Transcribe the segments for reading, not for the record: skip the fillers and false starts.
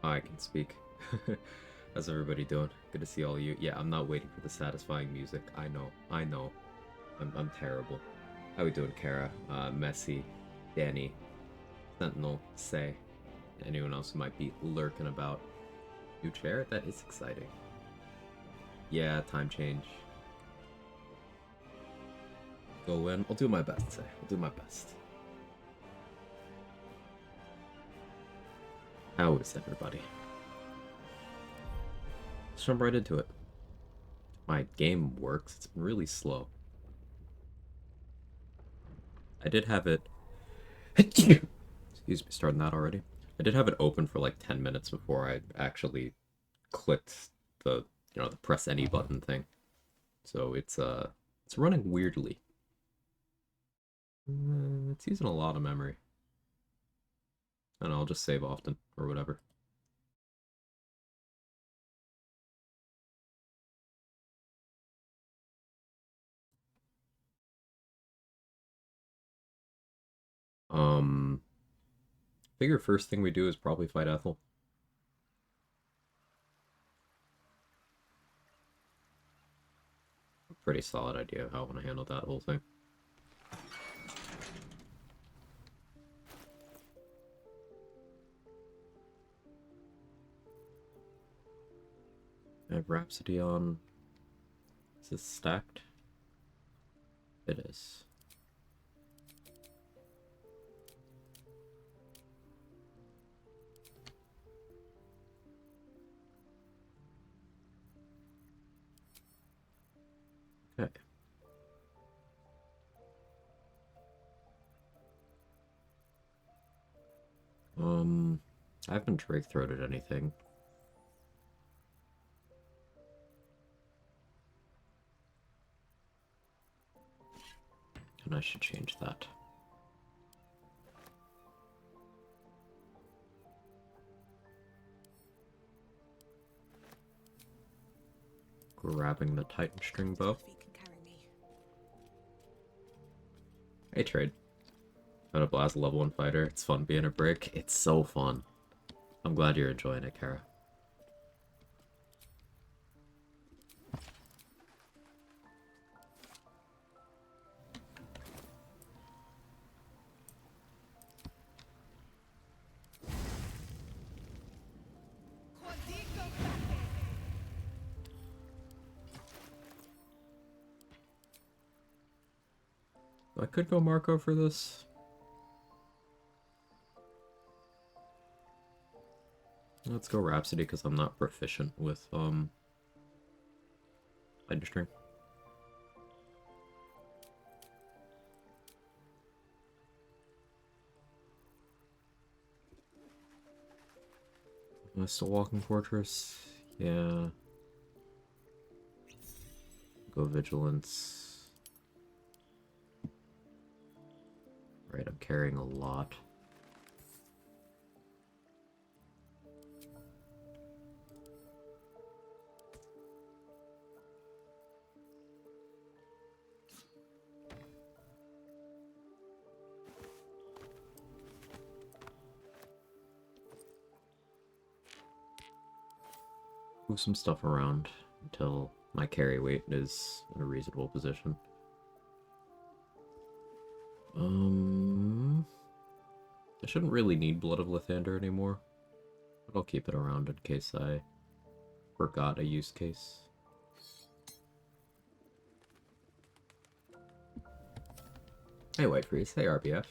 I can speak. How's everybody doing? Good to see all of you. Yeah, I'm not waiting for the satisfying music. I know. I'm terrible. How we doing, Kara? Messi, Danny, Sentinel, Say, anyone else who might be lurking about. New chair? That is exciting. Yeah, time change. Go in. I'll do my best, Say. I'll do my best. How is everybody? Let's jump right into it. My game works. It's been really slow. I did have it... Excuse me, starting that already. I did have it open for like 10 minutes before I actually clicked the, the press any button thing. So it's running weirdly. It's using a lot of memory. I don't know, I'll just save often, or whatever. Figure first thing we do is probably fight Ethel. Pretty solid idea of how I want to handle that whole thing. I have Rhapsody on. Is this stacked? It is. Okay. I haven't Drake-throated anything. And I should change that. Grabbing the Titan string bow. Hey, trade. How to blast a level 1 fighter. It's fun being a brick. It's so fun. I'm glad you're enjoying it, Kara. I could go Marco for this. Let's go Rhapsody because I'm not proficient with Lightning String. Am I still Walking Fortress? Yeah. Go Vigilance. Right, I'm carrying a lot. Move some stuff around until my carry weight is in a reasonable position. I shouldn't really need Blood of Lathander anymore, but I'll keep it around in case I forgot a use case. Hey, White Freeze. Hey, RBF.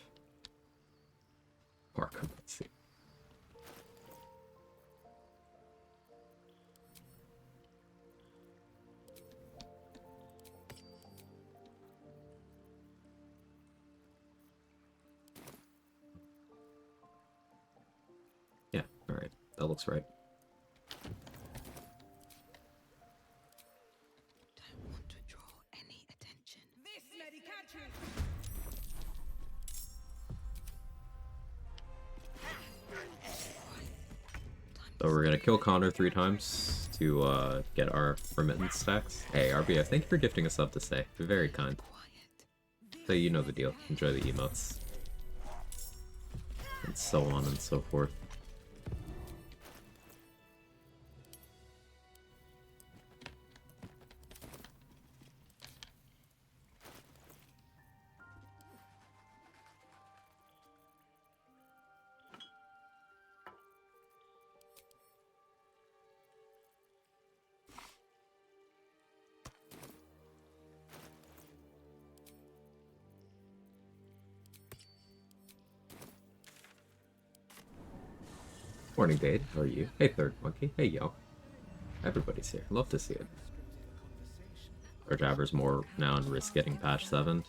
Marco, let's see. Yeah, alright. That looks right. Don't want to draw any attention. This lady catch you. So we're gonna kill Connor 3 times to get our remittance stacks. Hey, RBF, thank you for gifting a sub to say. Very kind. So you know the deal. Enjoy the emotes. And so on and so forth. Morning, Dade. How are you? Hey, Third Monkey. Hey, yo. Everybody's here. Love to see it. Our Jabber's more now and risk getting patch 7.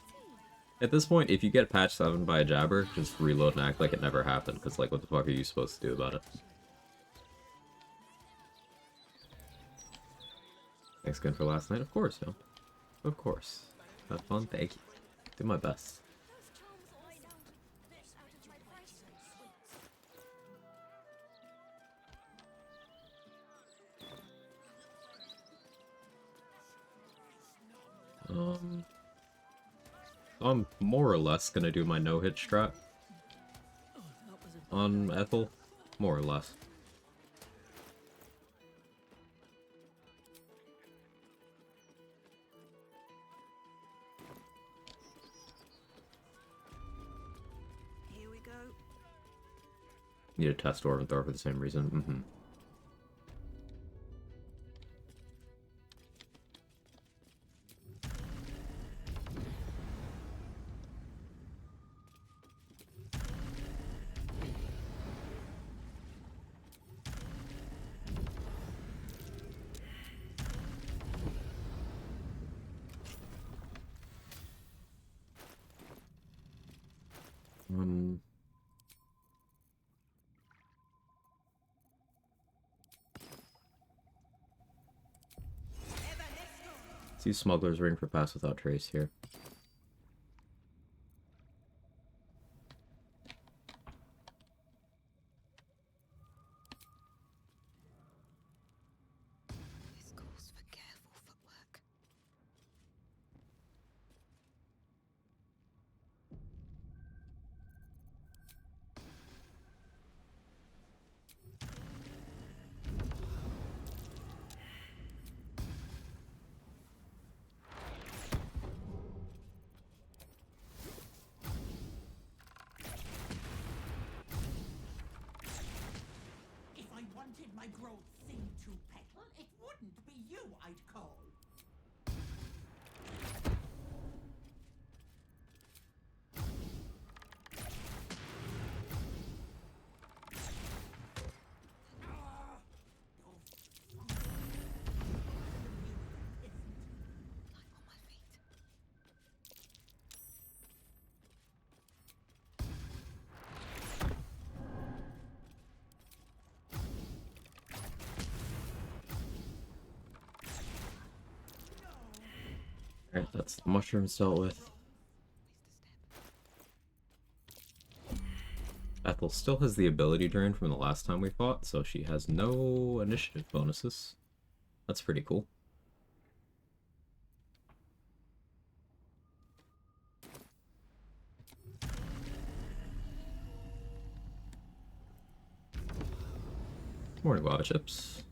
At this point, if you get patch 7 by a Jabber, just reload and act like it never happened, because, like, what the fuck are you supposed to do about it? Thanks again for last night. Of course, yo. Of course. Have fun. Thank you. Do my best. I'm more or less gonna do my no-hit strat on Ethel. More or less. Here we go. Need a test Orb and Thor for the same reason. Let's use Smuggler's Ring for Pass Without Trace here. This calls for careful footwork. If I wanted my growth thing to petal, it wouldn't be you I'd call. Light on my feet. Alright, that's the mushrooms dealt with. Ethel still has the ability drain from the last time we fought, so she has no initiative bonuses. That's pretty cool. Morning, Guava Chips.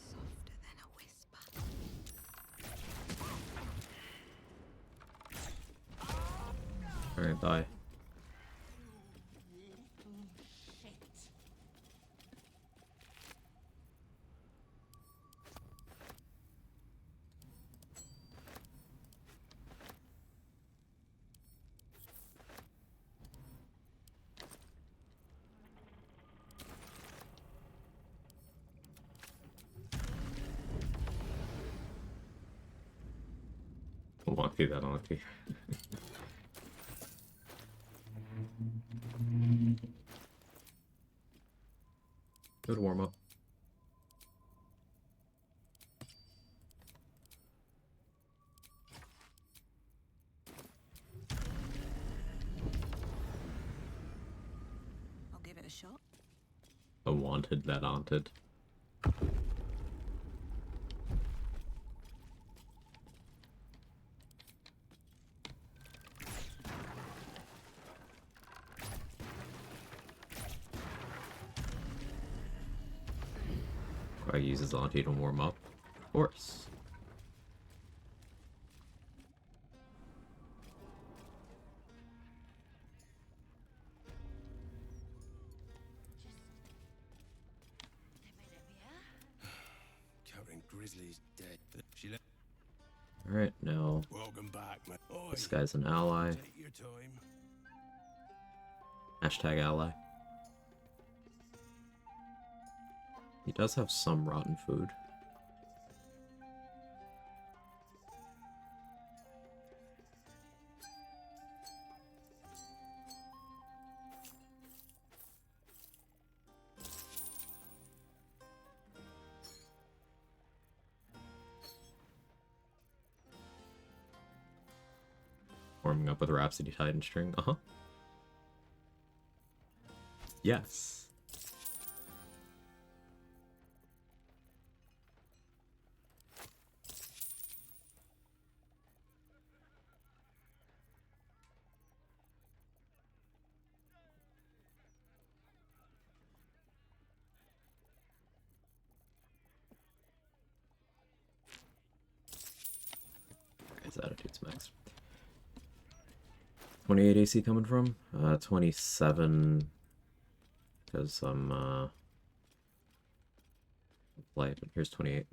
Softer than a whisper. Alright, bye. Shit. Wonky that wonky. Good warm up. I'll give it a shot. A wanted that haunted. Quag uses Auntie to warm up. Of course. Grizzly's dead. She left. Alright, now Welcome back, man. Oi, this guy's an ally. take your time. Hashtag ally. He does have some rotten food. Warming up with Rhapsody Titan String. Uh-huh. Yes. His attitude's max. 28 AC coming from? 27. Because I'm, light, but here's 28.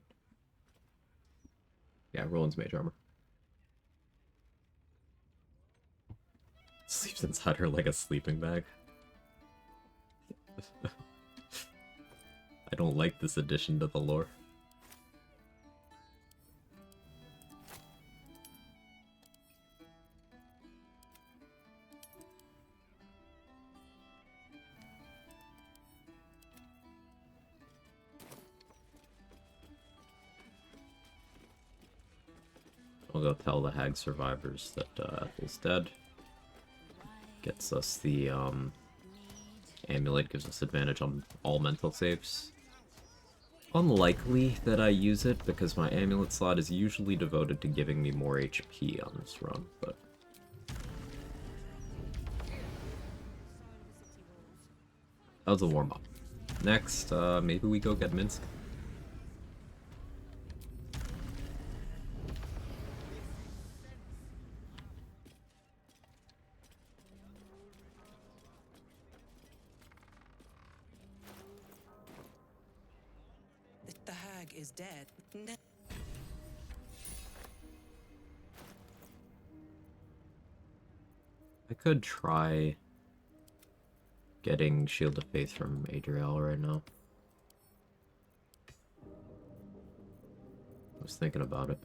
Yeah, Roland's mage armor. Sleeps inside her like a sleeping bag. I don't like this addition to the lore. I'll go tell the hag survivors that Ethel's dead. Gets us the amulet, gives us advantage on all mental saves. Unlikely that I use it because my amulet slot is usually devoted to giving me more HP on this run, but that was a warm-up. Next, maybe we go get Minsk. The hag is dead. I could try getting Shield of Faith from Adriel right now. I was thinking about it.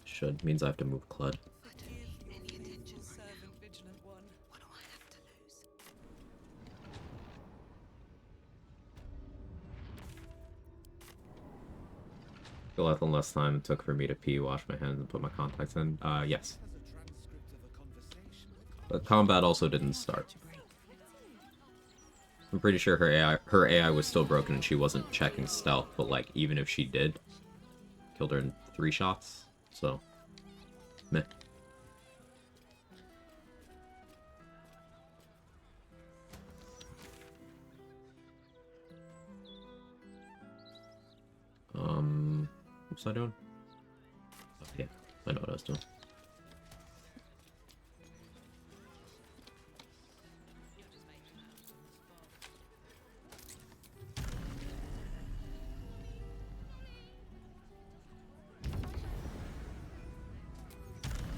Should. Means I have to move Clud. I don't need any attention. Servant Vigilant One. What do I have to lose? Feel Ethel less time it took for me to pee, wash my hands, and put my contacts in. Yes. But combat also didn't start. I'm pretty sure her AI was still broken and she wasn't checking stealth, but like, even if she did, killed her in 3 shots, so, meh. What's I doing? Oh, yeah, I know what I was doing.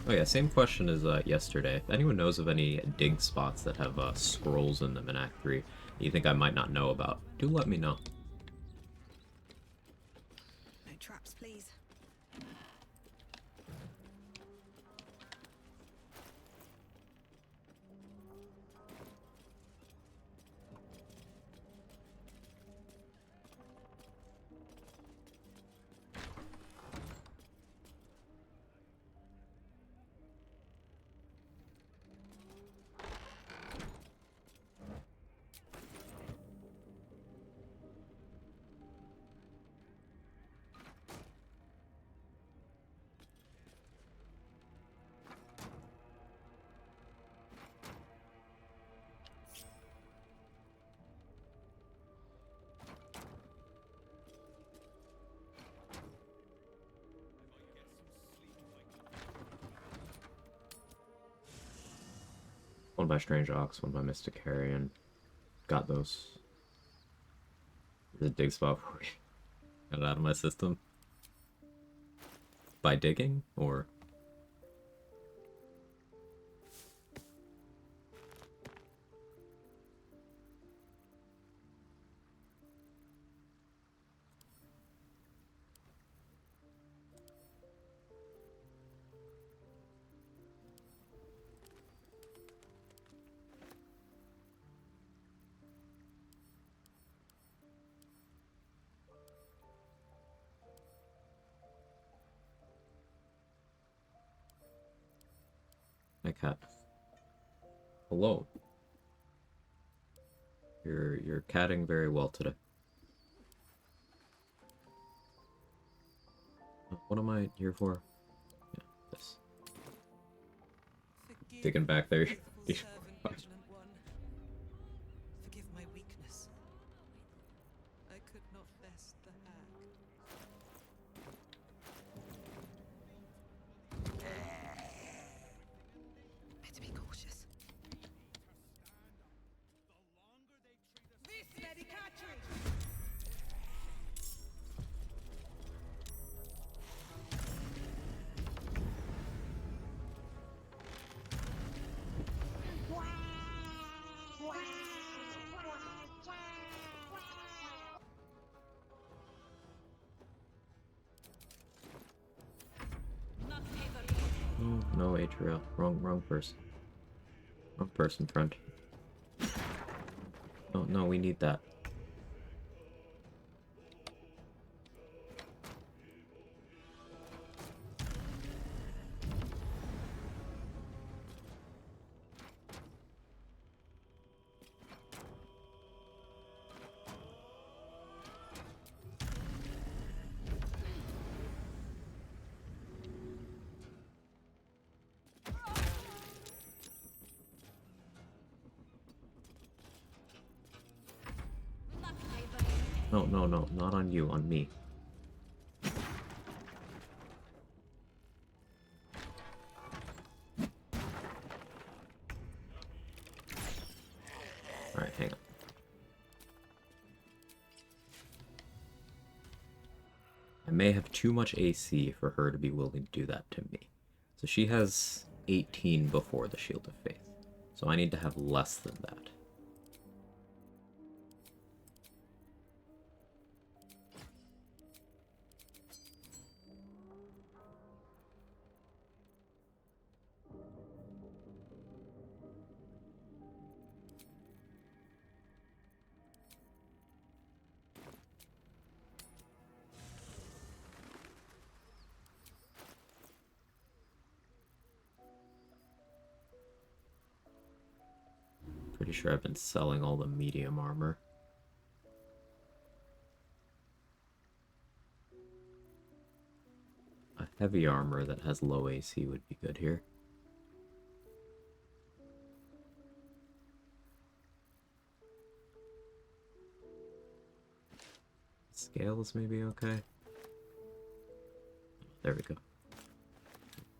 Oh yeah, same question as yesterday. If anyone knows of any dig spots that have scrolls in them in Act 3 you think I might not know about, do let me know. No traps, please. One by Strange Ox, one by Mystic Carrion. Got those. There's a dig spot for me. Got it out of my system. By digging, or... Hi, cat. Hello. You're catting very well today. What am I here for? Yeah, this. Forgive Digging back there. faithful servant, vigilant one. Forgive my weakness. I could not best the hag. Better be cautious. Steady catching. Oh, no, Adriel. Wrong person. Wrong person, friend. Oh, no, we need that. No, no, no, not on you, on me. Alright, hang on. I may have too much AC for her to be willing to do that to me. So she has 18 before the Shield of Faith. So I need to have less than that. Pretty sure I've been selling all the medium armor. A heavy armor that has low AC would be good here. Scales may be okay. There we go.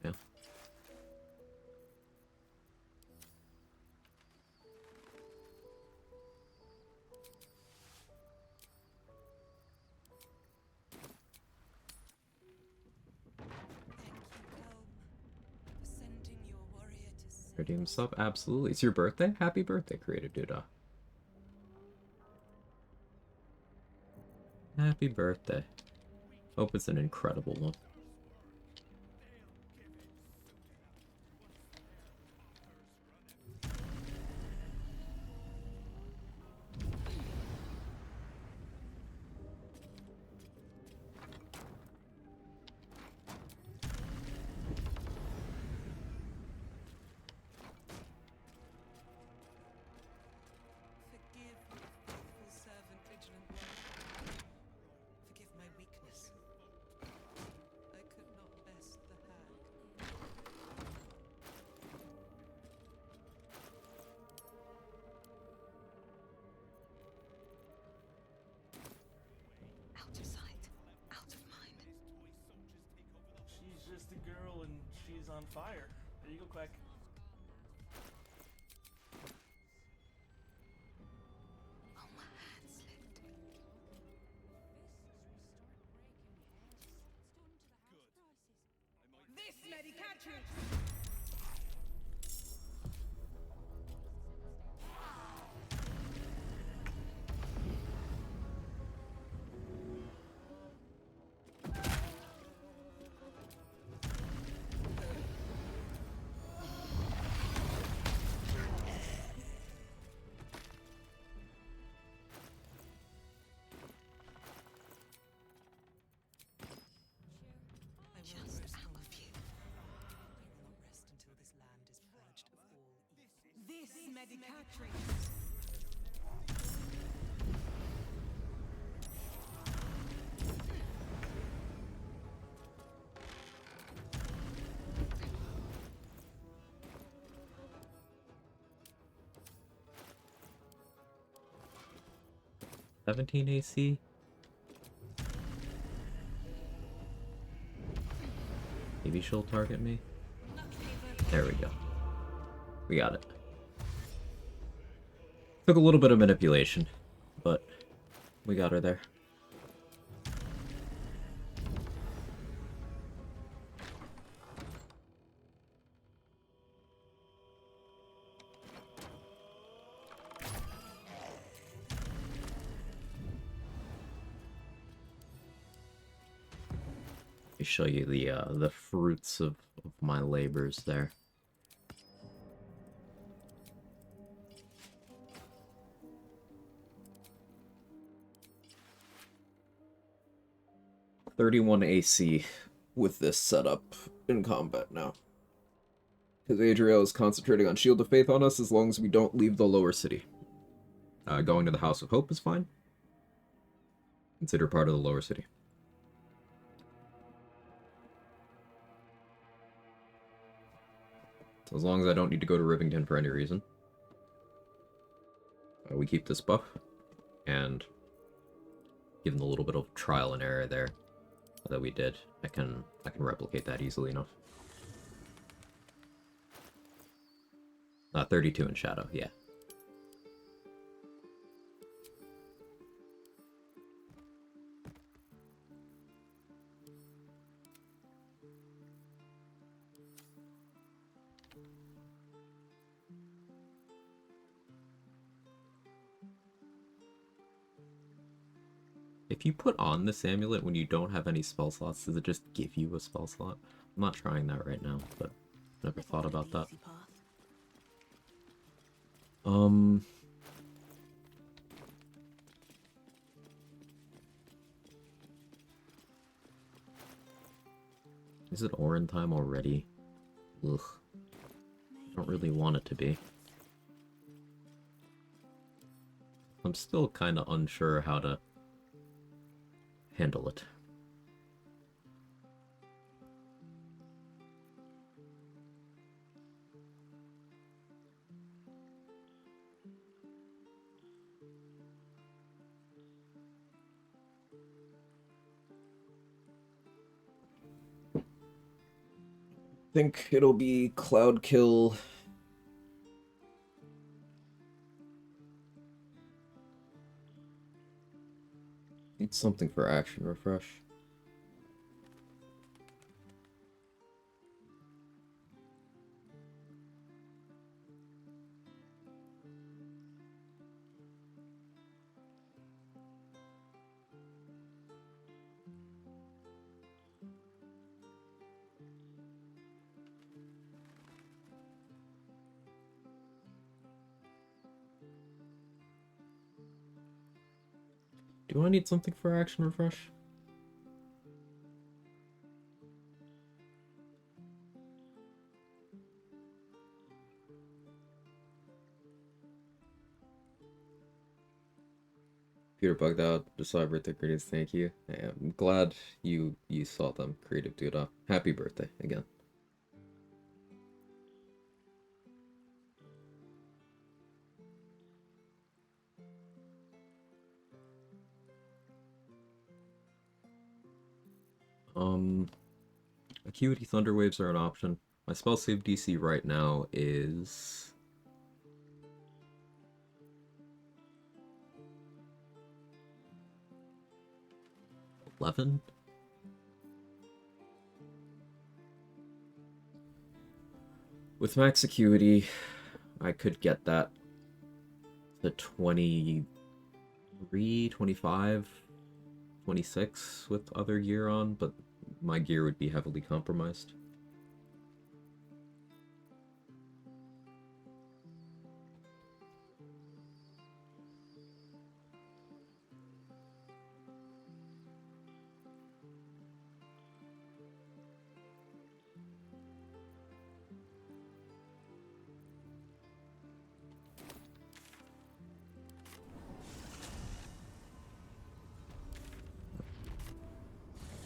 Yeah. Sending your warrior to save Redeem sub? Absolutely. It's your birthday? Happy birthday, Creative Duda. Happy birthday. Hope it's an incredible one. Forgive me, faithful servant, vigilant one. Forgive my weakness. I could not best the hag. Out of sight, out of mind. She's just a girl and she's on fire. There you go, Quag. I will not rest until this land is purged of all evil. This medicatrix. $17 AC. Maybe she'll target me. There we go. We got it. Took a little bit of manipulation, but we got her there. Let me show you the fruits of my labors there. $31 AC with this setup in combat now. Because Adriel is concentrating on Shield of Faith on us as long as we don't leave the lower city. Going to the House of Hope is fine. Consider part of the lower city. So as long as I don't need to go to Rivington for any reason. We keep this buff. And given the little bit of trial and error there that we did, I can replicate that easily enough. 32 in Shadow, yeah. If you put on this amulet when you don't have any spell slots, does it just give you a spell slot? I'm not trying that right now, but never thought about that. Is it Orin time already? Ugh. I don't really want it to be. I'm still kind of unsure how to handle it. Think it'll be Cloud Kill. Need something for action refresh. Do I need something for action refresh? Peter bugged out. Decide birthday greetings. Thank you. I'm glad you saw them. Creative dude. Happy birthday again. Acuity Thunder Waves are an option. My spell save DC right now is 11. With max acuity, I could get that to 23, 25, 26 with other gear on, but my gear would be heavily compromised.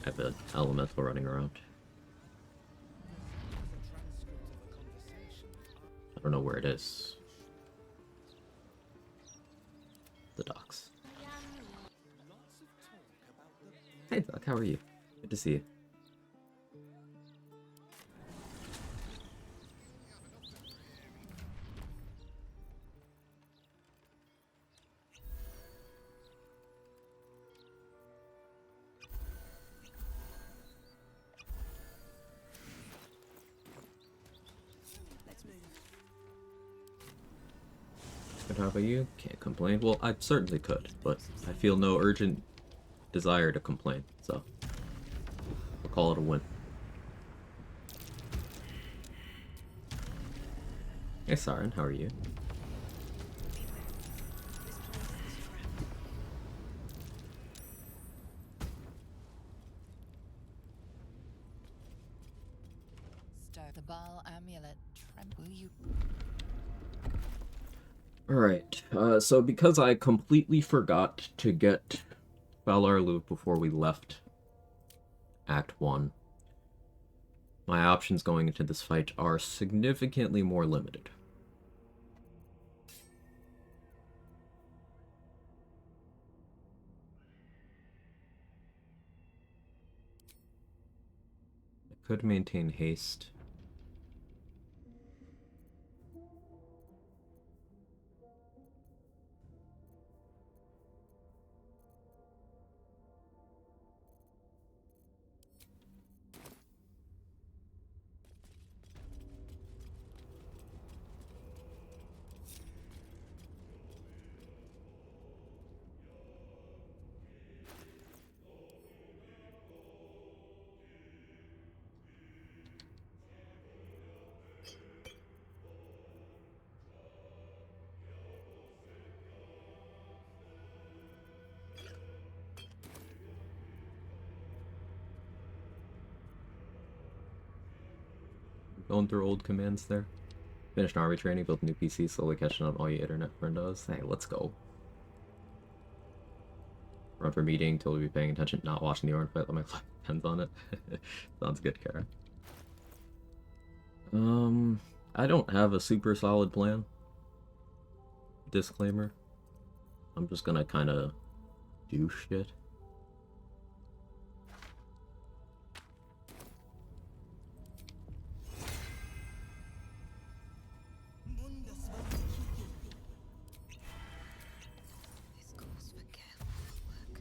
I have an elemental running around. I don't know where it is. The docks. Hey Doc, how are you? Good to see you. Let's move. But how about you? Can't complain. Well, I certainly could, but I feel no urgent desire to complain, so we'll call it a win. Hey Siren, how are you? This place is trapped. Stir the ball amulet. Tremble you. Alright, so because I completely forgot to get Lvl1 before we left Act 1, my options going into this fight are significantly more limited. I could maintain haste. Going through old commands there. Finished army training, built a new PC, slowly catching up on all your internet friendos. Hey, let's go. Run for meeting, totally be paying attention, not watching the orange fight, let my life depends on it. Sounds good, Kara. I don't have a super solid plan. Disclaimer. I'm just gonna kinda do shit. This calls for careful work.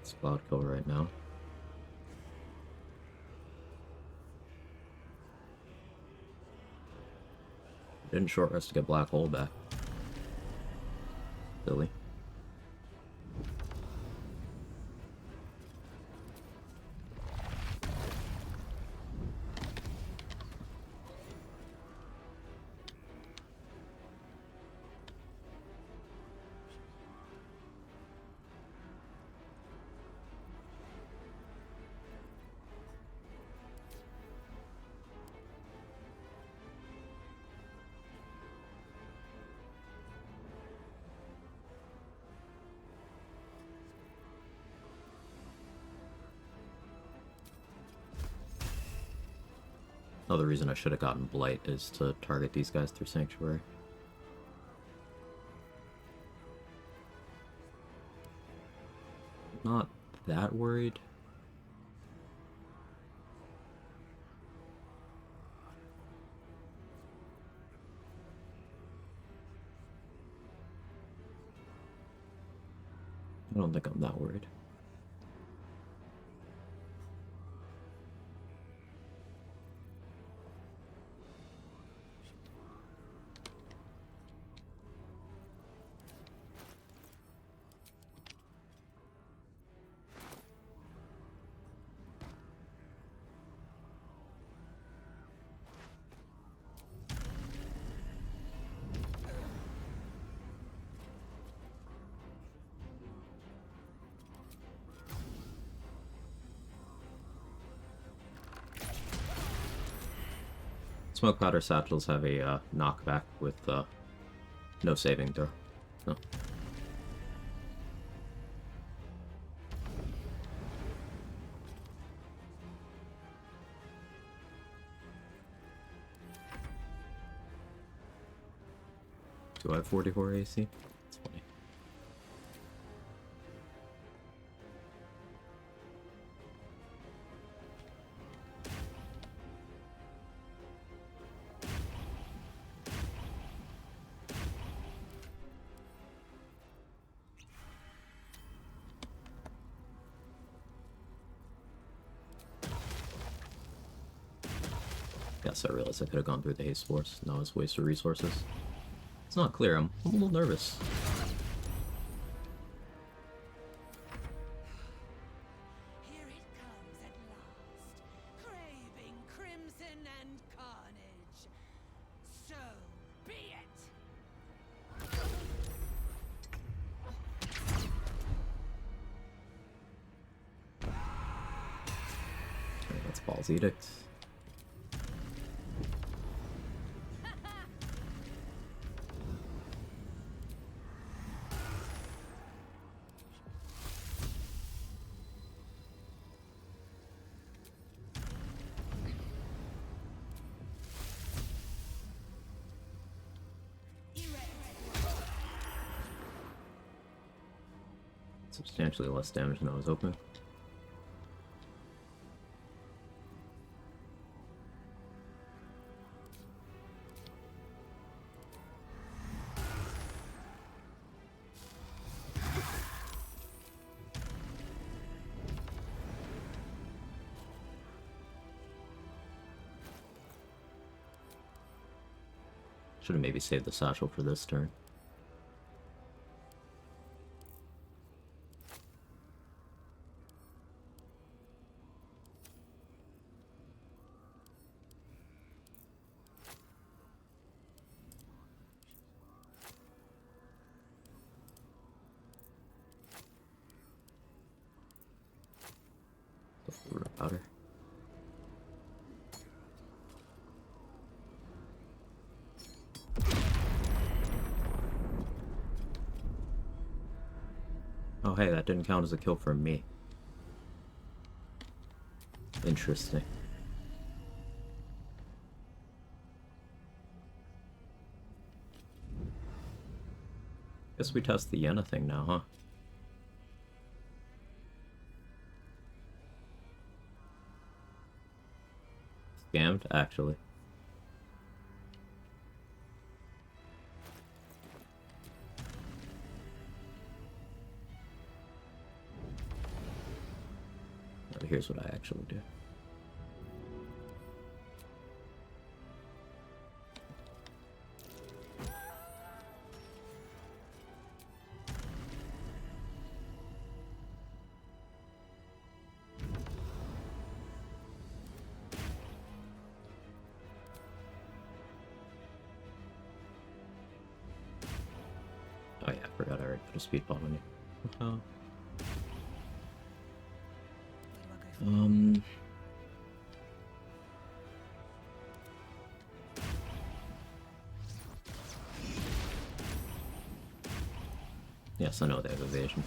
Squad kill right now. Didn't short rest to get Black Hole back. Silly. Another reason I should have gotten Blight is to target these guys through Sanctuary. Not that worried. I don't think I'm that worried. Smoke powder satchels have a knockback with no saving throw. No. Do I have 44 AC? That's funny. Yes, I realized I could have gone through the haste force. Now it's waste of resources. It's not clear. I'm a little nervous. Here it comes at last, craving crimson and carnage. So be it! Okay, that's Ball's Edict. Substantially less damage than I was hoping. Should have maybe saved the satchel for this turn. Powder. Oh hey, that didn't count as a kill from me. Interesting. Guess we test the Yenna thing now, huh? Scammed, actually. here's what I actually do. Oh yeah, I forgot I already put a speed bot on you. Where do I go from Yes, I know they have evasion.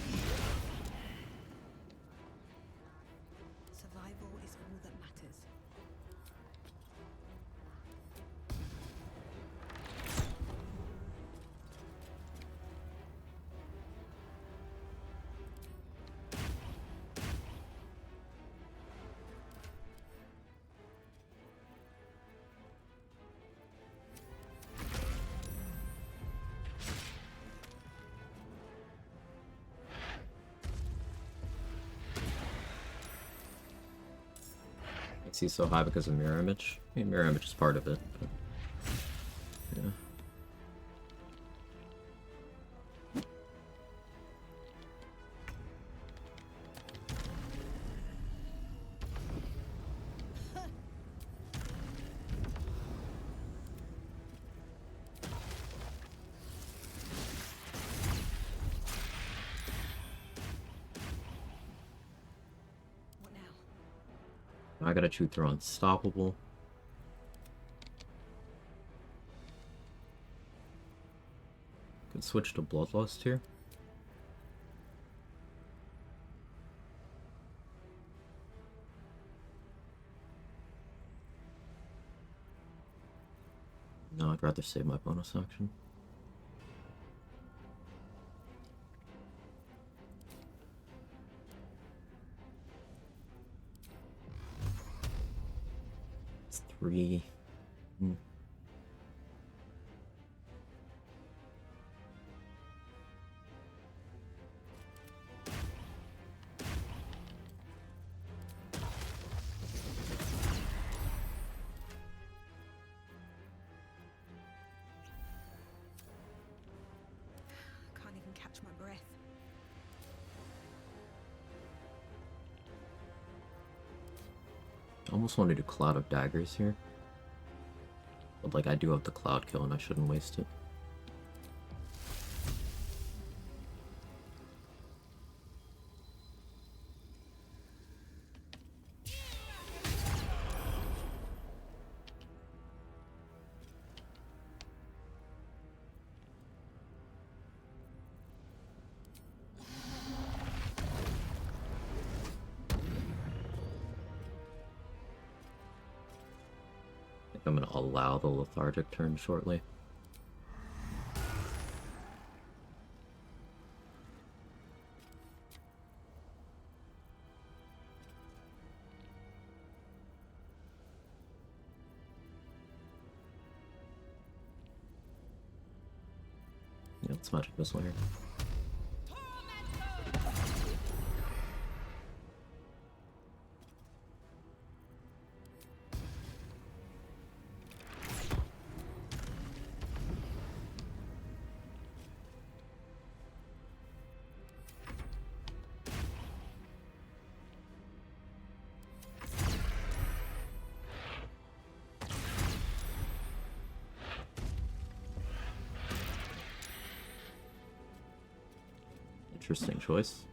Survival is all that matters. He's so high because of mirror image. I mean, mirror image is part of it. But yeah. What now? I gotta shoot through unstoppable. Could switch to bloodlust here. No, I'd rather save my bonus action. It's 3. I can't even catch my breath. I almost want to do Cloud of Daggers here. But like I do have the Cloud kill and I shouldn't waste it. I'm going to allow the lethargic turn shortly. Yeah, it's magic missile here. Interesting choice.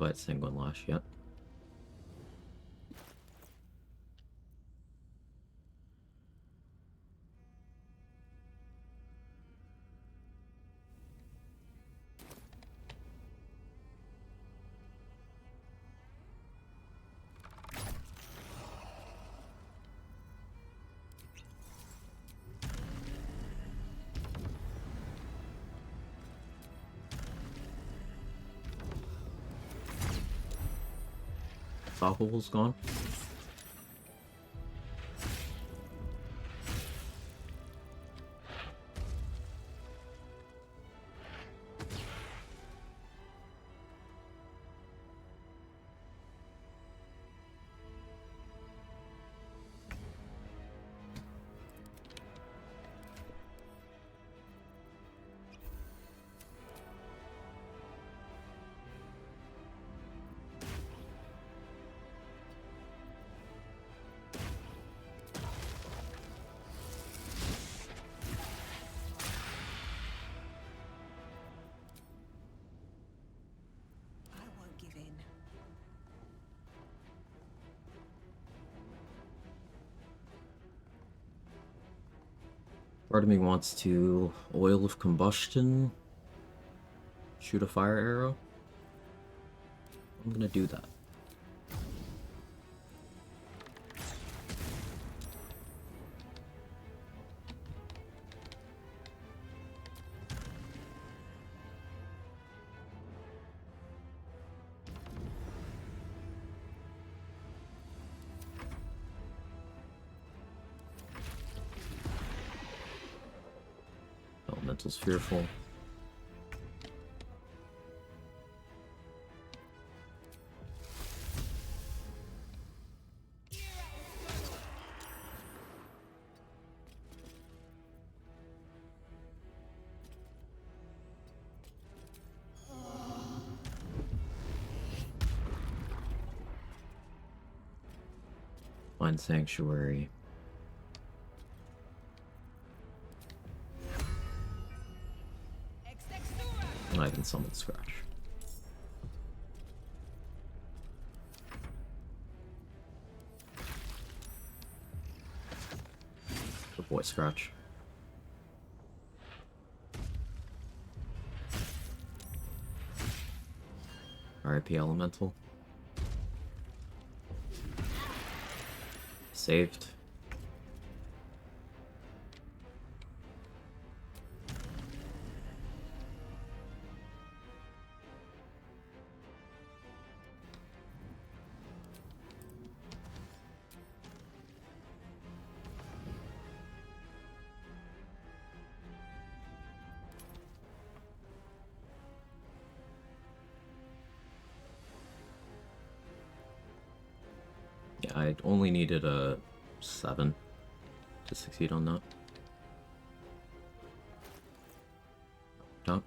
bite Sanguine Lash yet. Stoppable's gone. I won't give in. Part of me wants to Oil of Combustion, shoot a fire arrow. I'm gonna do that. Elemental's fearful. Find Sanctuary. And I can summon Scratch. Good boy, Scratch. RIP Elemental. Saved. Yeah, I only needed a 7 to succeed on that. Top.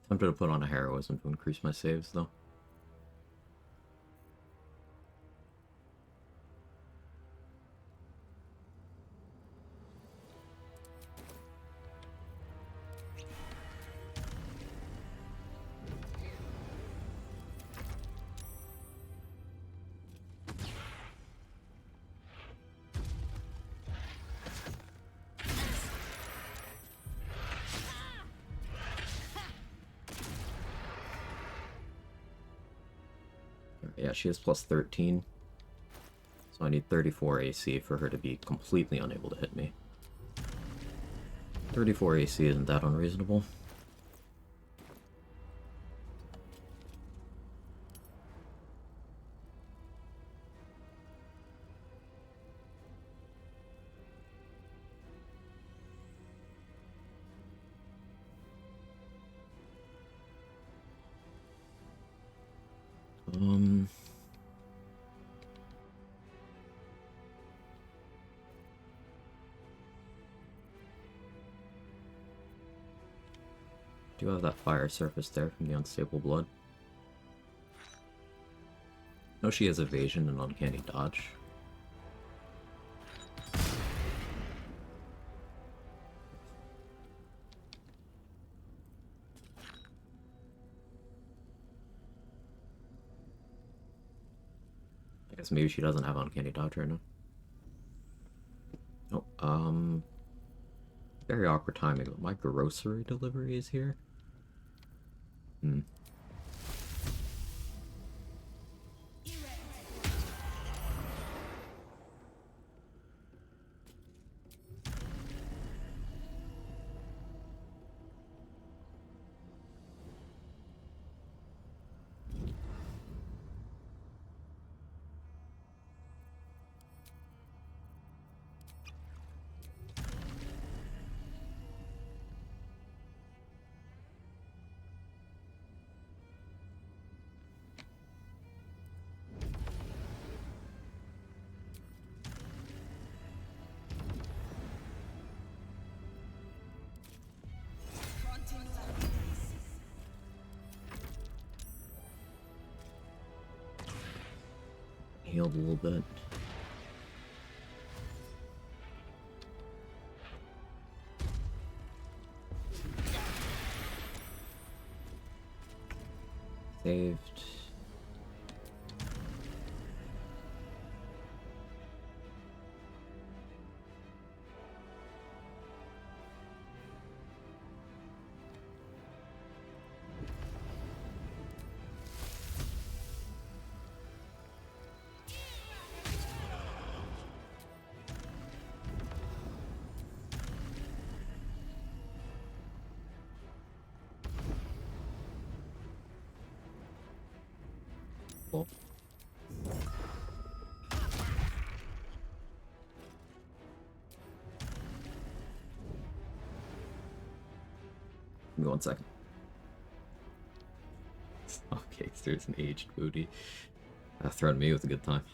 Tempted to put on a heroism to increase my saves though. Yeah, she has plus 13. So I need 34 AC for her to be completely unable to hit me. 34 AC isn't that unreasonable. Do have that fire surface there from the Unstable Blood. No, she has evasion and uncanny dodge. I guess maybe she doesn't have Uncanny Dodge right now. Oh, very awkward timing, but my grocery delivery is here? Hmm. Healed a little bit. Saved. Cool. Give me 1 second. Okay, so there's an aged booty. Threatened me with a good time.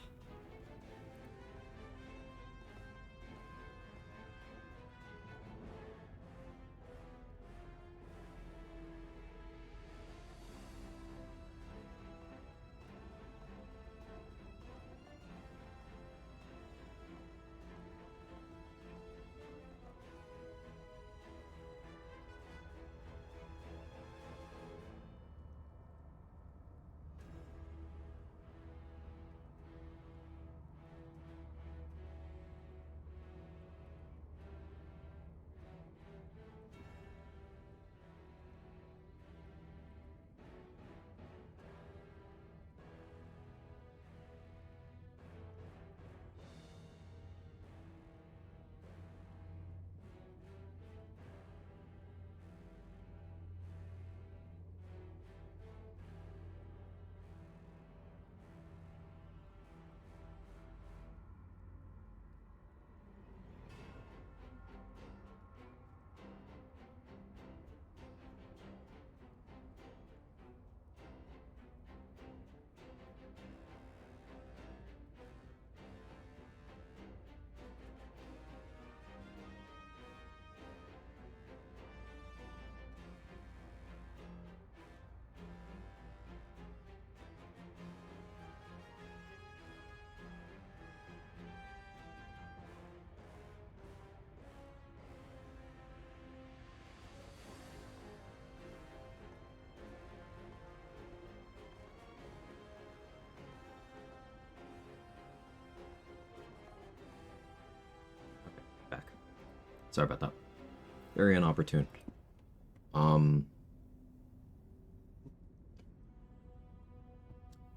Back. Sorry about that. Very inopportune.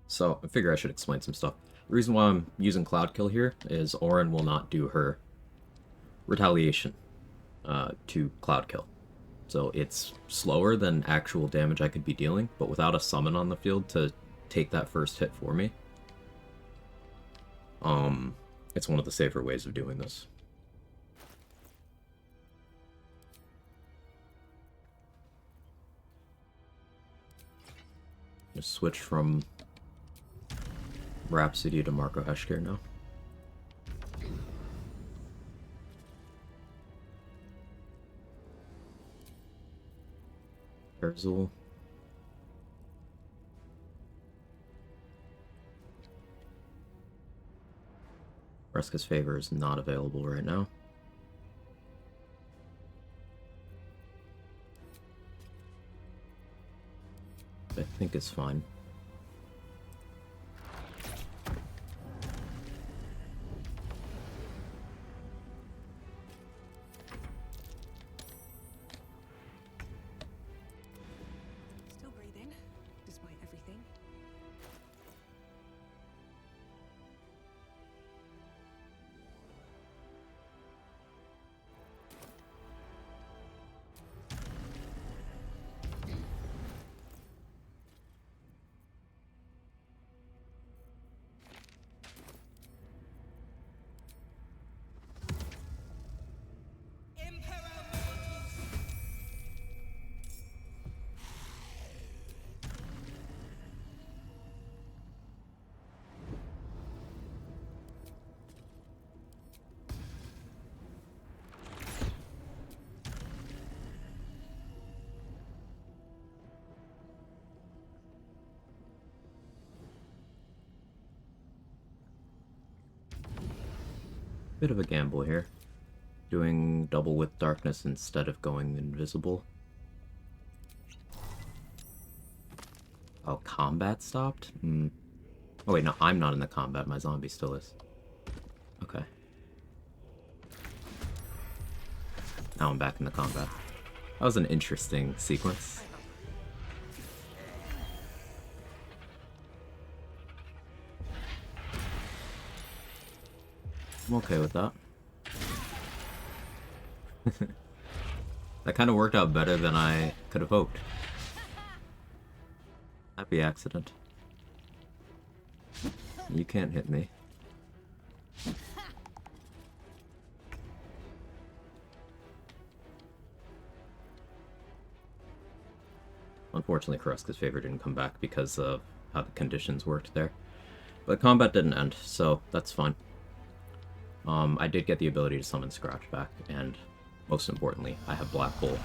So I figure I should explain some stuff. The reason why I'm using Cloud Kill here is Orin will not do her retaliation to Cloud Kill. So it's slower than actual damage I could be dealing, but without a summon on the field to take that first hit for me, it's one of the safer ways of doing this. Just switch from Rhapsody to Marco Heshkir now. Erzul. Reska's Favor is not available right now. I think it's fine. Bit of a gamble here. Doing double with darkness instead of going invisible. Oh, combat stopped? Hmm. Oh wait, no, I'm not in the combat. My zombie still is. Okay. Now I'm back in the combat. That was an interesting sequence. I'm okay with that. That kind of worked out better than I could have hoped. Happy accident. You can't hit me. Unfortunately, Kreska's favor didn't come back because of how the conditions worked there. But combat didn't end, so that's fine. I did get the ability to summon Scratch back, and most importantly, I have Black Hole.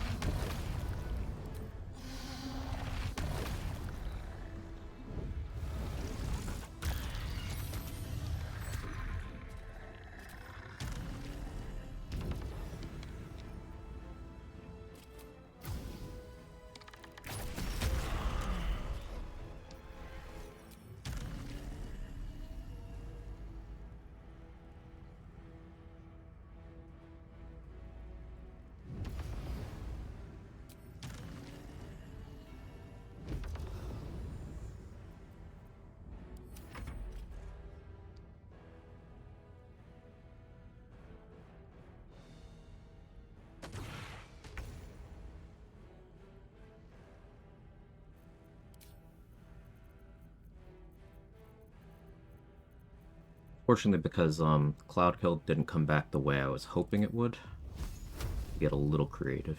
Fortunately, because Cloud Kill didn't come back the way I was hoping it would, get a little creative.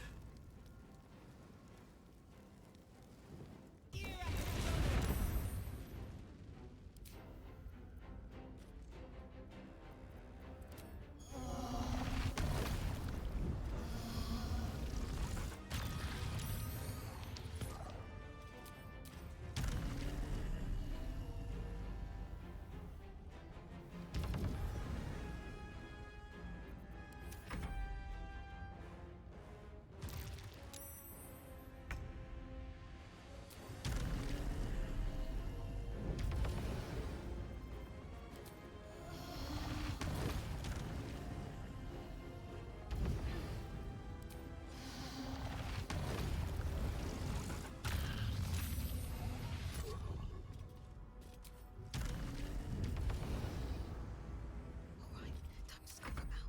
Alright, time to scope 'em out.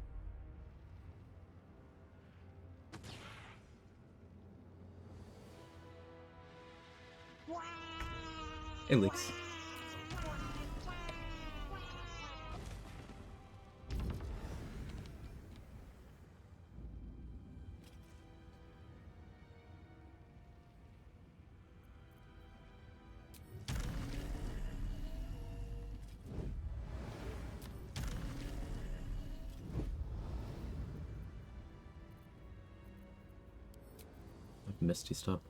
It leaks. Misty stop.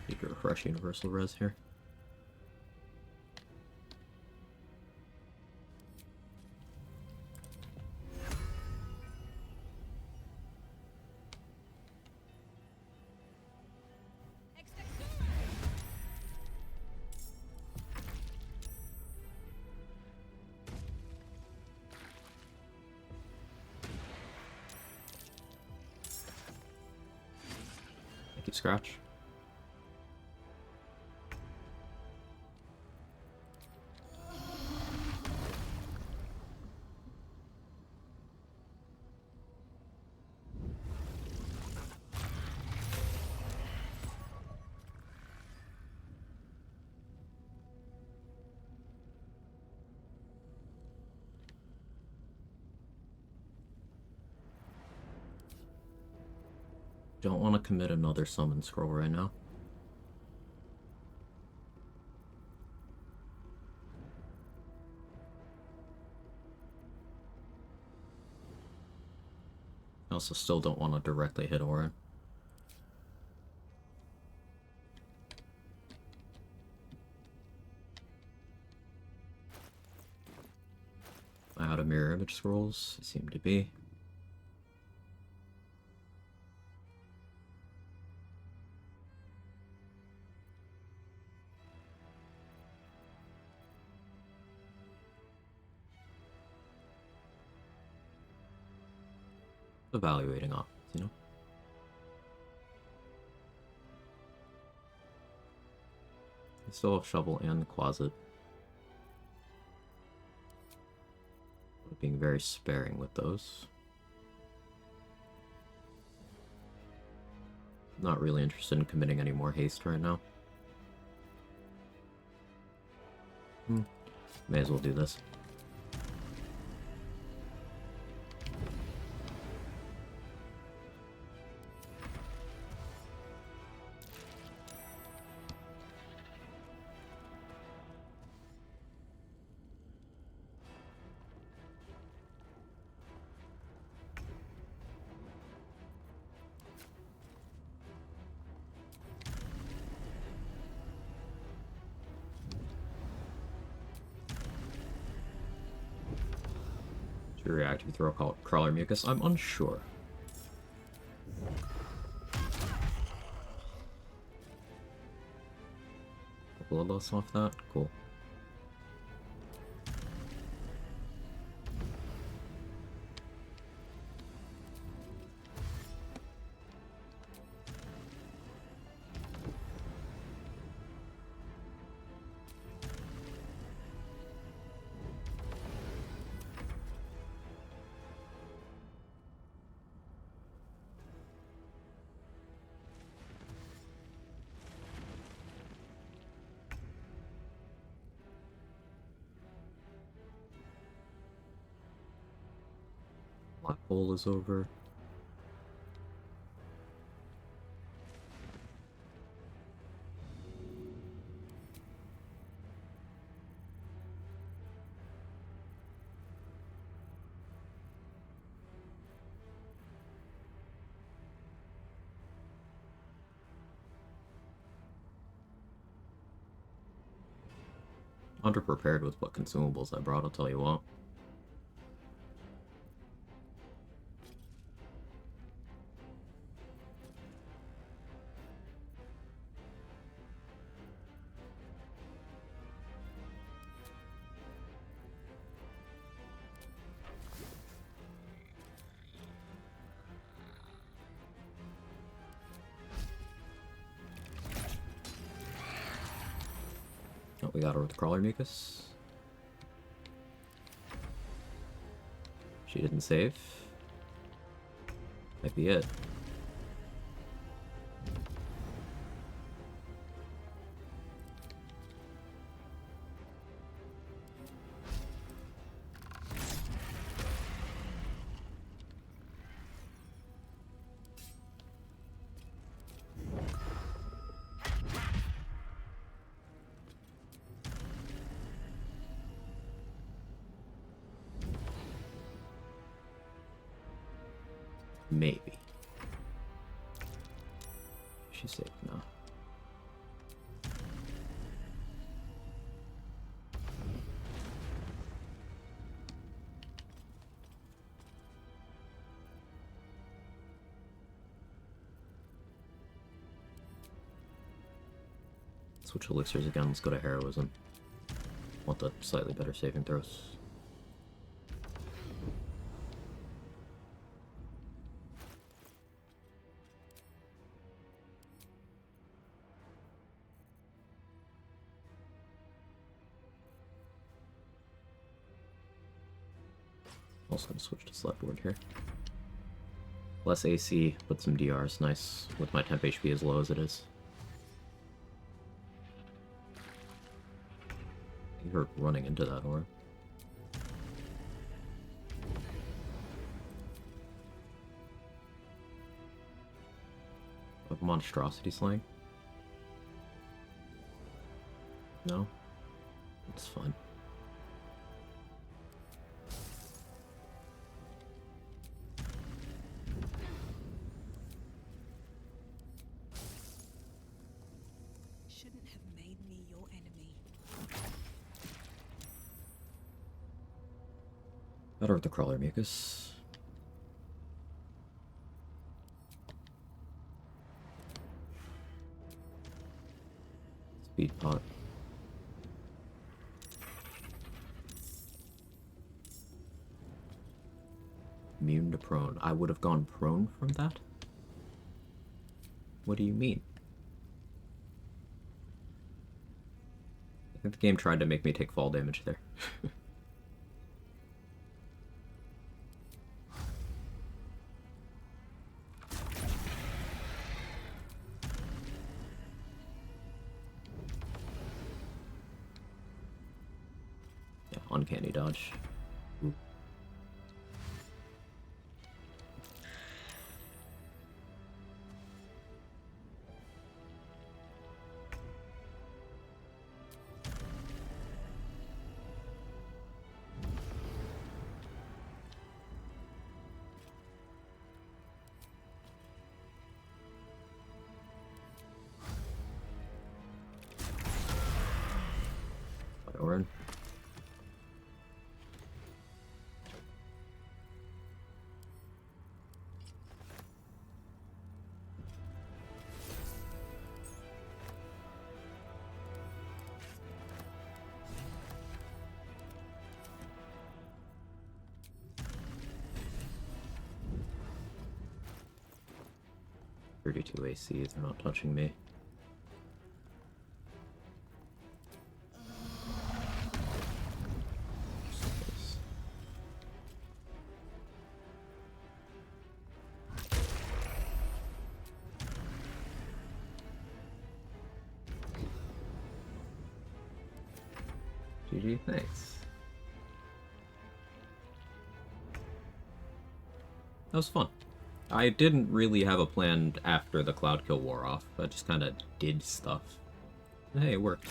Need to refresh Universal Res here. Thank you, Scratch. Don't want to commit another summon scroll right now. I also still don't want to directly hit Orin. mirror image scrolls seem to be. Evaluating options, you know? I still have shovel and closet. Being very sparing with those. Not really interested in committing any more haste right now. May as well do this. To react if you throw a crawler mucus? I'm unsure. Bloodlust off that? Cool. Black hole is over. Underprepared with what consumables I brought, I'll tell you what. Oh, we got her with crawler mucus. She didn't save. Might be it. Maybe. She's safe now. Switch elixirs again. Let's go to heroism. Want the slightly better saving throws. Also gonna switch to sled here. Less AC, but some DRs. Nice, with my temp HP as low as it is. You're running into that orb. A monstrosity slaying? No? It's fine. Shouldn't have made me your enemy. Better with the crawler mucus. Speed pot. Immune to prone. I would have gone prone from that? What do you mean? I think the game tried to make me take fall damage there. Yeah, uncanny dodge. Ooh. Orin. AC, they're not touching me. GG, thanks. That was fun. I didn't really have a plan after the Cloud Kill wore off. I just kind of did stuff. Hey, it worked.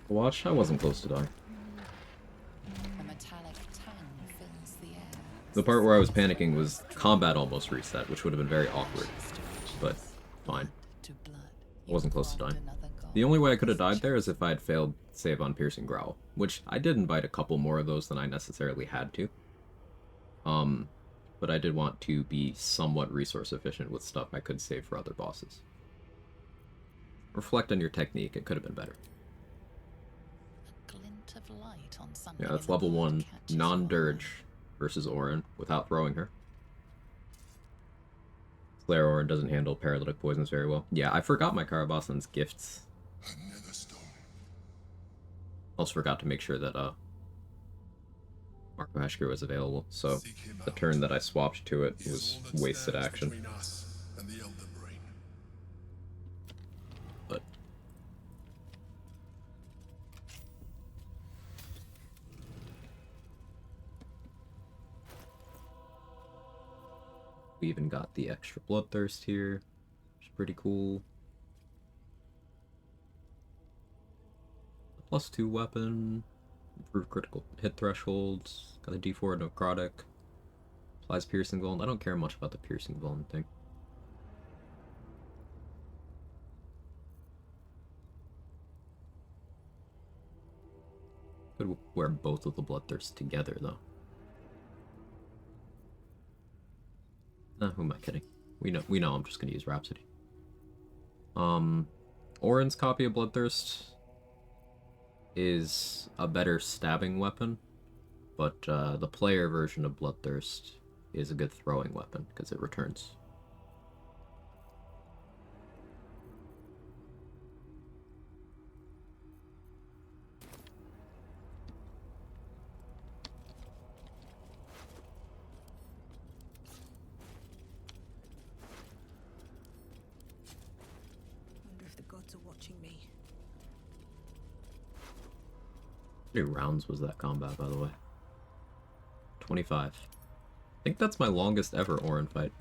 Watch, I wasn't close to dying. A metallic tang fills the air. The part where I was panicking was combat almost reset, which would have been very awkward, but fine. I wasn't close to dying. The only way I could have died there is if I had failed save on Piercing Growl, which I did invite a couple more of those than I necessarily had to. But I did want to be somewhat resource efficient with stuff I could save for other bosses. Reflect on your technique, it could have been better. Of light on something. Yeah, that's level 1, non-Dirge versus Orin without throwing her. Slayer Orin doesn't handle paralytic poisons very well. Yeah, I forgot my Karabasan's gifts. Also forgot to make sure that Marco Hashker was available, so the turn that I swapped to it was wasted action. But we even got the extra Bloodthirst here, which is pretty cool. A +2 weapon, improved critical hit thresholds, got a D4 necrotic, applies piercing vuln. I don't care much about the piercing vuln thing. Could wear both of the Bloodthirsts together though. Who am I kidding? We know I'm just gonna use Rhapsody. Orin's copy of Bloodthirst is a better stabbing weapon, but the player version of Bloodthirst is a good throwing weapon because it returns. Watching me. How many rounds was that combat, by the way? 25. I think that's my longest ever Orin fight.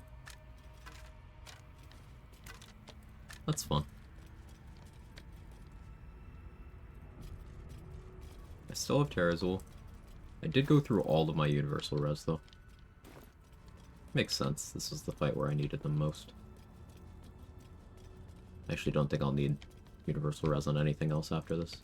That's fun. I still have Terrazul. I did go through all of my Universal Res, though. Makes sense. This was the fight where I needed them most. I actually don't think I'll need Universal Res on anything else after this.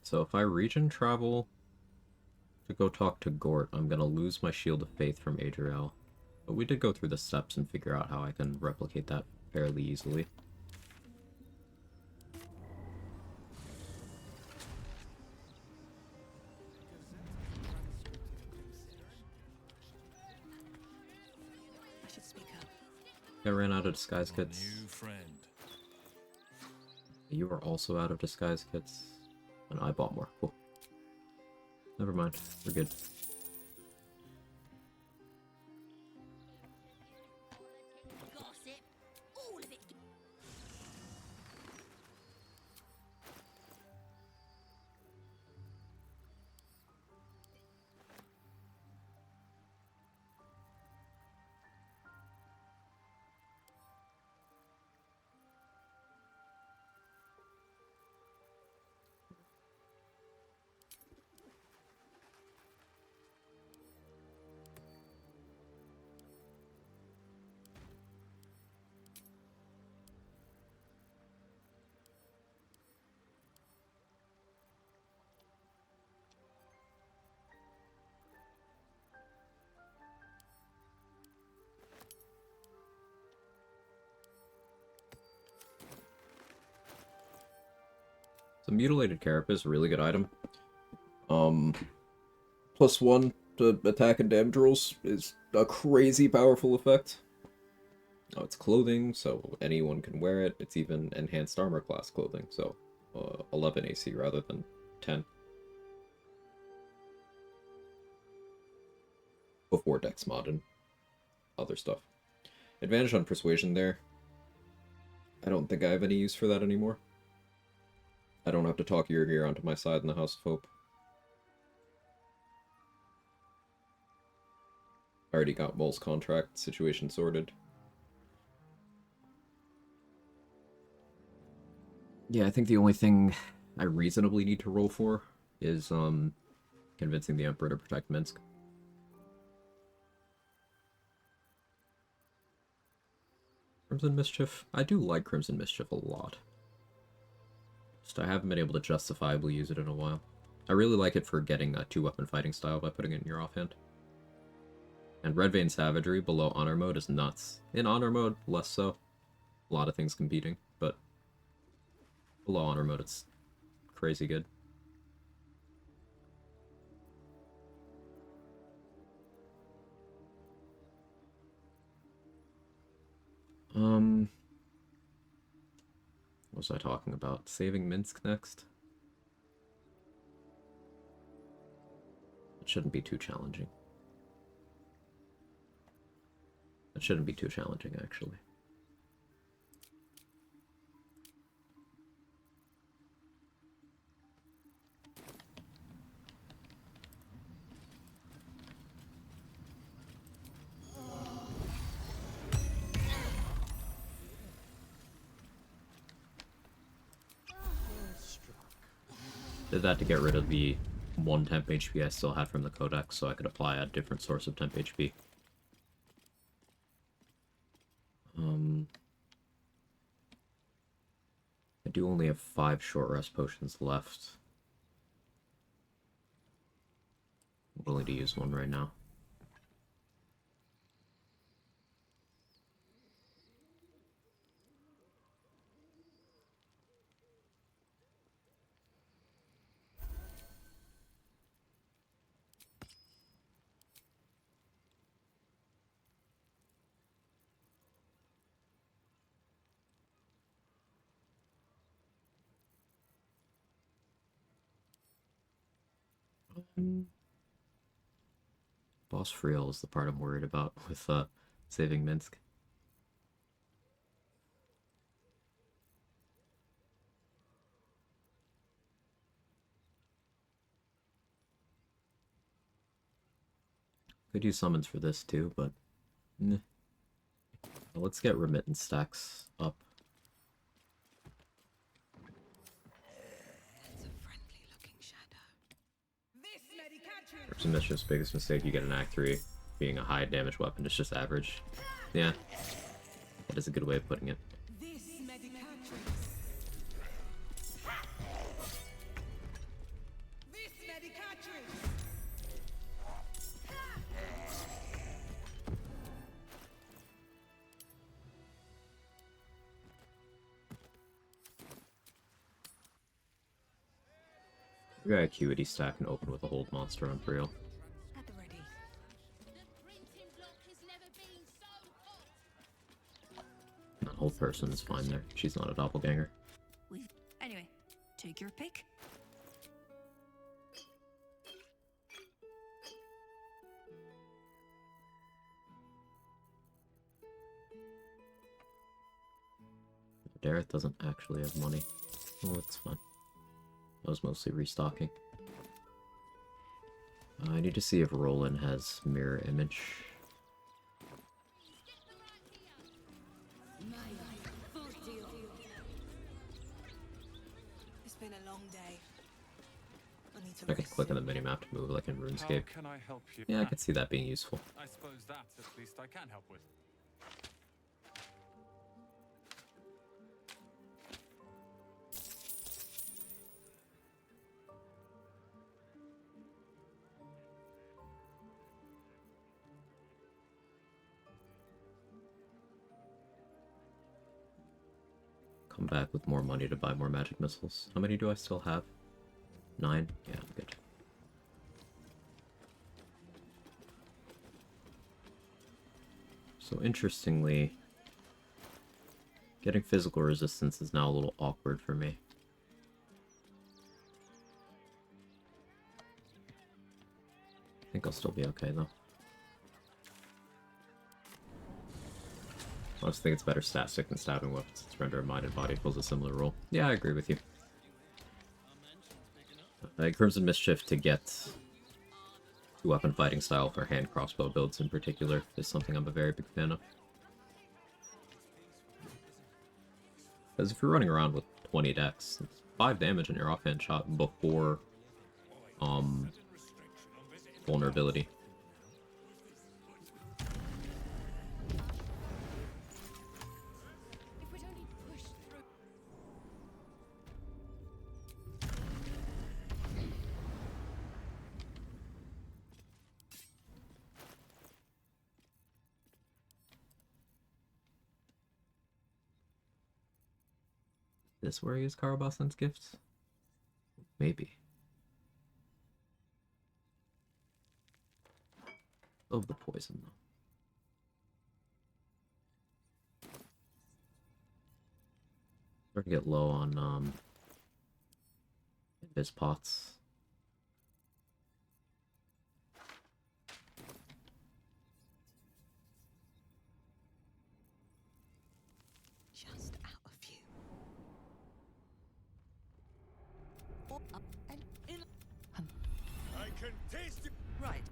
So if I region travel to go talk to Gort, I'm gonna lose my Shield of Faith from Adriel. But we did go through the steps and figure out how I can replicate that fairly easily. I should speak up. I ran out of disguise kits. New friend. You are also out of disguise kits. And I bought more. Cool. Never mind. We're good. Gossip, all of it. So Mutilated Carapace, a really good item. +1 to attack and damage rolls is a crazy powerful effect. Oh, it's clothing, so anyone can wear it. It's even enhanced armor class clothing, so 11 AC rather than 10. Before Dex mod and other stuff. Advantage on Persuasion there. I don't think I have any use for that anymore. I don't have to talk your gear onto my side in the House of Hope. I already got Mole's contract situation sorted. Yeah, I think the only thing I reasonably need to roll for is convincing the Emperor to protect Minsk. Crimson Mischief? I do like Crimson Mischief a lot. Just I haven't been able to justifiably use it in a while. I really like it for getting a 2-weapon fighting style by putting it in your offhand. And Red Vein Savagery below Honor Mode is nuts. In Honor Mode, less so. A lot of things competing, but below Honor Mode it's crazy good. What was I talking about? Saving Minsk next? It shouldn't be too challenging. It shouldn't be too challenging, actually. Did that to get rid of the 1 temp HP I still had from the Codex, so I could apply a different source of temp HP. I do only have 5 short rest potions left. I'm willing to use one right now. Boss Friel is the part I'm worried about with saving Minsk. Could use summons for this too, but well, let's get remittance stacks up. It's a friendly looking shadow. Crimson Mischief's biggest mistake you get in Act 3 being a high damage weapon. It's just average. Yeah, that is a good way of putting it. We got Acuity stack and open with a hold monster on Friel. At the ready. That whole person is fine there. She's not a doppelganger. Anyway, take your pick. Dareth doesn't actually have money. Well, that's fine. I was mostly restocking. I need to see if Roland has mirror image. It's been a long day. I need to I could click on the minimap to move like in RuneScape. How can I help you? Yeah, I could see that being useful. I suppose that at least I can help with. Come back with more money to buy more magic missiles. How many do I still have? 9? Yeah, I'm good. So interestingly, getting physical resistance is now a little awkward for me. I think I'll still be okay though. I just think it's better stat stick than stabbing weapons. It's render of mind and body fills a similar role. Yeah, I agree with you. Crimson Mischief to get weapon fighting style for hand crossbow builds in particular is something I'm a very big fan of. Because if you're running around with 20 decks, it's 5 damage on your offhand shot before vulnerability. This where I use Karabasan's gifts? Maybe. Love the poison though. Starting to get low on Invis pots. Just out of view. I can taste it. Right.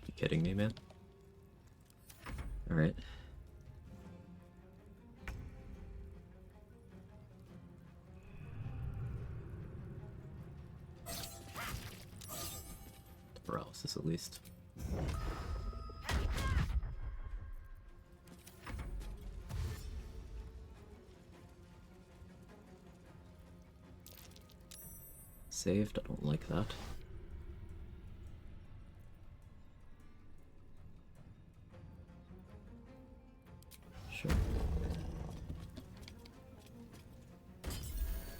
You kidding me, man? Alright. Paralysis at least. saved. I don't like that. Sure.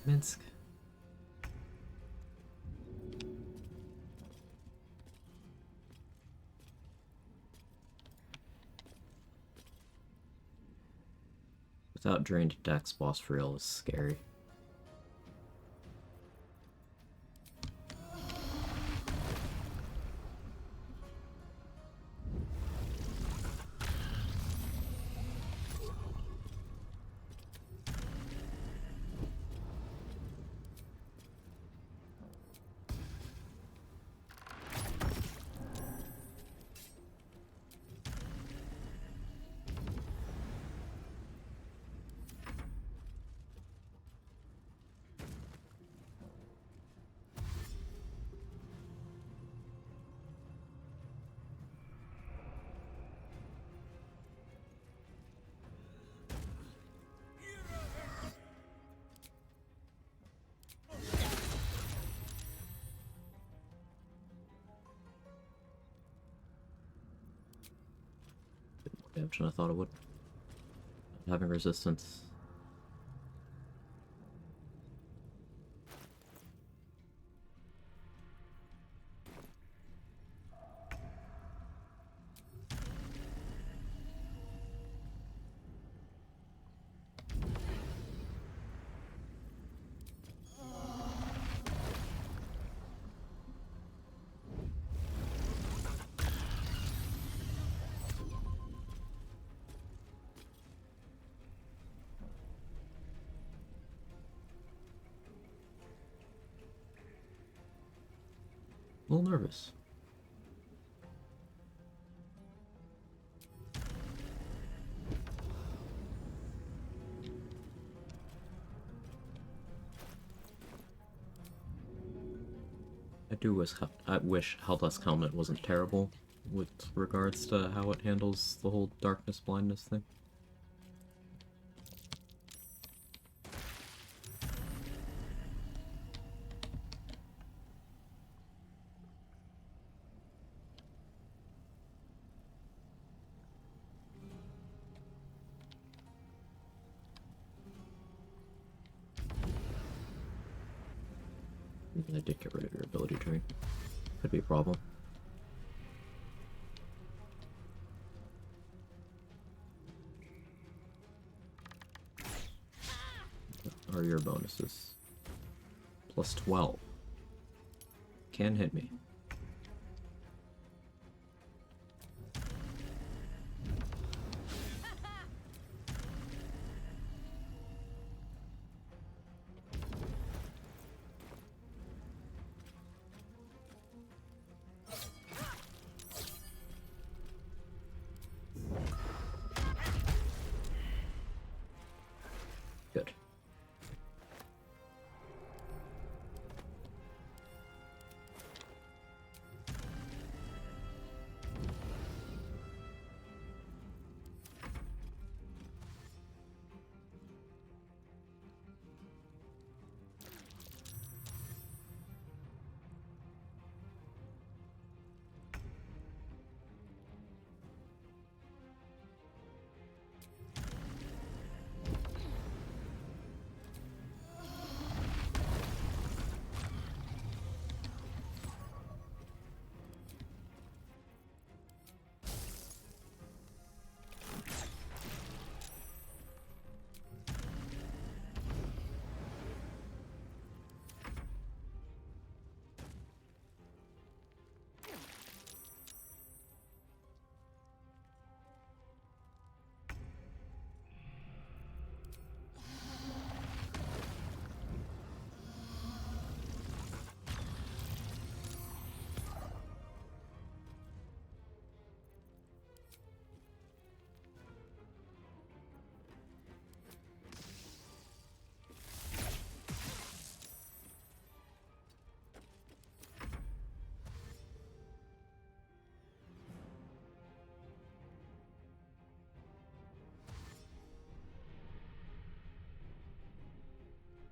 Minsk. Without drained decks, boss for real is scary. Damage than I thought it would. Having resistance. A little nervous. I wish Heldesk Helmet wasn't terrible with regards to how it handles the whole darkness blindness thing. I did get rid of your ability drain. Could be a problem. What are your bonuses? Plus 12. Can hit me. Good.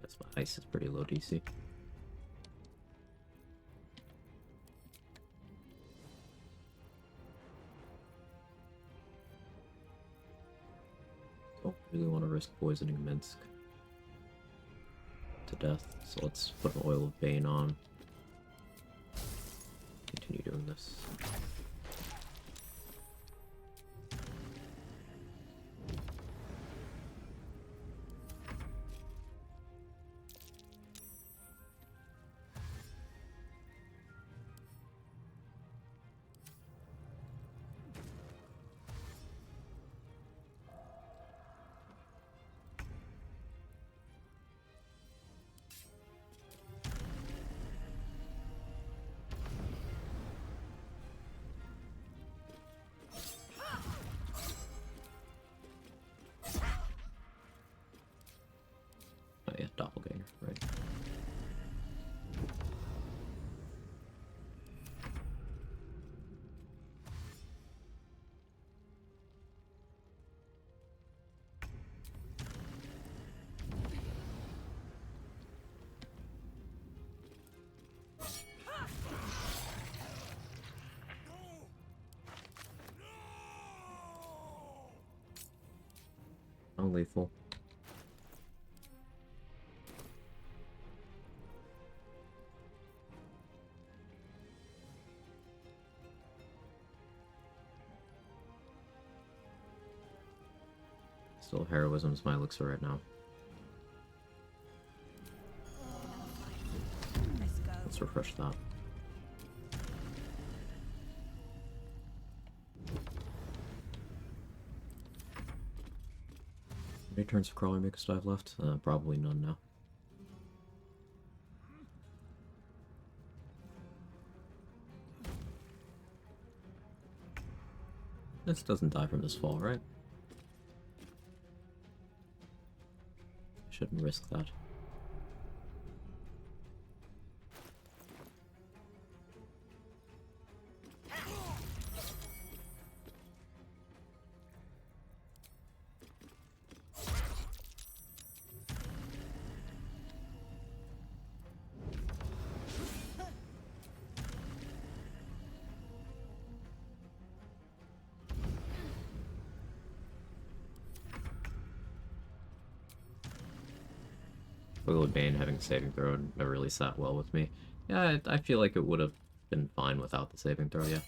Guess my ice is pretty low DC. Really want to risk poisoning Minsk to death, so let's put an Oil of Bane on. Continue doing this. Oh yeah, doppelganger, right. Non-lethal. Still heroism's my elixir right now. Let's go. Let's refresh that. How many turns of Crawler Makers do I have left? Probably none now. This doesn't die from this fall, right? Shouldn't risk that. Oil of Bane having a saving throw never really sat well with me. Yeah, I feel like it would have been fine without the saving throw, yeah.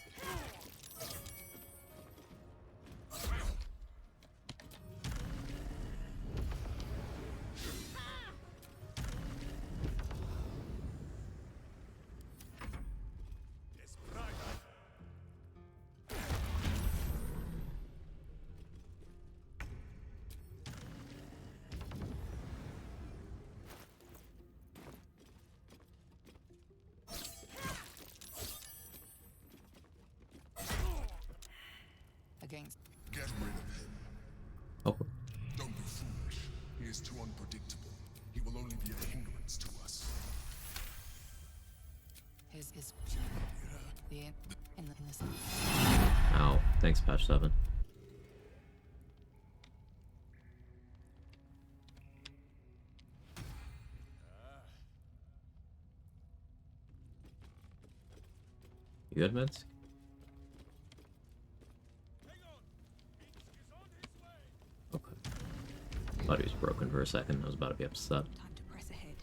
Against. Get rid of him. Oh, Don't be foolish. He is too unpredictable. He will only be a hindrance to us. His the in the ow. Thanks, patch 7. You good, Minsk? Okay. Thought he was broken for a second. I was about to be upset. Time to press ahead.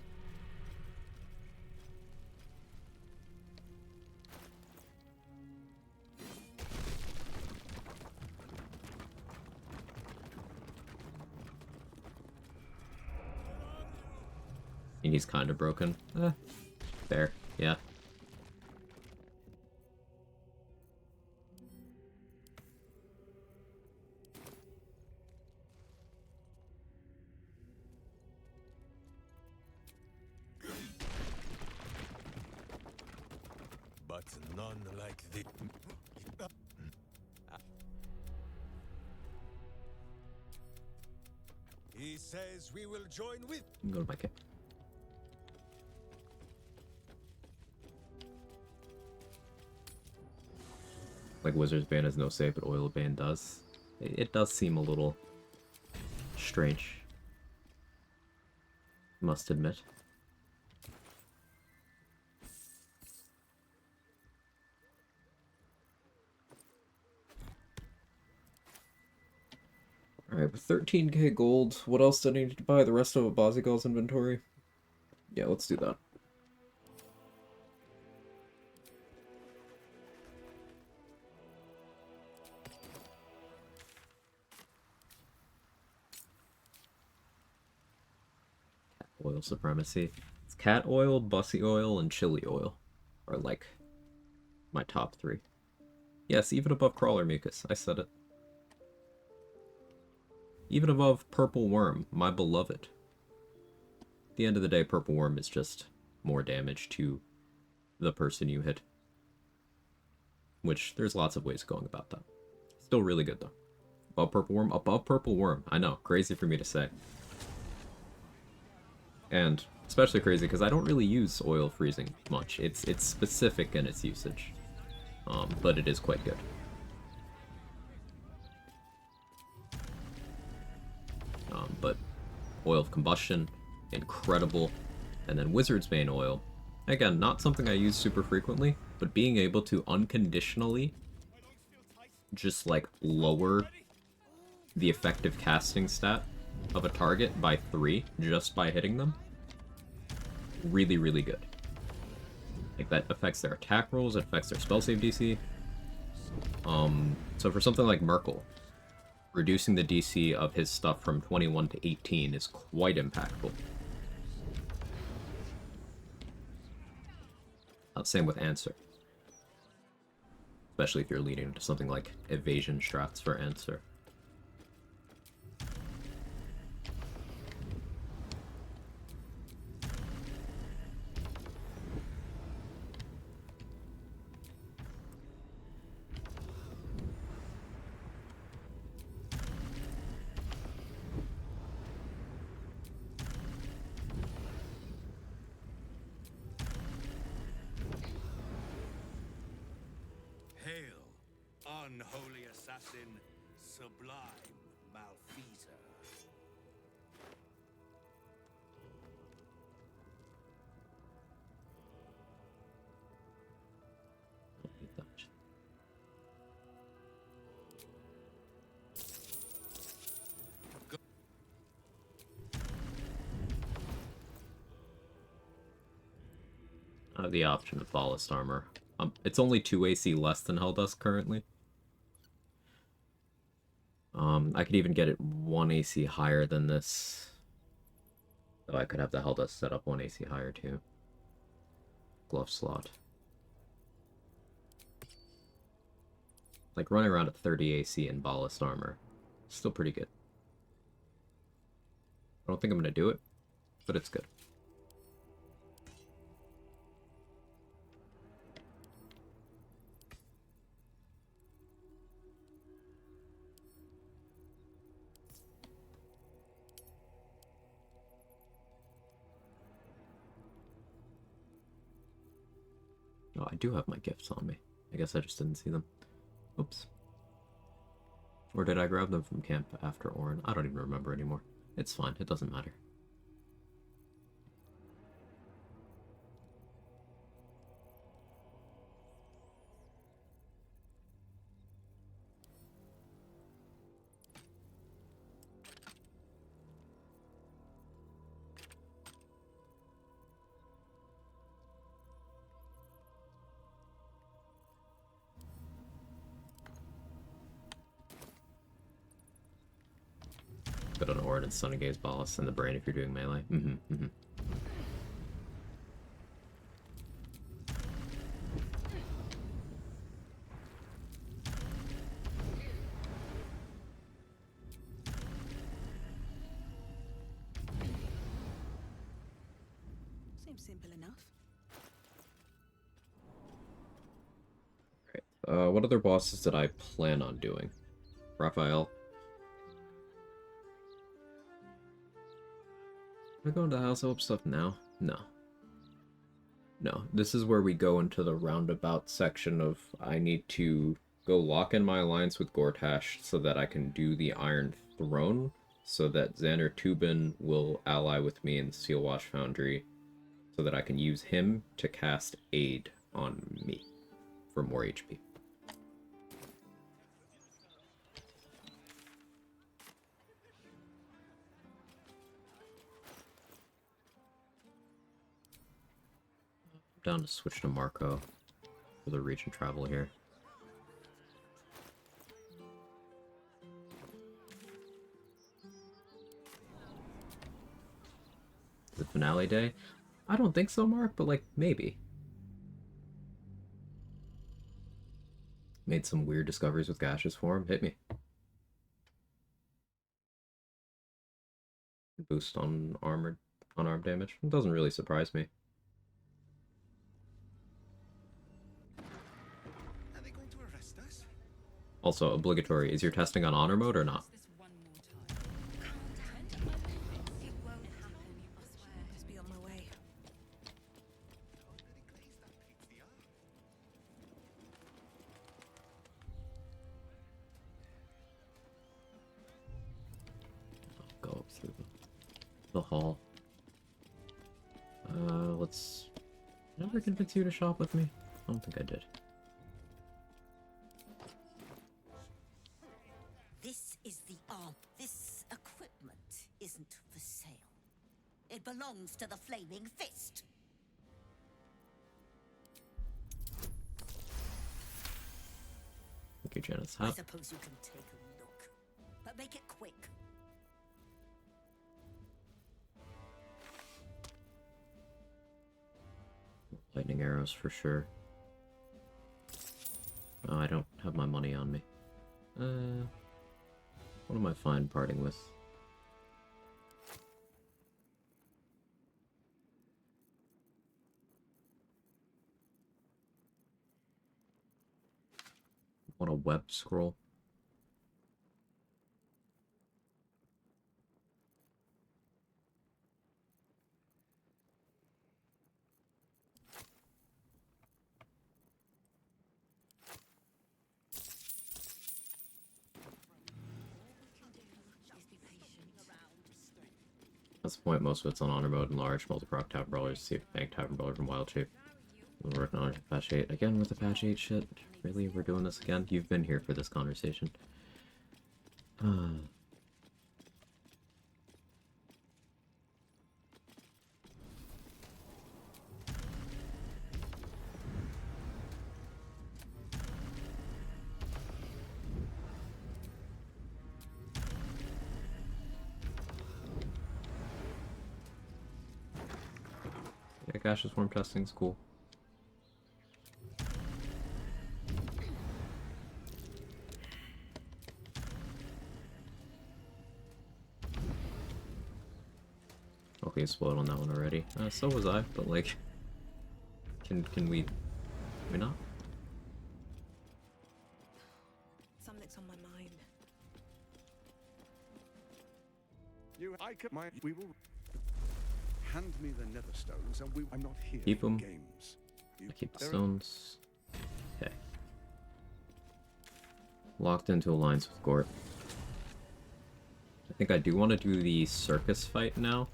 And he's kind of broken. Fair. Yeah. But none like the. He says we will join with. Go to my kit. Like Wizard's Bane has no save, but Oil Bane does. It does seem a little strange. Must admit. Alright, with 13k gold, what else do I need to buy? The rest of Abazigal's inventory? Yeah, let's do that. Oil supremacy. It's cat oil, bussy oil, and chili oil are like my top 3. Yes, even above crawler mucus. I said it. Even above purple worm, my beloved. At the end of the day, purple worm is just more damage to the person you hit. Which, there's lots of ways of going about that. Still really good, though. Above purple worm? Above purple worm. I know, crazy for me to say. And especially crazy because I don't really use oil freezing much. It's specific in its usage. But it is quite good. But oil of combustion, incredible. And then Wizard's Bane oil. Again, not something I use super frequently, but being able to unconditionally just like lower the effective casting stat of a target by 3 just by hitting them. Really, really good. Like, that affects their attack rolls, it affects their spell save DC. So for something like Merkel, reducing the DC of his stuff from 21 to 18 is quite impactful. Same with Answer. Especially if you're leading to something like evasion strats for Answer. Hail, unholy assassin, sublime malfeasor. Don't need that much. I have the option of Ballast Armor. It's only 2 AC less than Helldust currently. I could even get it 1 AC higher than this. Though I could have the Helldust set up 1 AC higher too. Glove slot. Like running around at 30 AC in Ballast Armor. Still pretty good. I don't think I'm going to do it, but it's good. Oh, I do have my gifts on me. I guess I just didn't see them. Oops. Or did I grab them from camp after Orin? I don't even remember anymore. It's fine, it doesn't matter. Good on Orin and Sunny Gaze Ballast and the brain if you're doing melee. Seems simple enough. What other bosses did I plan on doing? Raphael. Am I going to House Hope stuff now? No. No, this is where we go into the roundabout section of I need to go lock in my alliance with Gortash so that I can do the Iron Throne, so that Xander Tubin will ally with me in Steel Watch Foundry, so that I can use him to cast Aid on me for more HP. down to switch to Marco for the region travel here. The finale day? I don't think so, Mark, but like, maybe. Made some weird discoveries with gaseous form. Hit me. Boost on armored, unarmed damage. It doesn't really surprise me. Are they going to arrest us? Also, obligatory. Is your testing on honor mode or not? Just be on my way. Go up through the hall. Let's... Did I ever convince you to shop with me? I don't think I did. This is the arm. This equipment isn't for sale. It belongs to the Flaming Fist. Thank you, Janet's I hat. suppose you can take a look, but make it quick. Lightning arrows for sure. Oh, I don't have my money on me. What am I fine parting with? Want a web scroll? That's the point, most of it's on honor mode and large. Multi-proc tavern brawlers, see if bank tavern brawler from wild shape. We're working on patch 8. Again with the patch 8 shit. Really? We're doing this again? You've been here for this conversation. Yeah, gaseous form testing's cool. Okay, explode on that one already. So was I, but like, can we not? Something's on my mind. We will hand me the nether stones, and I'm not here Keep for 'em. games. I keep the stones. Okay. Locked into alliance with Gort. I think I do want to do the circus fight now.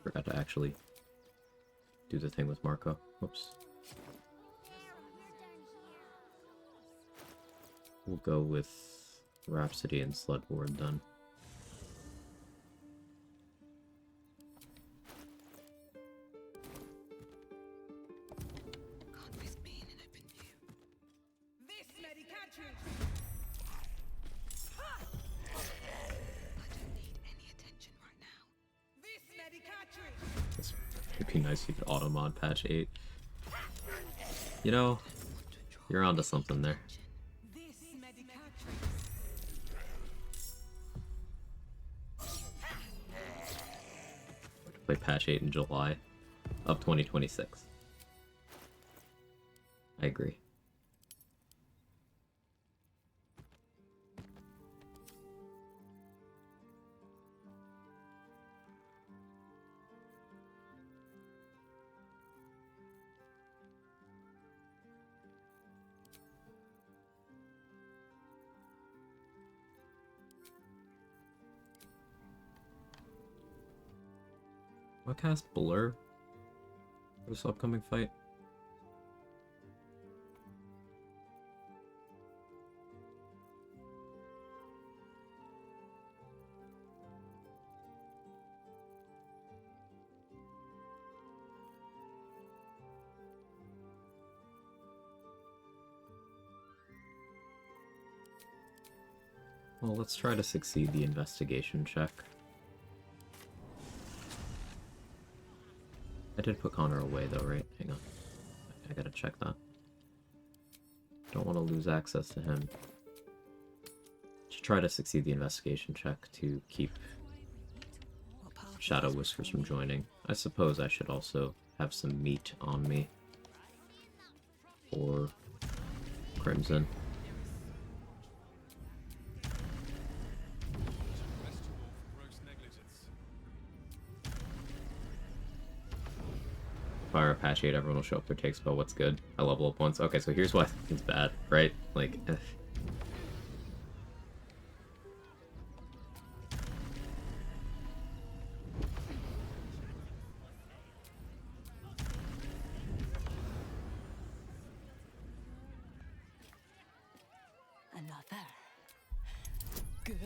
Forgot to actually do the thing with Marco. Whoops. We'll go with Rhapsody and Sludboard then. Can't risk being an open view. This medication! I don't need any attention right now. This medication! This would be nice if you could auto mod patch 8. You know, you're onto something there. This medication! Play patch 8 in July of 2026. I agree. I'll cast Blur for this upcoming fight. Well, let's try to succeed the investigation check. I did put Connor away though, right? Hang on. I gotta check that. Don't want to lose access to him. Should try to succeed the investigation check to keep Shadow Whispers from joining. I suppose I should also have some meat on me for Crimson. Fire Apache 8, everyone will show up their take spell. What's good? I level up once. Okay, so here's why it's bad, right? Like, Another. Good.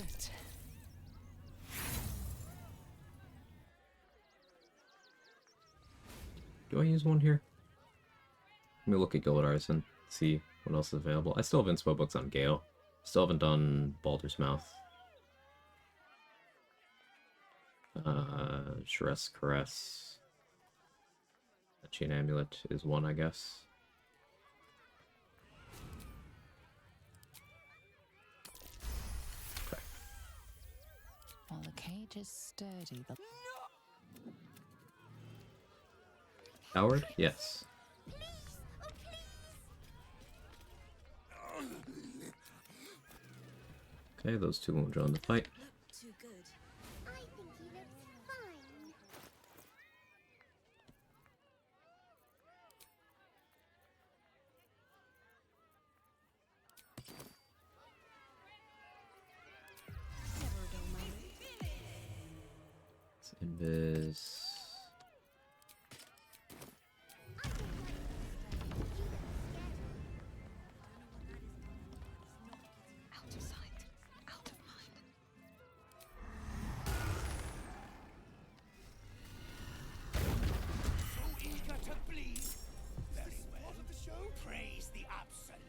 do I use one here? Let me look at Guild Artisan, see what else is available. I still have inspo books on Gale. Still haven't done Baldur's Mouth. Shress Caress. A Chain Amulet is one, I guess. Okay. While the cage is sturdy, the Howard? Yes. Okay, those two won't join the fight. Too good. I think he looks fine. It's Invis. Out of sight, out of mind. So eager to bleed. Very well. Of the show? Praise the absolute.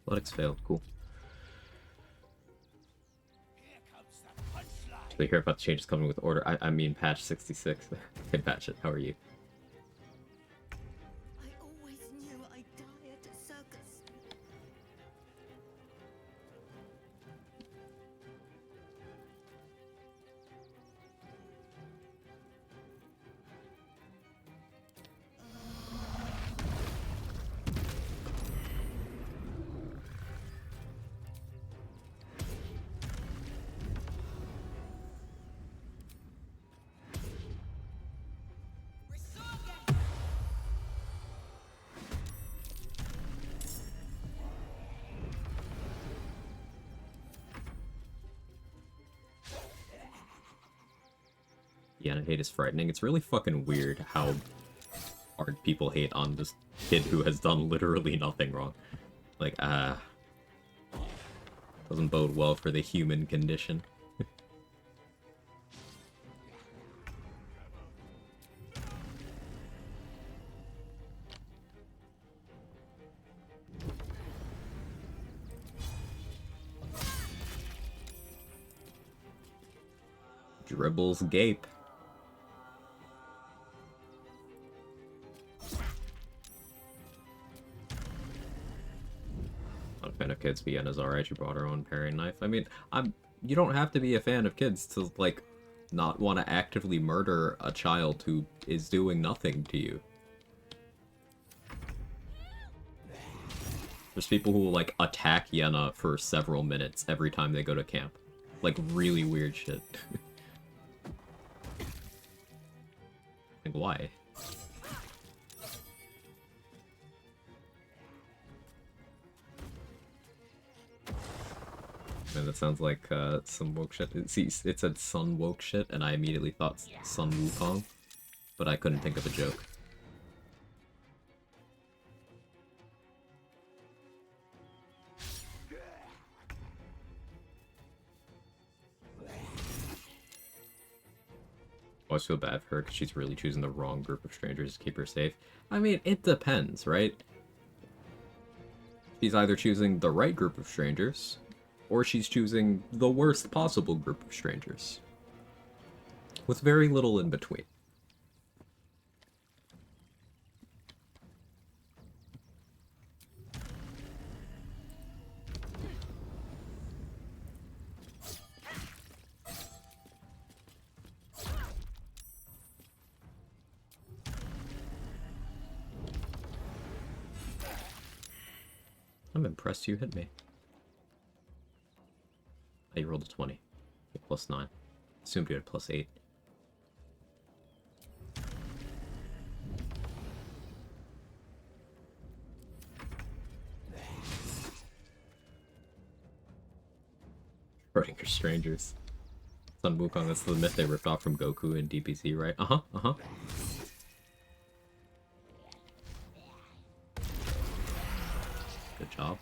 Athletics failed. Cool. Here comes the punchline. Did we hear about the changes coming with order? I mean patch 66. Hey Patchet, how are you? I always knew I'd die at a circus. Yeah, and hate is frightening. It's really fucking weird how hard people hate on this kid who has done literally nothing wrong. Like, doesn't bode well for the human condition. Dribbles gape. Not a fan of kids, Vienna's alright. She brought her own paring knife. I mean, you don't have to be a fan of kids to, like, not want to actively murder a child who is doing nothing to you. There's people who will, like, attack Yenna for several minutes every time they go to camp. Like, really weird shit. Like, why? Man, that sounds like some woke shit. See, it said Sun woke shit, and I immediately thought Sun Wukong, but I couldn't think of a joke. always feel bad for her because she's really choosing the wrong group of strangers to keep her safe. I mean, it depends, right? She's either choosing the right group of strangers, or she's choosing the worst possible group of strangers. With very little in between. I'm impressed you hit me. Oh, you rolled a 20. Okay, plus 9. Assumed you had plus 8. Schrodinger strangers. Sun Wukong, that's the myth they ripped off from Goku and DBZ, right? Uh-huh, uh-huh. Good job.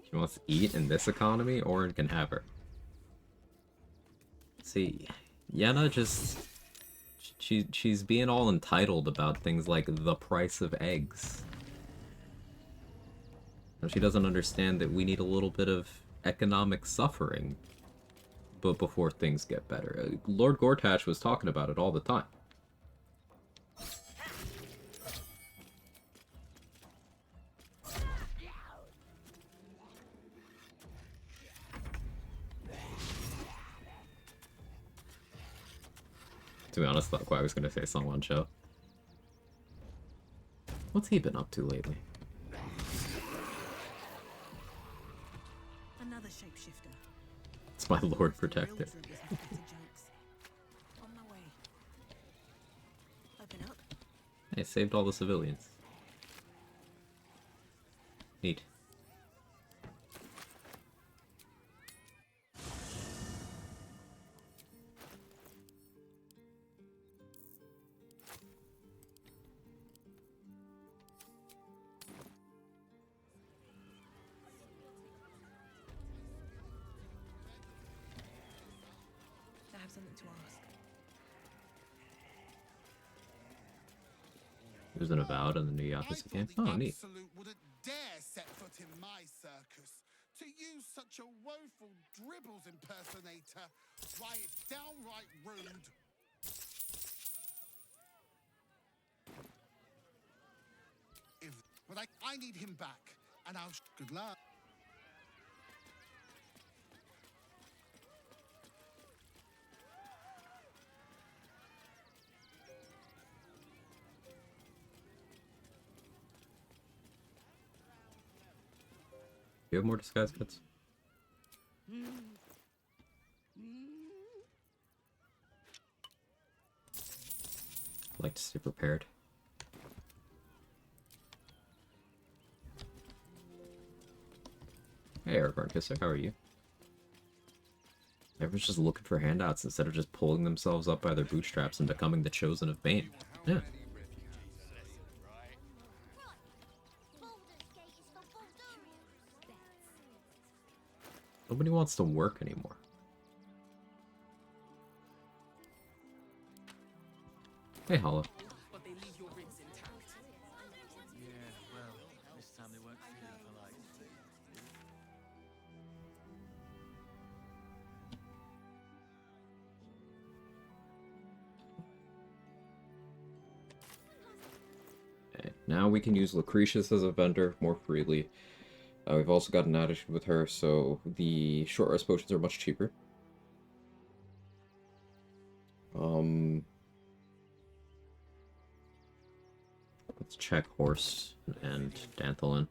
She wants to eat in this economy, Orin can have her. See, Yenna just... She's being all entitled about things like the price of eggs. And she doesn't understand that we need a little bit of economic suffering but before things get better. Lord Gortash was talking about it all the time. To be honest, I thought Quag was going to say Song Wan Cho. What's he been up to lately? Another shapeshifter. It's my Lord Protector. On my way. Open up. Hey, saved all the civilians. Neat. I have something to ask. He was in Avowed on the new Yakuza game. Oh, neat. Absolute wouldn't dare set foot in my circus. To use such a woeful dribbles impersonator, why, it's downright rude. But I need him back, and I'll... Good luck. Do you have more disguise kits? Like to stay prepared. Hey, Aragorn Kisser, how are you? Everyone's just looking for handouts instead of just pulling themselves up by their bootstraps and becoming the chosen of Bane. Yeah. Nobody wants to work anymore. Hey, Hollow. But they leave your ribs intact. Yeah, well, this time they weren't feeling polite. Okay, now we can use Lucretius as a vendor more freely. We've also got an attitude with her, so the short rest potions are much cheaper. Let's check Horse and Danthalin.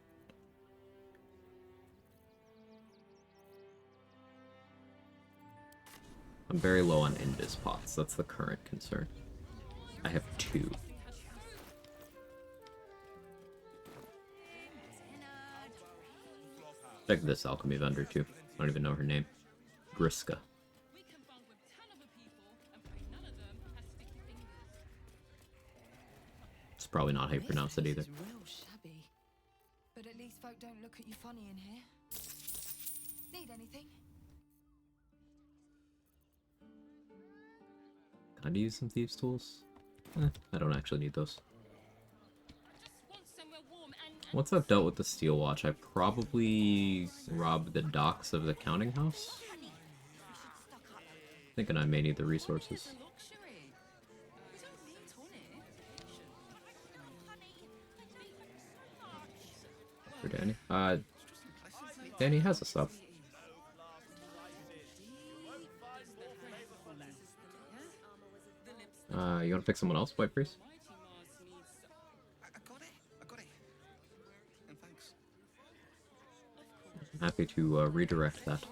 I'm very low on Invis pots, that's the current concern. I have 2. Check this alchemy vendor too. I don't even know her name. Briska. We can bond with 10 other people and pray none of them has sticky fingers. It's probably not how you pronounce it either. This place is real shabby. But at least folk don't look at you funny in here. Need anything? Can I use some thieves' tools? I don't actually need those. Just want somewhere warm and Once I've dealt with the steel watch, I probably rob the docks of the counting house. Thinking I may need the resources. luxury. We don't need honey. For Danny. Danny has a sub. You want to pick someone else, White Priest? I got it. I got it. And thanks. I'm happy to redirect that.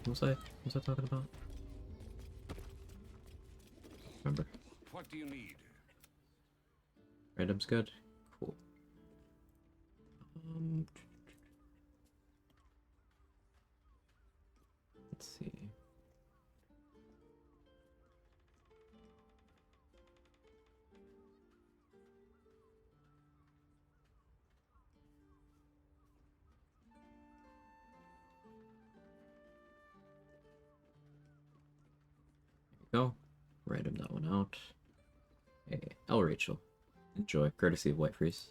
What was I talking about? Remember. What do you need? Random's good. Cool. Let's see. Go. Random that one out. Hey, L. Rachel. Enjoy, courtesy of White Freeze.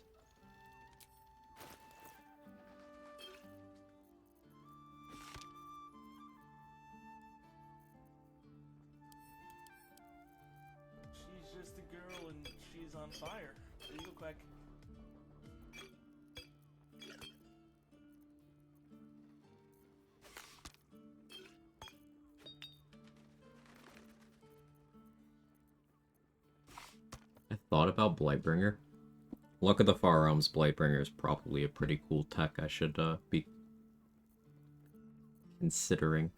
She's just a girl and she's on fire. There you go, Quag. I thought about Blightbringer. Luck of the Far Realms Blightbringer is probably a pretty cool tech I should be considering.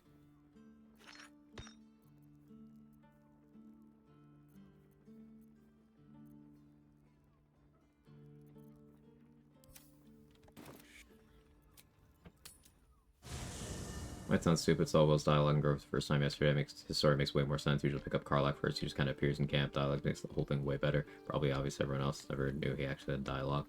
Might sound stupid, Solvo's dialogue and growth first time yesterday. His story makes way more sense. Usually pick up Karlach first, he just kind of appears in camp. Dialogue makes the whole thing way better. Probably obvious everyone else never knew he actually had dialogue.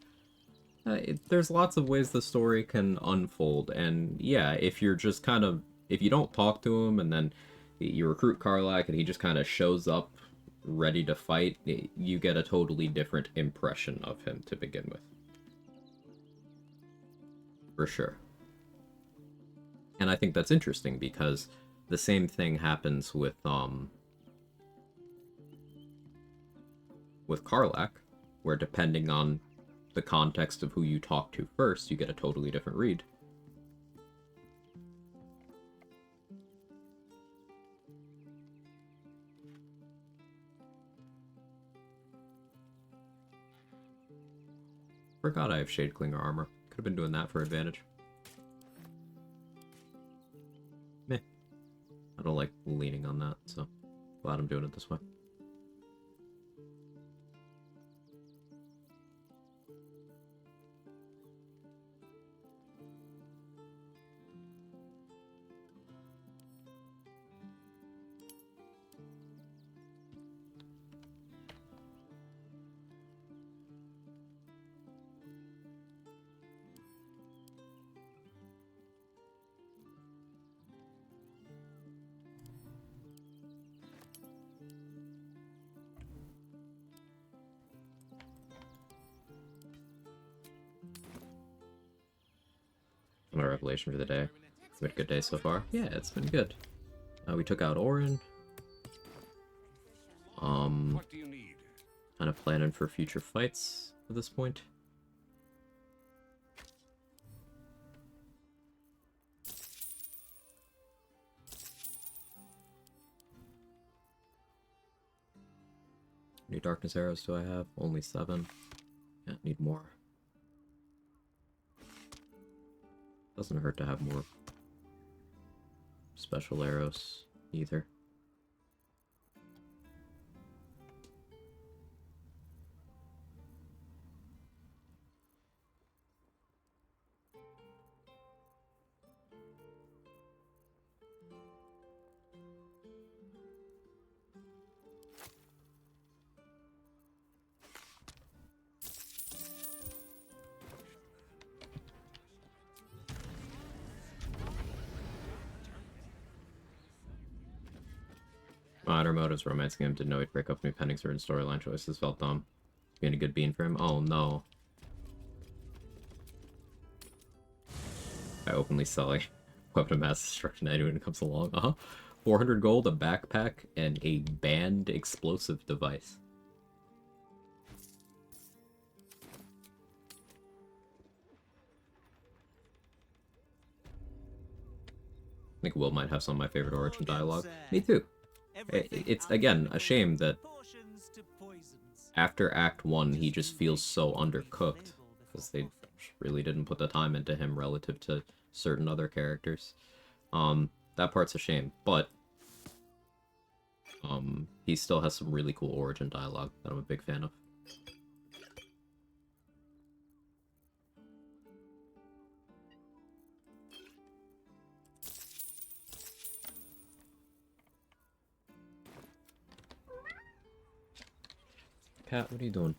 There's lots of ways the story can unfold, and yeah, if you're just kind of... If you don't talk to him, and then you recruit Karlach, and he just kind of shows up ready to fight, you get a totally different impression of him to begin with. For sure. And I think that's interesting because the same thing happens with Karlach, where depending on the context of who you talk to first, you get a totally different read. Forgot I have Shade Clinger armor. Could have been doing that for advantage. Meh. I don't like leaning on that, so glad I'm doing it this way. My revelation for the day. It's been a good day so far. Yeah, it's been good. We took out Orin. What do you need? Kind of planning for future fights at this point. How many darkness arrows do I have? Only 7. Yeah, need more. Doesn't hurt to have more special arrows either. their motives, romancing him, didn't know he'd break up me pending certain storyline choices, felt dumb. Being a good bean for him? Oh no. By openly selling weapon of mass destruction to anyone who comes along. 400 gold, a backpack, and a banned explosive device. I think Will might have some of my favorite Origin dialogue. Me too. It's, again, a shame that after Act 1 he just feels so undercooked, because they really didn't put the time into him relative to certain other characters. That part's a shame, but he still has some really cool Origin dialogue that I'm a big fan of. Cat, what are you doing?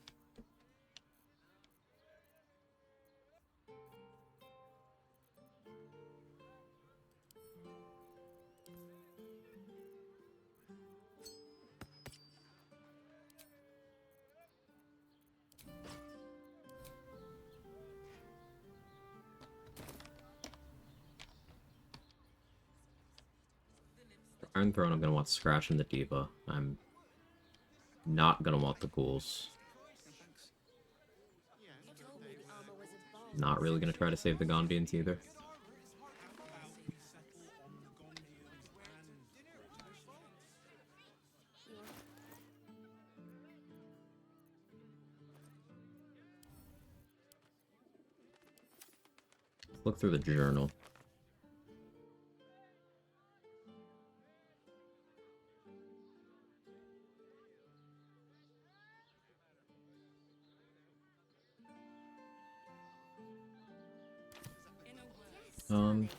Iron Throne, I'm gonna want Scratch and the Diva. I'm not gonna want the ghouls. Not really gonna try to save the Gondians either. Let's look through the journal.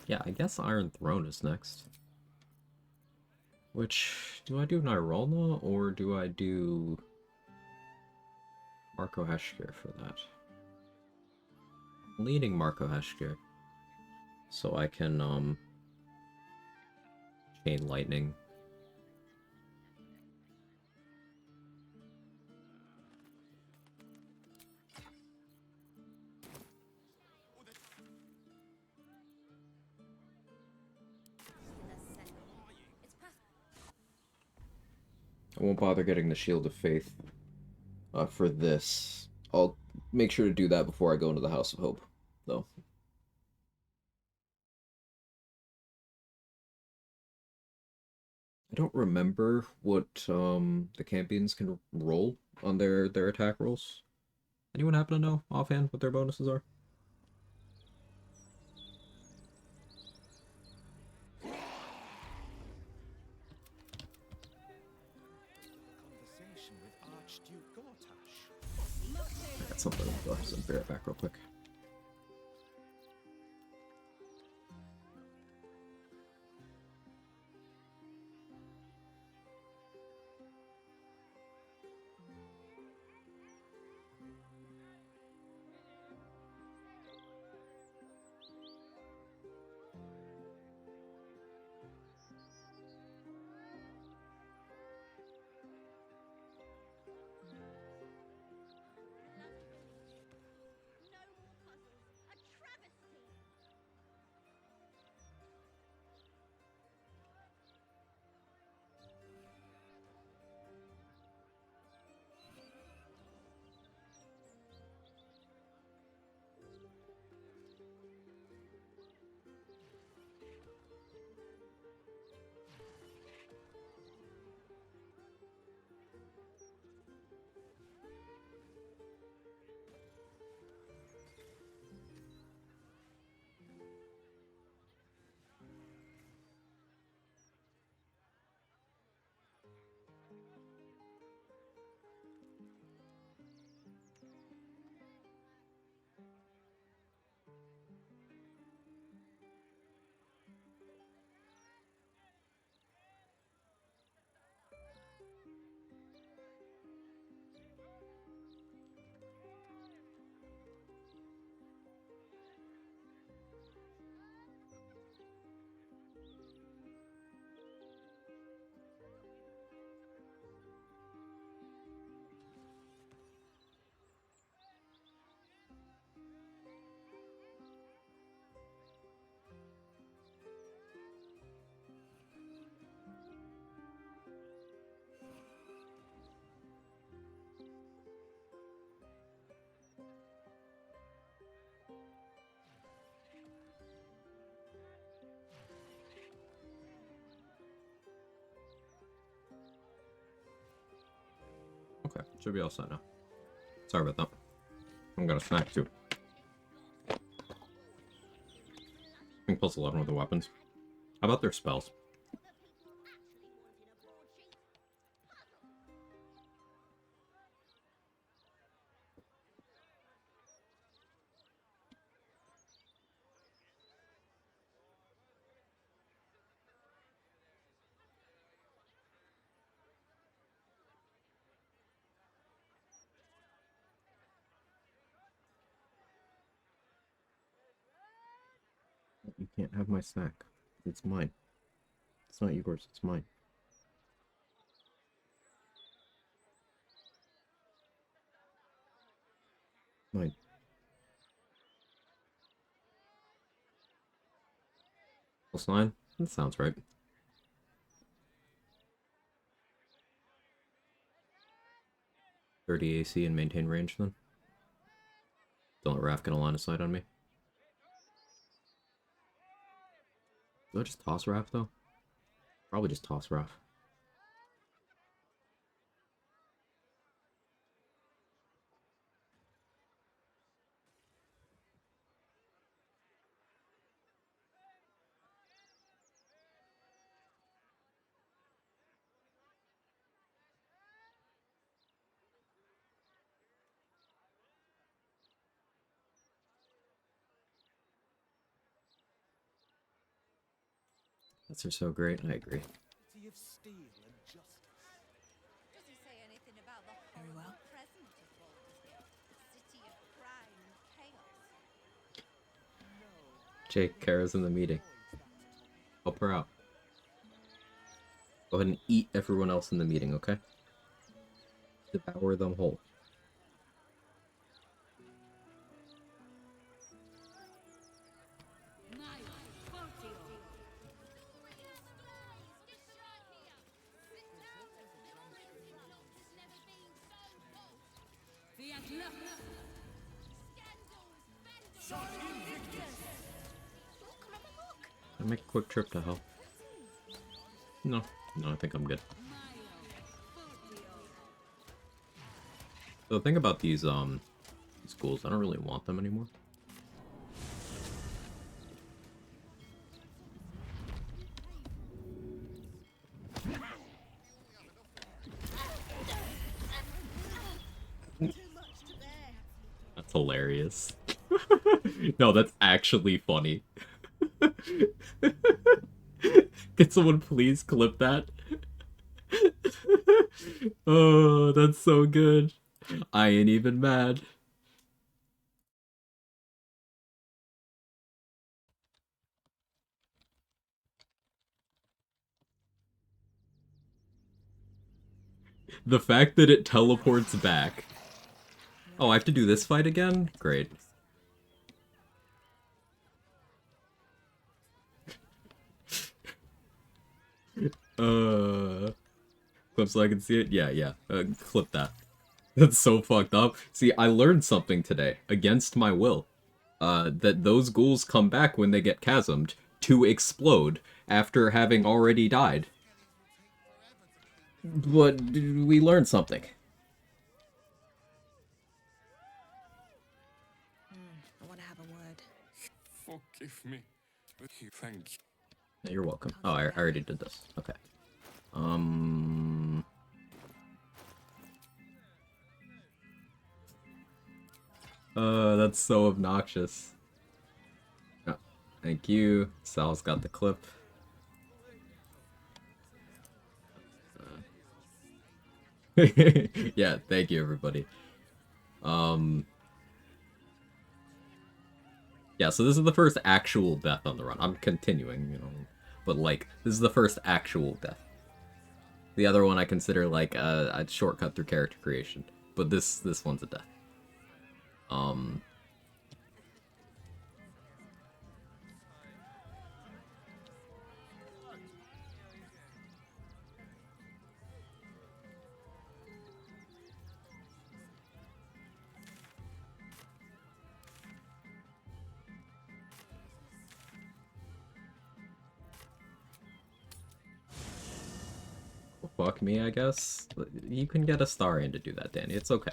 Yeah, I guess Iron Throne is next. Which, do I do Nyrulna, or do I do Marco Heshkir for that? I'm leaning Marco Heshkir, so I can, Chain Lightning. I won't bother getting the Shield of Faith for this. I'll make sure to do that before I go into the House of Hope, though. I don't remember what the Campions can roll on their attack rolls. Anyone happen to know offhand what their bonuses are? I got something to go ahead and bear it back real quick. Okay, should be all set now. Sorry about that. I'm gonna snack too. I think plus 11 with the weapons. How about their spells? You can't have my snack. It's mine. It's not yours, it's mine. Mine. +9? That sounds right. 30 AC and maintain range then. Don't let Raph get a line of sight on me. Do I just toss Raph though? Probably just toss Raph. That's so great, I agree. Of steel and justice. Does he say anything about the horrible present of Baldur's Gate? City of crime and chaos. Jake, Kara's in the meeting. Help her out. Go ahead and eat everyone else in the meeting, okay? Devour them whole. Can I make a quick trip to hell? No, I think I'm good. So the thing about these schools, I don't really want them anymore. That's hilarious. No, that's actually funny. Can someone please clip that? Oh, that's so good. I ain't even mad. The fact that it teleports back. Oh, I have to do this fight again? Great. Clip so I can see it? Yeah. Clip that. That's so fucked up. See, I learned something today, against my will. That those ghouls come back when they get chasmed to explode after having already died. But we learned something. I want to have a word. Forgive me. Thank you. You're welcome. Oh, I already did this. Okay. That's so obnoxious. Oh, thank you. Sal's got the clip. Yeah, thank you, everybody. Yeah, so this is the first actual death on the run. I'm continuing, you know, but like, this is the first actual death. The other one I consider like a shortcut through character creation, but this one's a death. fuck me, I guess. You can get Astarion to do that, Danny. It's okay.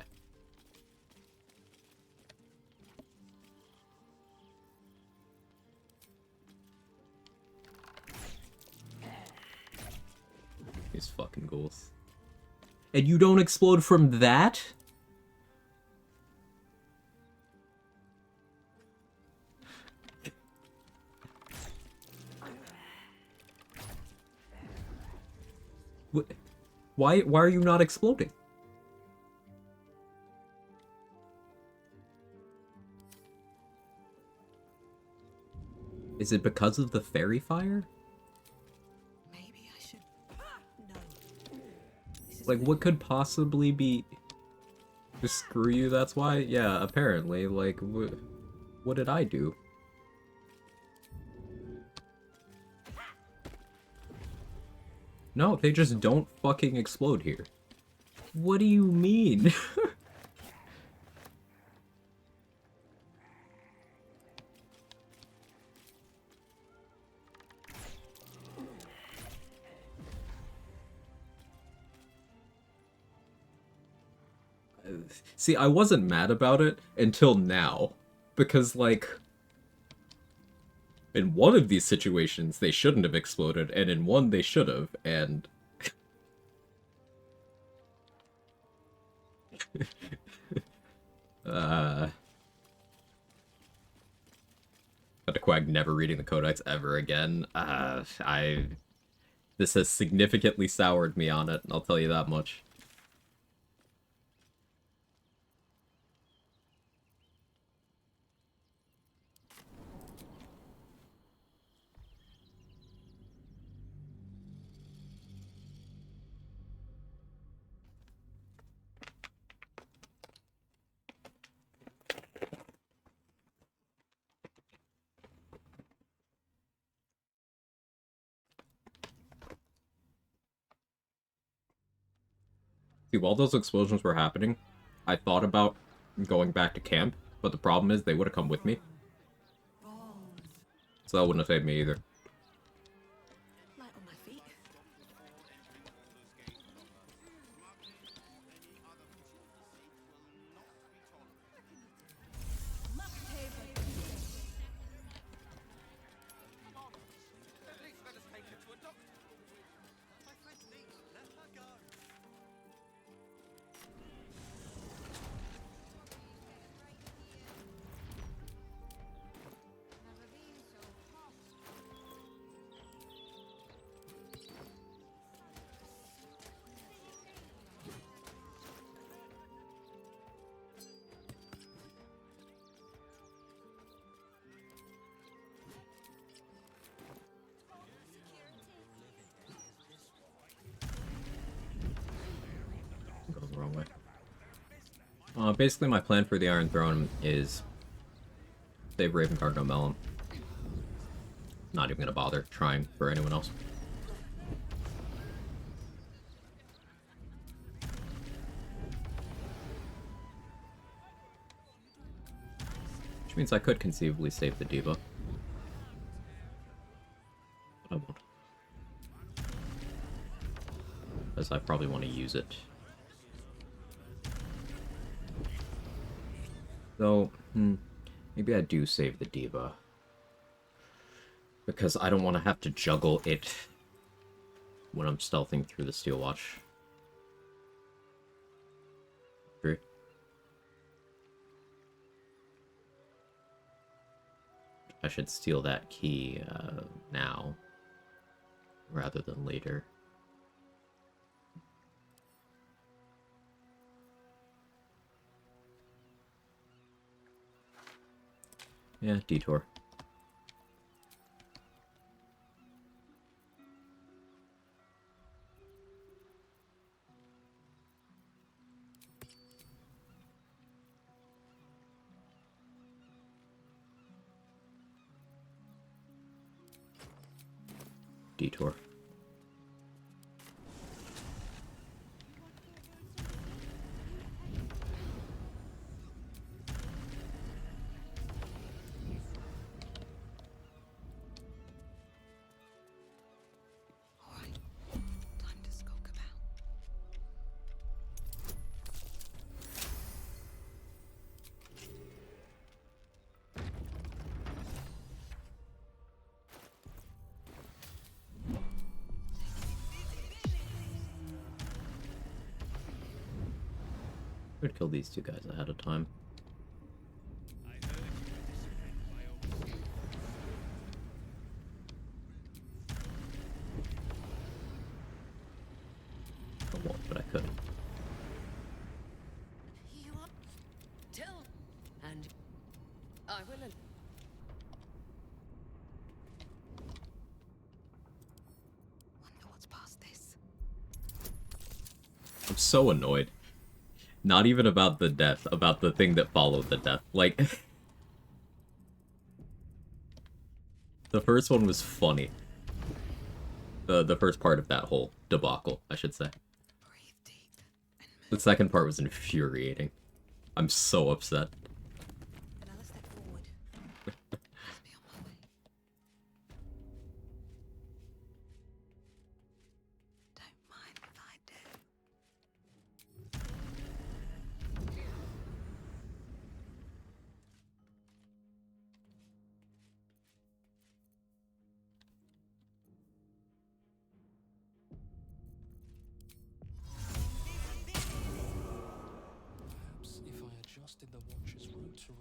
These fucking ghouls. And you don't explode from that? Why are you not exploding? Is it because of the fairy fire? Maybe I should. No. Like, what could possibly be... Just screw you, that's why? Yeah, apparently. Like, what did I do? No, they just don't fucking explode here. What do you mean? See, I wasn't mad about it until now. Because, like... In one of these situations, they shouldn't have exploded, and in one, they should have, and... But the Quag never reading the Codex ever again. This has significantly soured me on it, I'll tell you that much. See, while those explosions were happening, I thought about going back to camp, but the problem is they would have come with me. So that wouldn't have saved me either. Light on my feet. Going the wrong way. Basically my plan for the Iron Throne is save Ravenguard no Melon. Not even gonna bother trying for anyone else. Which means I could conceivably save the Diva. But I won't. Because I probably want to use it. So, maybe I do save the Diva. Because I don't want to have to juggle it when I'm stealthing through the Steel Watch. Agree? I should steal that key now, rather than later. Yeah, detour. Detour. All right, time to skulk about. Would kill these two guys ahead of time. I won't, but I could. You are till, and I will. Wonder what's past this. I'm so annoyed. Not even about the death, about the thing that followed the death. Like, the first one was funny. The first part of that whole debacle, I should say. Breathe deep. The second part was infuriating. I'm so upset. Another step forward. Must be on my way. Don't mind if I do. Perhaps if I adjusted the watch's rotary.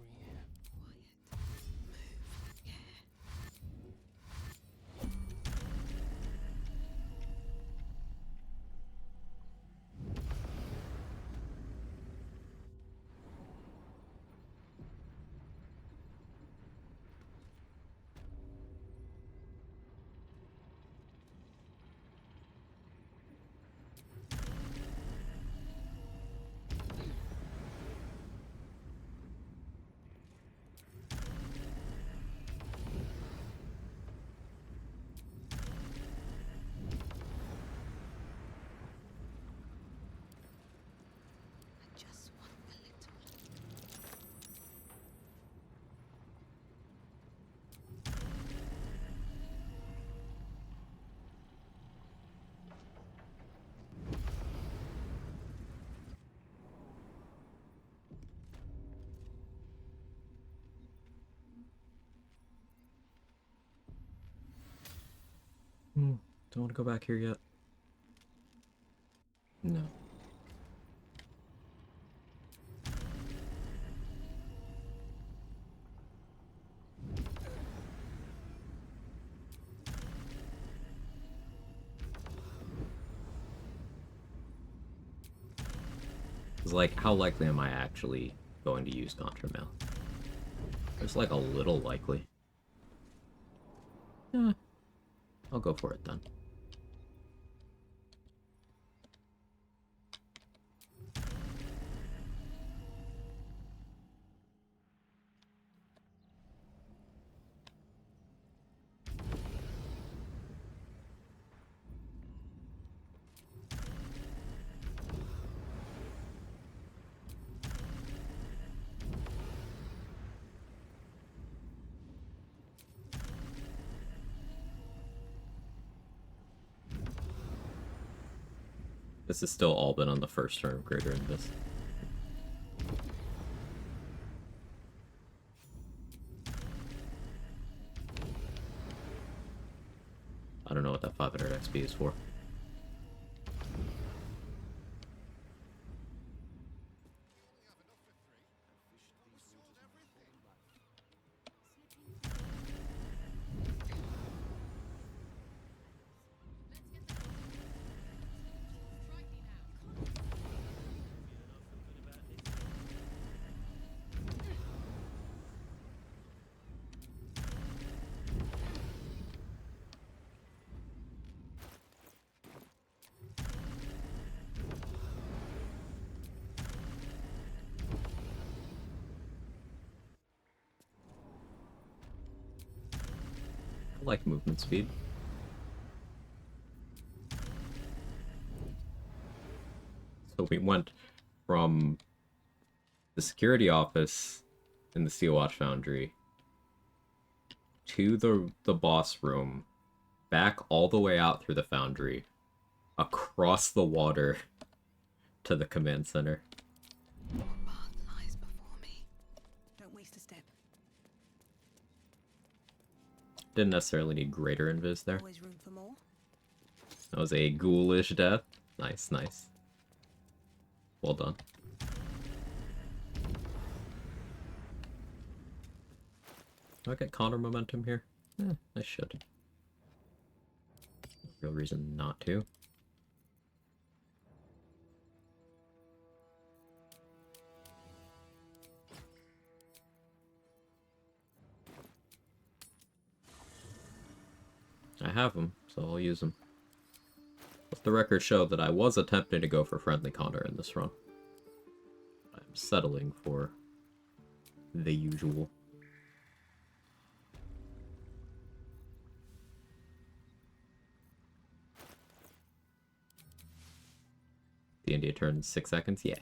I just want a little. Don't want to go back here yet. No. It's like, how likely am I actually going to use Contramail? It's like a little likely. Yeah. I'll go for it then. This is still all been on the first turn of Greater Invis. I don't know what that 500 XP is for. I like movement speed. So we went from the security office in the Steel Watch Foundry to the boss room, back all the way out through the foundry, across the water to the command center. What path lies before me? Don't waste a step. Didn't necessarily need greater invis there. Always room for more. That was a ghoulish death. Nice, nice. Well done. Do I get counter momentum here? I should. Real reason not to. I have them, so I'll use them. Let the record show that I was attempting to go for friendly counter in this run. I'm settling for the usual. The India turn in 6 seconds? Yeah.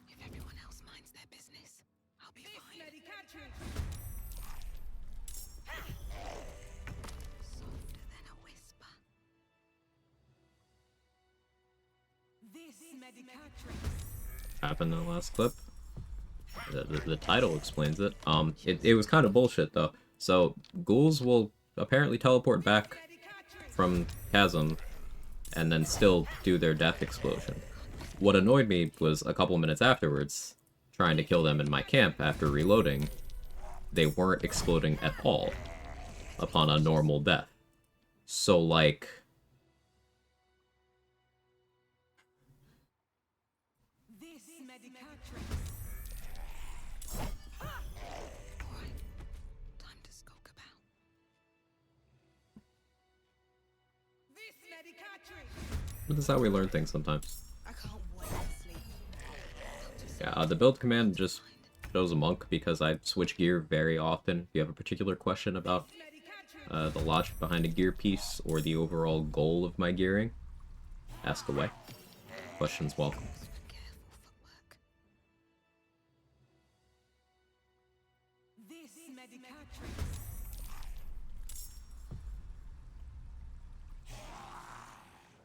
If everyone else minds their business, I'll be fine. Softer than a whisper. Happened in the last clip. The title explains it. It was kind of bullshit though. So ghouls will apparently teleport back from Chasm and then still do their death explosion. What annoyed me was a couple minutes afterwards, trying to kill them in my camp after reloading, they weren't exploding at all upon a normal death. So like, this is how we learn things sometimes. Yeah, the build command just shows a monk because I switch gear very often. If you have a particular question about the logic behind a gear piece or the overall goal of my gearing, ask away. Questions welcome.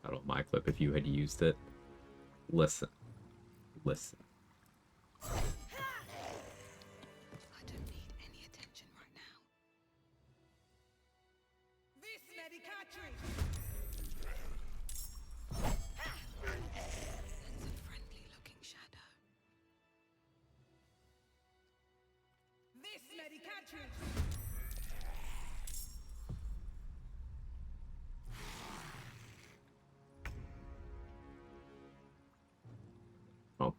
I don't my clip if you had used it. Listen. Listen. I don't need any attention right now. This medicatrix! That's a friendly-looking shadow. This medicatrix! Oh.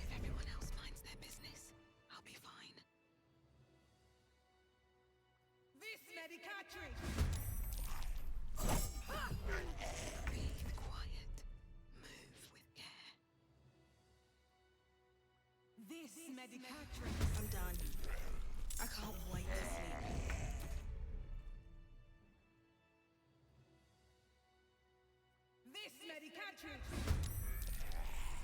If everyone else minds their business, I'll be fine. This medicatrix! Breathe quiet. Move with care. This medicatrix! I'm done. I can't wait to sleep. This medicatrix!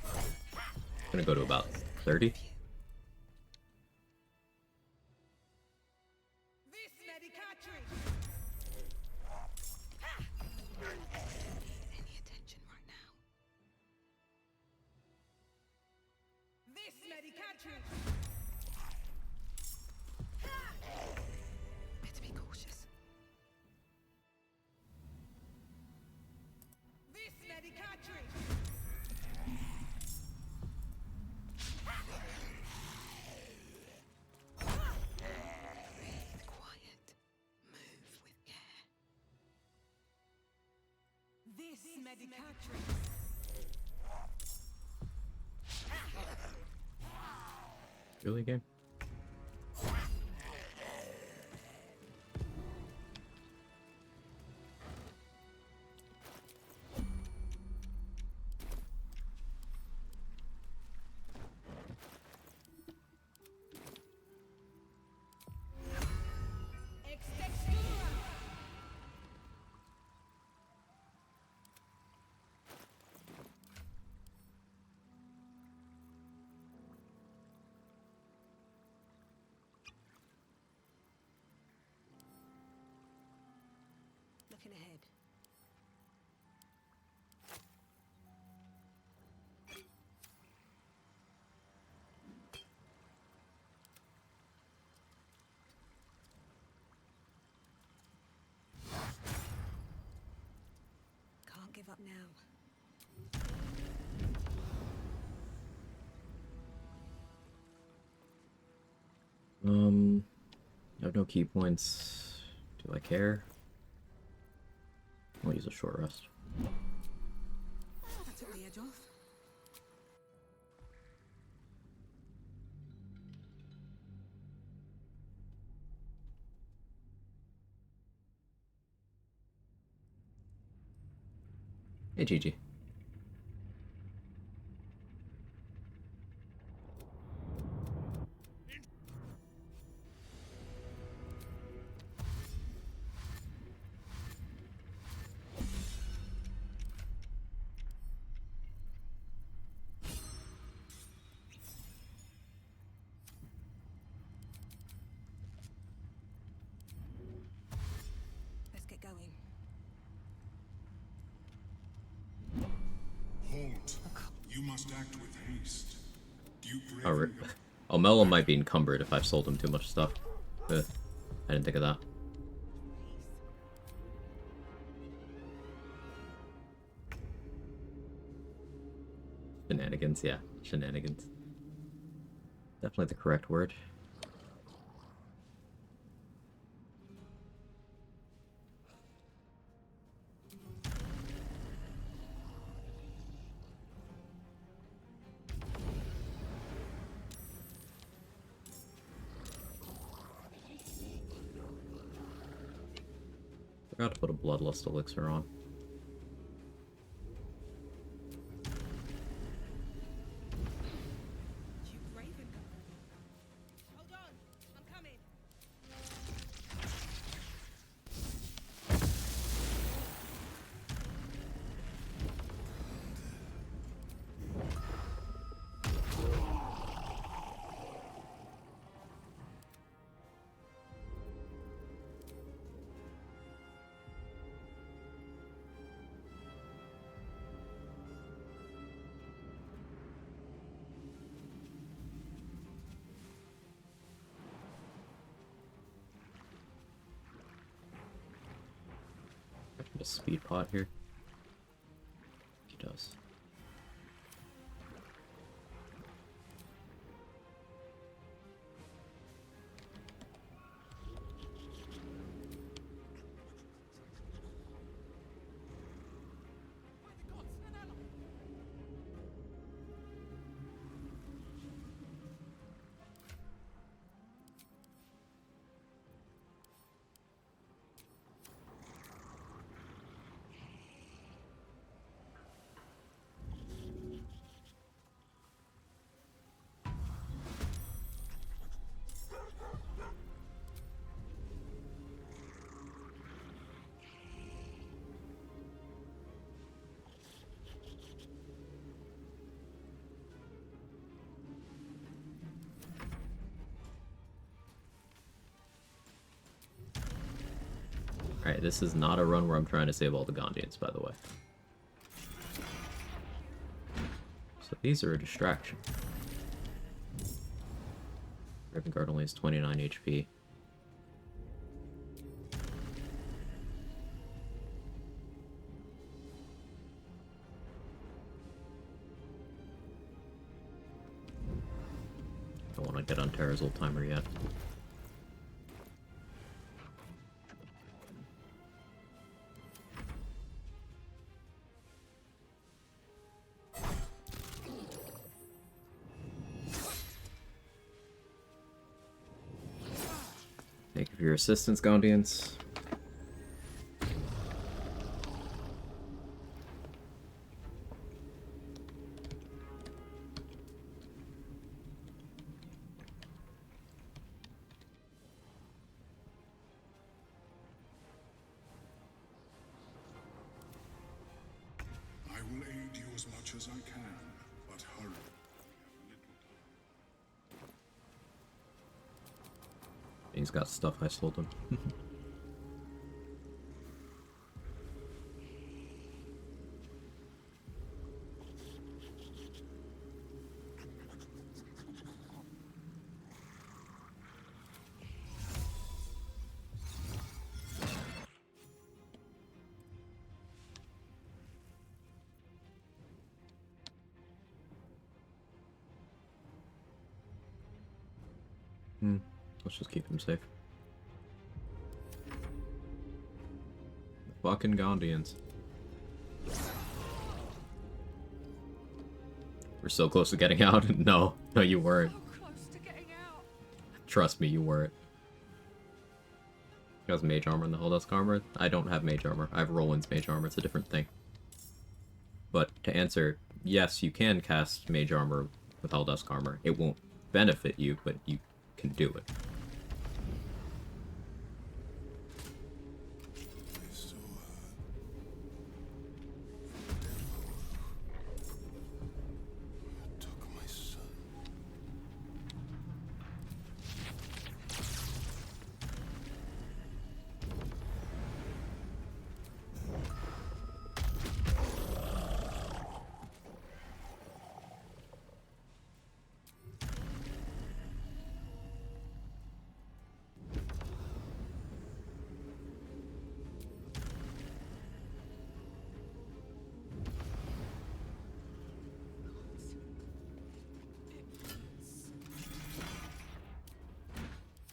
I'm gonna go to about 30. This medicatrix! Don't need any attention right now. This medicatrix! Better be cautious. This medicatrix! Breathe quiet. Move with care. This medicatrix! Really, game? looking ahead. Can't give up now. I have no key points. Do I care? I'll use a short rest. That took the edge off. Hey, Gigi. Let's get going. Halt. You must act with haste. Duke Alright. Raven. Oh, Melon might be encumbered if I've sold him too much stuff. I didn't think of that. Shenanigans, yeah. Shenanigans. Definitely the correct word. Forgot to put a Bloodlust elixir on. Hold on, I'm coming. A speed pot here. He does. Alright, this is not a run where I'm trying to save all the Gondians, by the way. So these are a distraction. Raven Guard only has 29 HP. Don't want to get on Terra's old timer yet. Thank you for your assistance, Gondians. I will aid you as much as I can, but hurry. He's got stuff I sold him. Let's just keep him safe. The fucking Gondians. We're so close to getting out. No, you weren't. So close to getting out. Trust me, you weren't. He has mage armor and the Helldusk armor. I don't have mage armor. I have Roland's mage armor. It's a different thing. But to answer, yes, you can cast mage armor with Helldusk armor. It won't benefit you, but you can do it.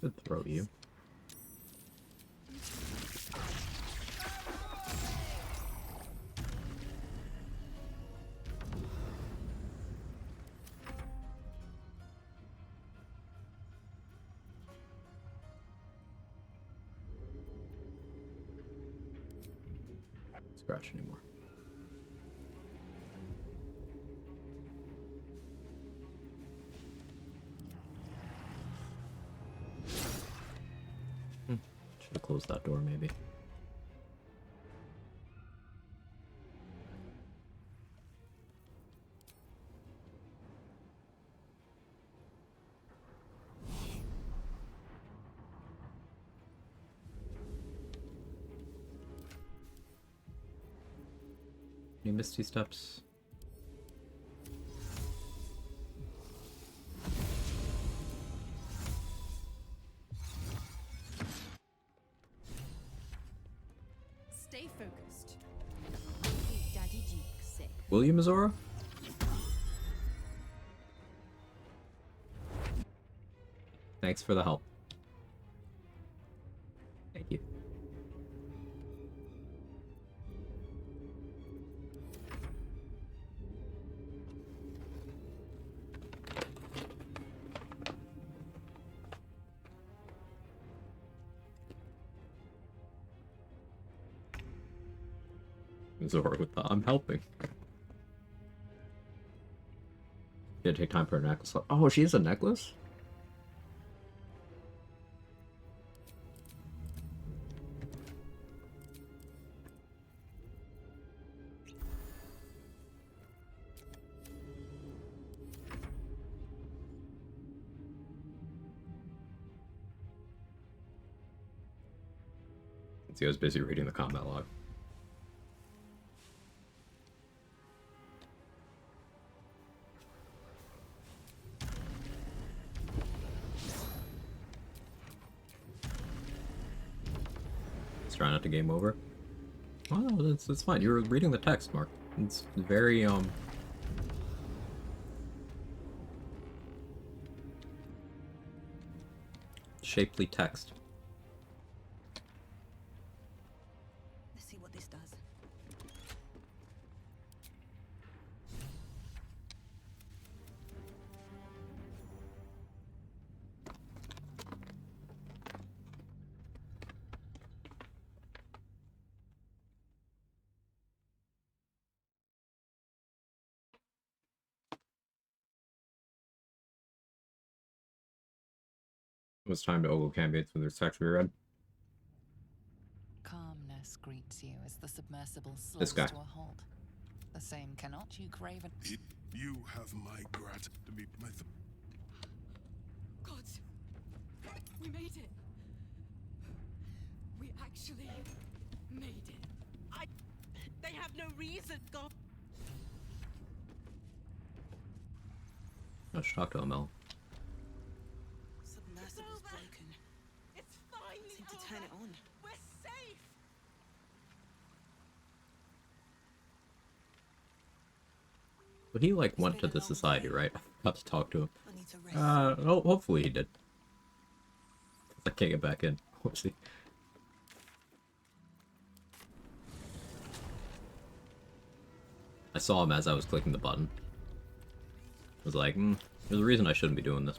Could throw you. Scratch anymore. Should have closed that door, maybe. Any misty steps? Stay focused. Daddy Duke safe. William Azora? Thanks for the help. Thank you. Zora with the I'm helping. Did take time for a necklace. Oh, she has a necklace? See, I was busy reading the combat log. Try not to game over. Oh, no, that's fine. You were reading the text, Mark. It's very, shapely text. Let's see what this does. It was time to ogle candidates when their sex read. Calmness greets you as the submersible slows This guy. to a halt. The same cannot you crave an... You have my grat to be my God, we made it. We actually made it. They have no reason, God. I should talk to Mel. Submersible's broken. It's finally Seem to turn it on. We're safe. But he, like, went to the society, right? I forgot to talk to him. I need to rest. Hopefully he did. can't get back in. Whoopsie. I saw him as I was clicking the button. I was like, there's a reason I shouldn't be doing this.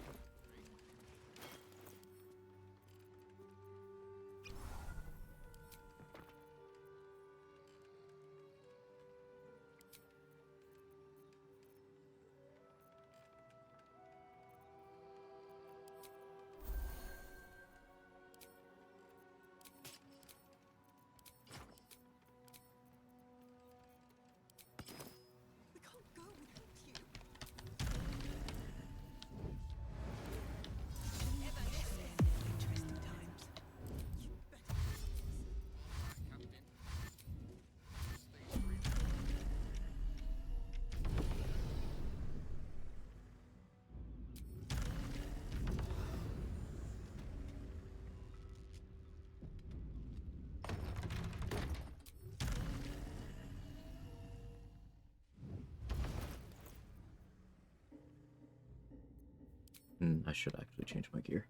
We can't go without you. Interesting times. You better. I should actually change my gear.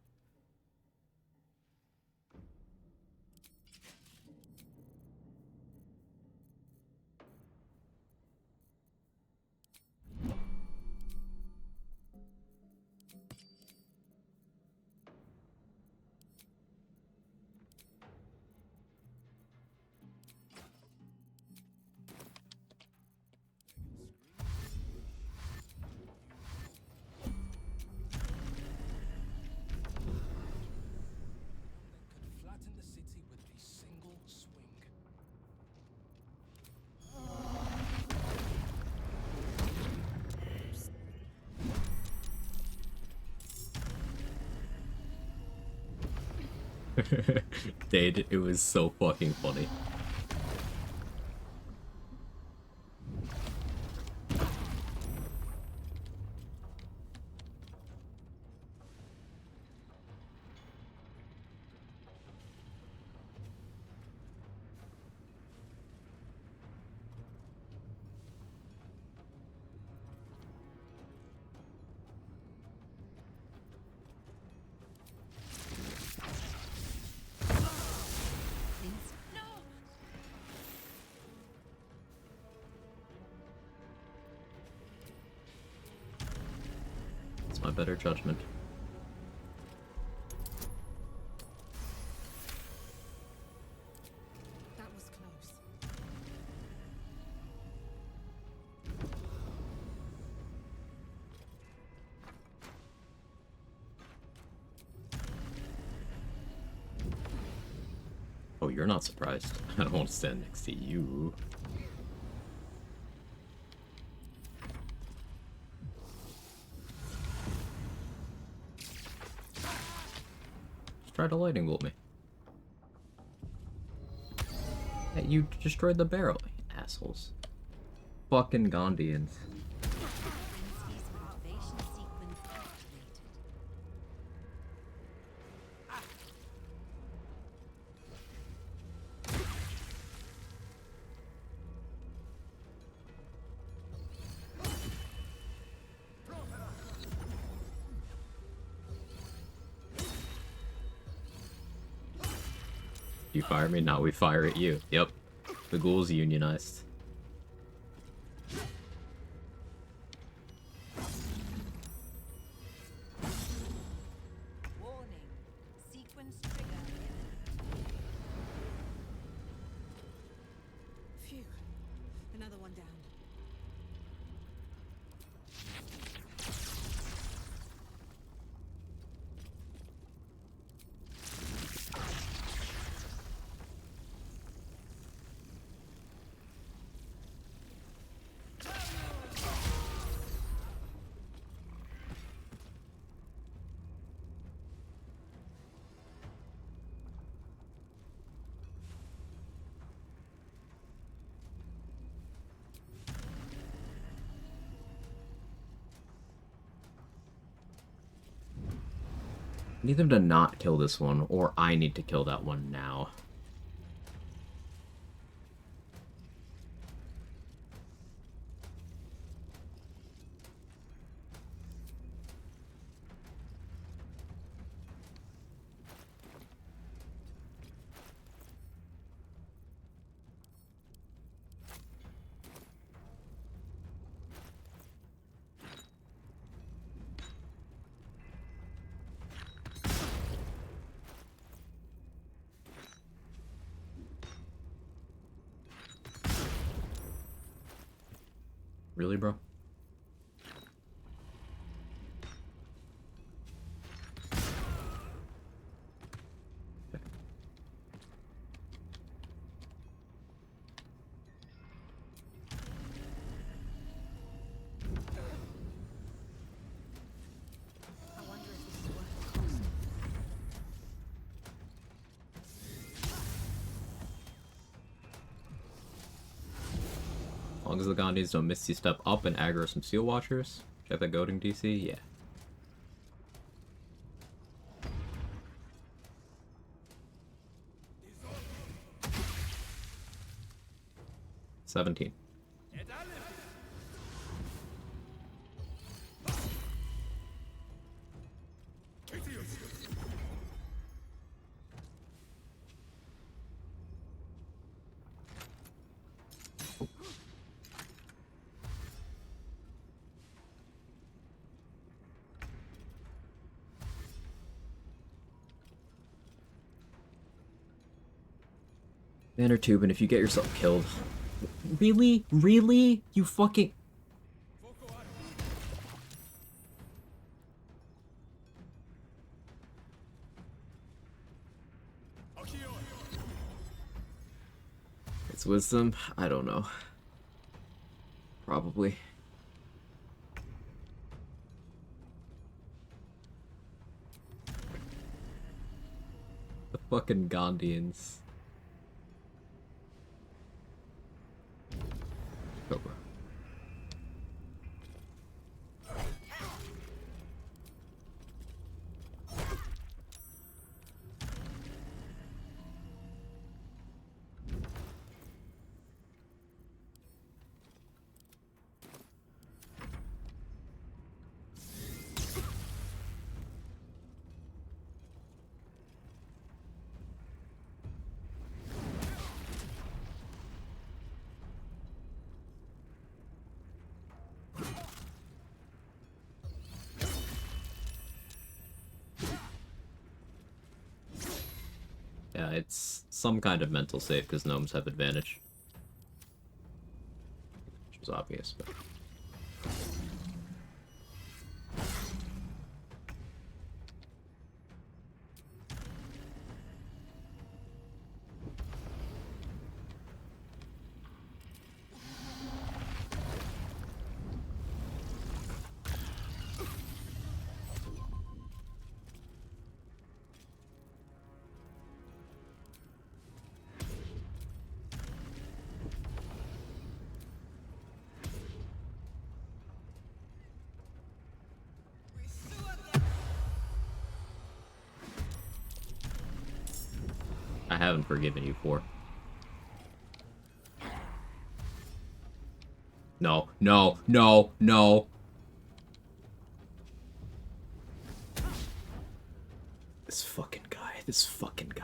Could flatten the city with a single swing. Dude, it was so fucking funny. It's my better judgment. That was close. Oh, you're not surprised. I don't want to stand next to you. Just try to lightning bolt me. Hey, you destroyed the barrel, you assholes. Fucking Gondians. Motivation sequence activated. You fire me, now we fire at you. Yep. The ghouls unionized. Warning. Sequence trigger imminent. Phew. Another one down. I need them to not kill this one, or I need to kill that one now. Really, bro? I wonder if this is worth the cost. As long as the Gondians don't Misty Step up and aggro some Seal Watchers. Check that goading DC, yeah. $17. Inner tube, and if you get yourself killed. Really? Really? You fucking. It's wisdom? I don't know. Probably. The fucking Gondians. Cobra. Yeah, it's some kind of mental save because gnomes have advantage. Which was obvious, but... I haven't forgiven you for. No, no, no, no. This fucking guy, this fucking guy.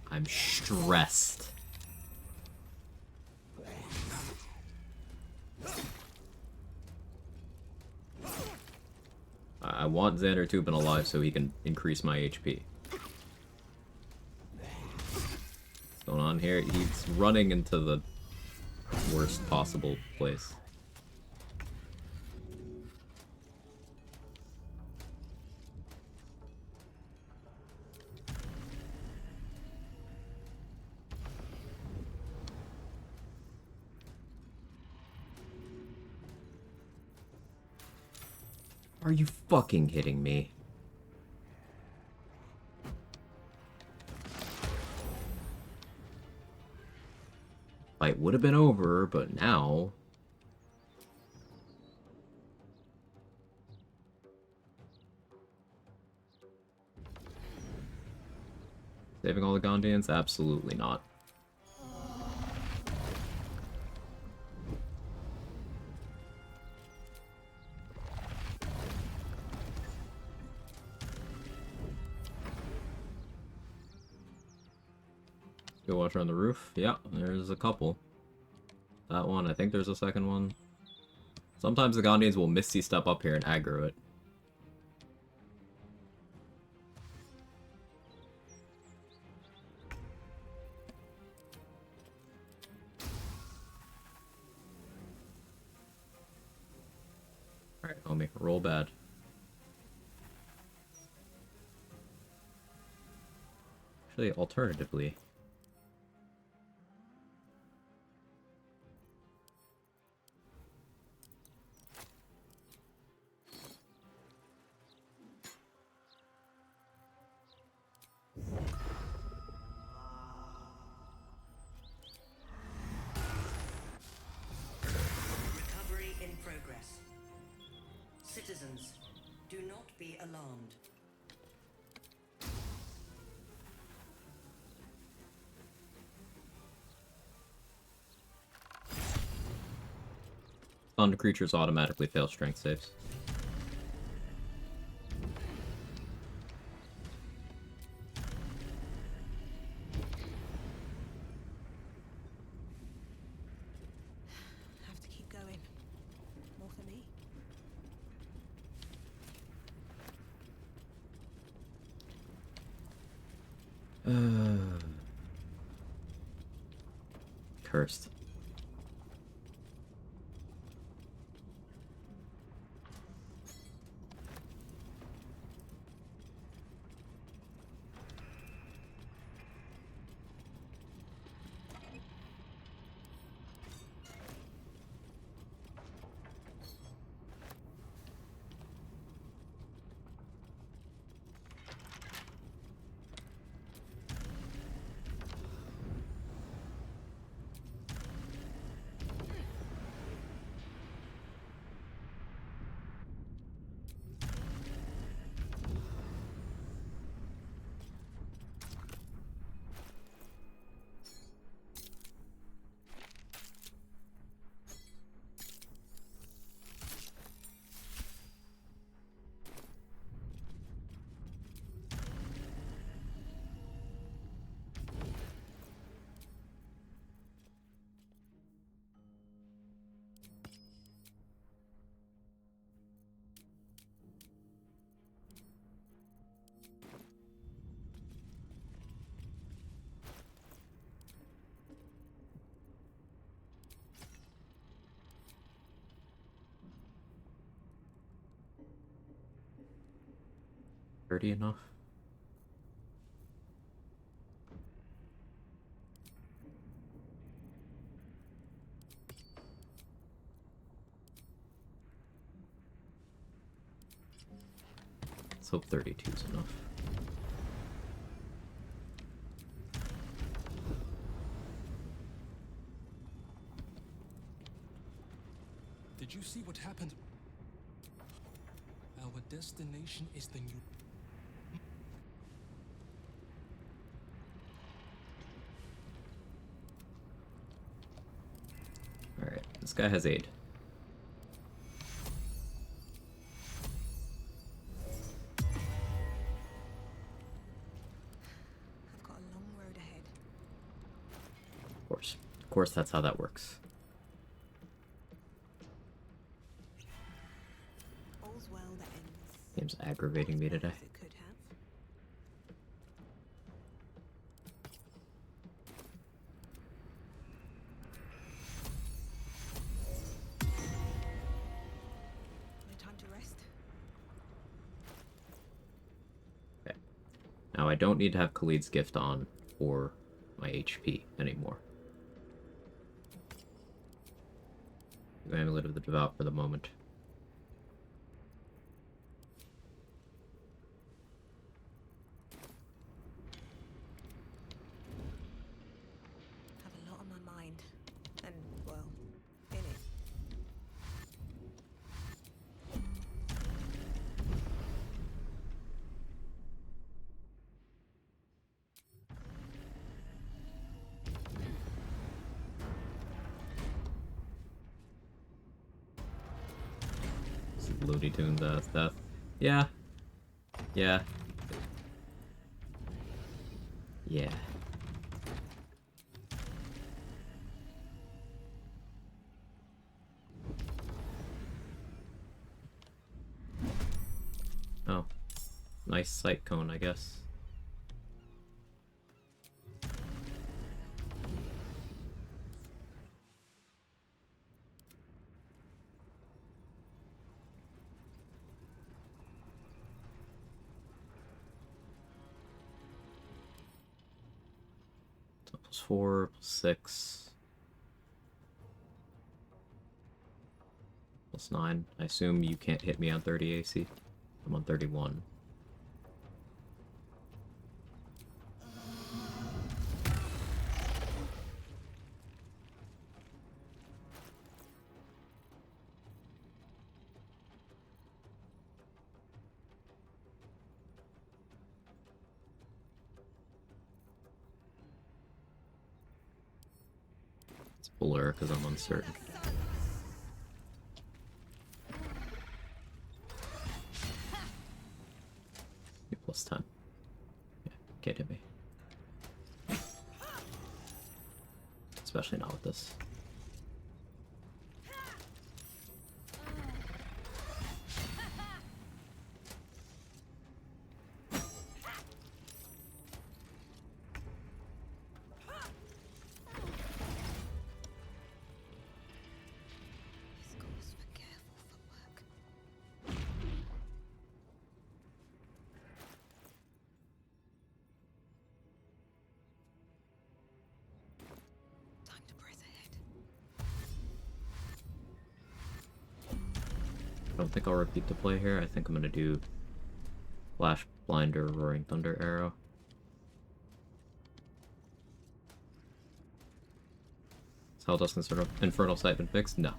I'm stressed. I want Xander Tubin alive so he can increase my HP. What's going on here? He's running into the worst possible place. Are you fucking kidding me? Fight would have been over, but now... Saving all the Gondians? Absolutely not. Go watcher on the roof. Yeah, there's a couple. That one, I think there's a second one. Sometimes the Gondians will Misty Step up here and aggro it. Homie, roll bad. Actually, alternatively, Recovery in progress. Citizens, do not be alarmed. stunned creatures automatically fail strength saves. Have to keep going. More for me. Cursed. Dirty enough. Let's hope 32 is enough. Did you see what happened? Our destination is the new... Alright, this guy has aid. I've got a long road ahead. Of course. Of course, that's how that works. All's well that ends. Game's aggravating me today. As it could have. No time to rest. Okay. Now I don't need to have Khalid's gift on for my HP anymore. Amulet of the Devout for the moment. Have a lot on my mind. And, well, in it. Looney Tunes stuff. Yeah. Yeah. Yeah. Oh. Nice sight cone, I guess. +4, +6, +9. I assume you can't hit me on 30 AC. I'm on 31. It's blur because I'm uncertain. You +10. Yeah, can't hit me. Especially not with this. I don't think I'll repeat the play here. I think I'm gonna do Flash Blinder, Roaring Thunder Arrow. Has Helldust's Infernal Sight been fixed? No.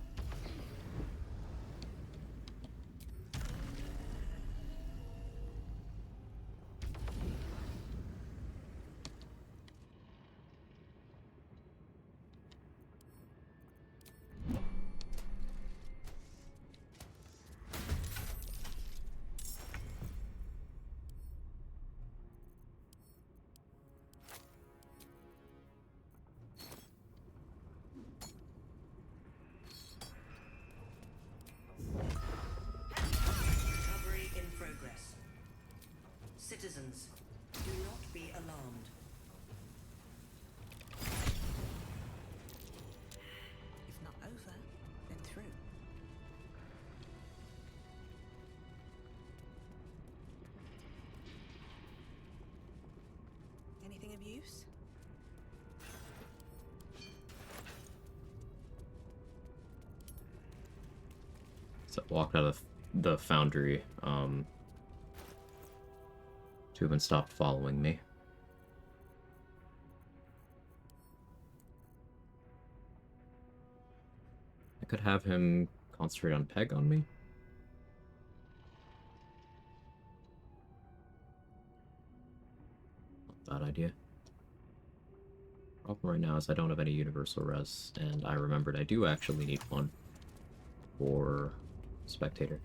Recovery in progress. Citizens, do not be alarmed. If not over, then through. Anything of use? So walked out of the foundry. Two have been stopped following me. I could have him concentrate on Peg on me. Not bad idea. Problem right now is I don't have any universal res, and I remembered I do actually need one for Spectator.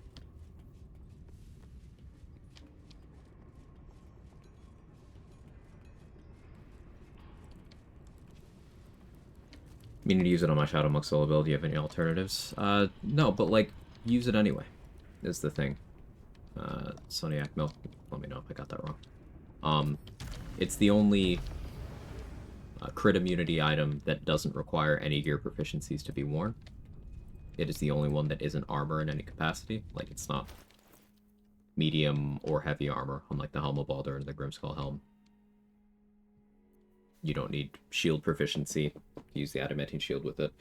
Meaning to use it on my Shadow Monk solo build. Do you have any alternatives? No, but like, use it anyway, is the thing. Soniac Milk, let me know if I got that wrong. It's the only crit immunity item that doesn't require any gear proficiencies to be worn. It is the only one that isn't armor in any capacity. Like, it's not medium or heavy armor, unlike the Helm of Baldur and the Grimskull Helm. You don't need shield proficiency to use the adamantine shield with it.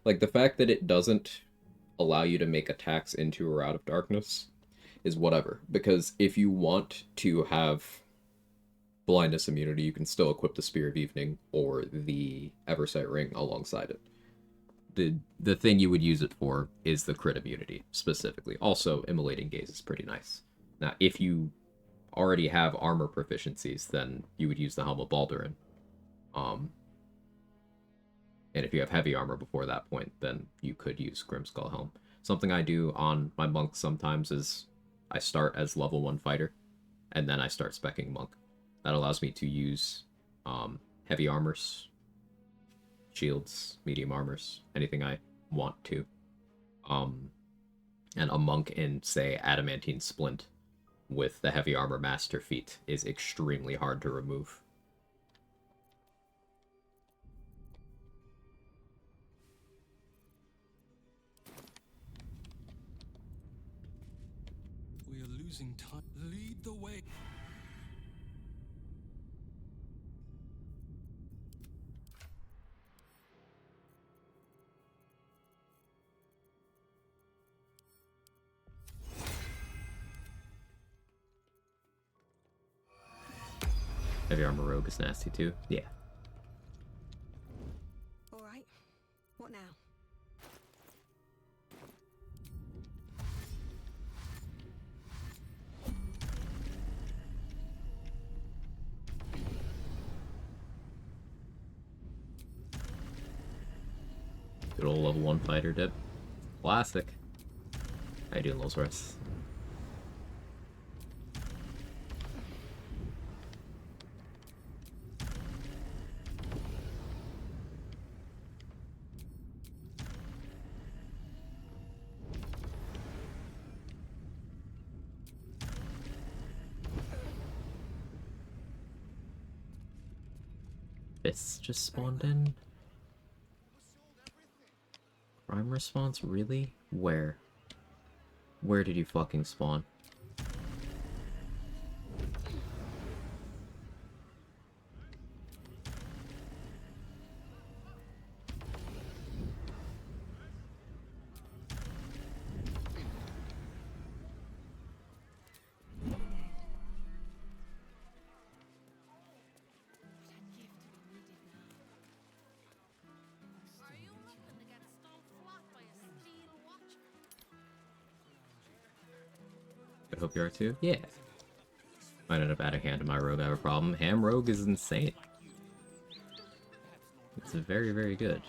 Like, the fact that it doesn't allow you to make attacks into or out of darkness is whatever. Because if you want to have blindness immunity, you can still equip the Spear of Evening or the Eversight Ring alongside it. The thing you would use it for is the crit immunity, specifically. Also, Immolating Gaze is pretty nice. Now, if you already have armor proficiencies, then you would use the Helm of Baldurin. And if you have heavy armor before that point, then you could use Grimskull Helm. Something I do on my monks sometimes is I start as level 1 fighter, and then I start speccing monk. That allows me to use heavy armors, shields, medium armors, anything I want to. And a monk in, say, Adamantine Splint with the heavy armor master feat is extremely hard to remove. We are losing time. Lead the way. Heavy armor rogue is nasty too. Yeah. All right. What now? Good old level 1 fighter dip. Classic. How you doing, Lvl1? This just spawned in? Crime response? Really? Where? Where did you fucking spawn? I hope you are too. Yeah. Might end up adding hand to my rogue. I have a problem. Ham rogue is insane. It's very, very good.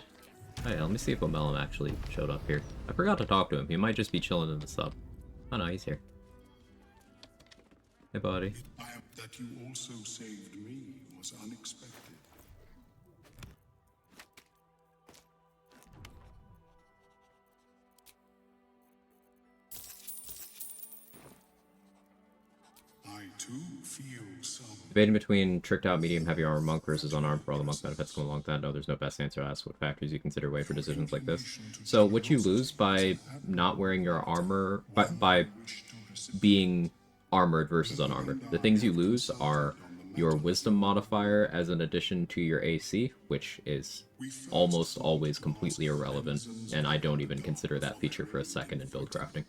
Oh yeah, let me see if Omelum actually showed up here. I forgot to talk to him. He might just be chilling in the sub. Oh no, he's here. Hey, buddy. That you also saved me was unexpected. I too feel some. Debating between tricked out medium heavy armor monk versus unarmed for all the monk benefits come along with that. No, there's no best answer to ask what factors you consider weigh for decisions like this. So what you lose by not wearing your armor, by being armored versus unarmored. The things you lose are your wisdom modifier as an addition to your AC, which is almost always completely irrelevant, and I don't even consider that feature for a second in build crafting.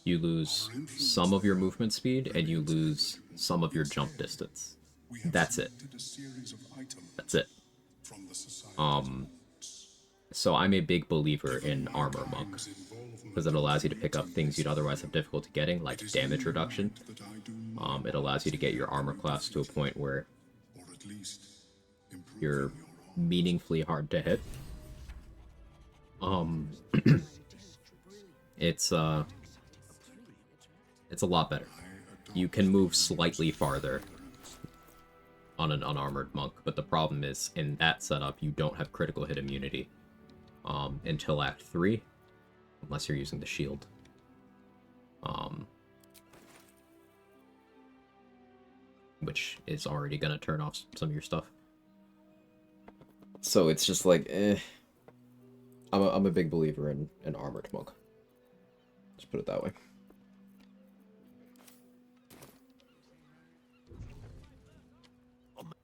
You lose some of your movement speed, and you lose some of your jump distance. That's it. That's it. So I'm a big believer in Armor Monk, because it allows you to pick up things you'd otherwise have difficulty getting, like damage reduction. It allows you to get your armor class to a point where you're meaningfully hard to hit. It's a lot better. You can move slightly farther on an unarmored monk, but the problem is, in that setup, you don't have critical hit immunity until Act 3, unless you're using the shield. Which is already going to turn off some of your stuff. So it's just like, eh. I'm a big believer in armored monk. Just put it that way.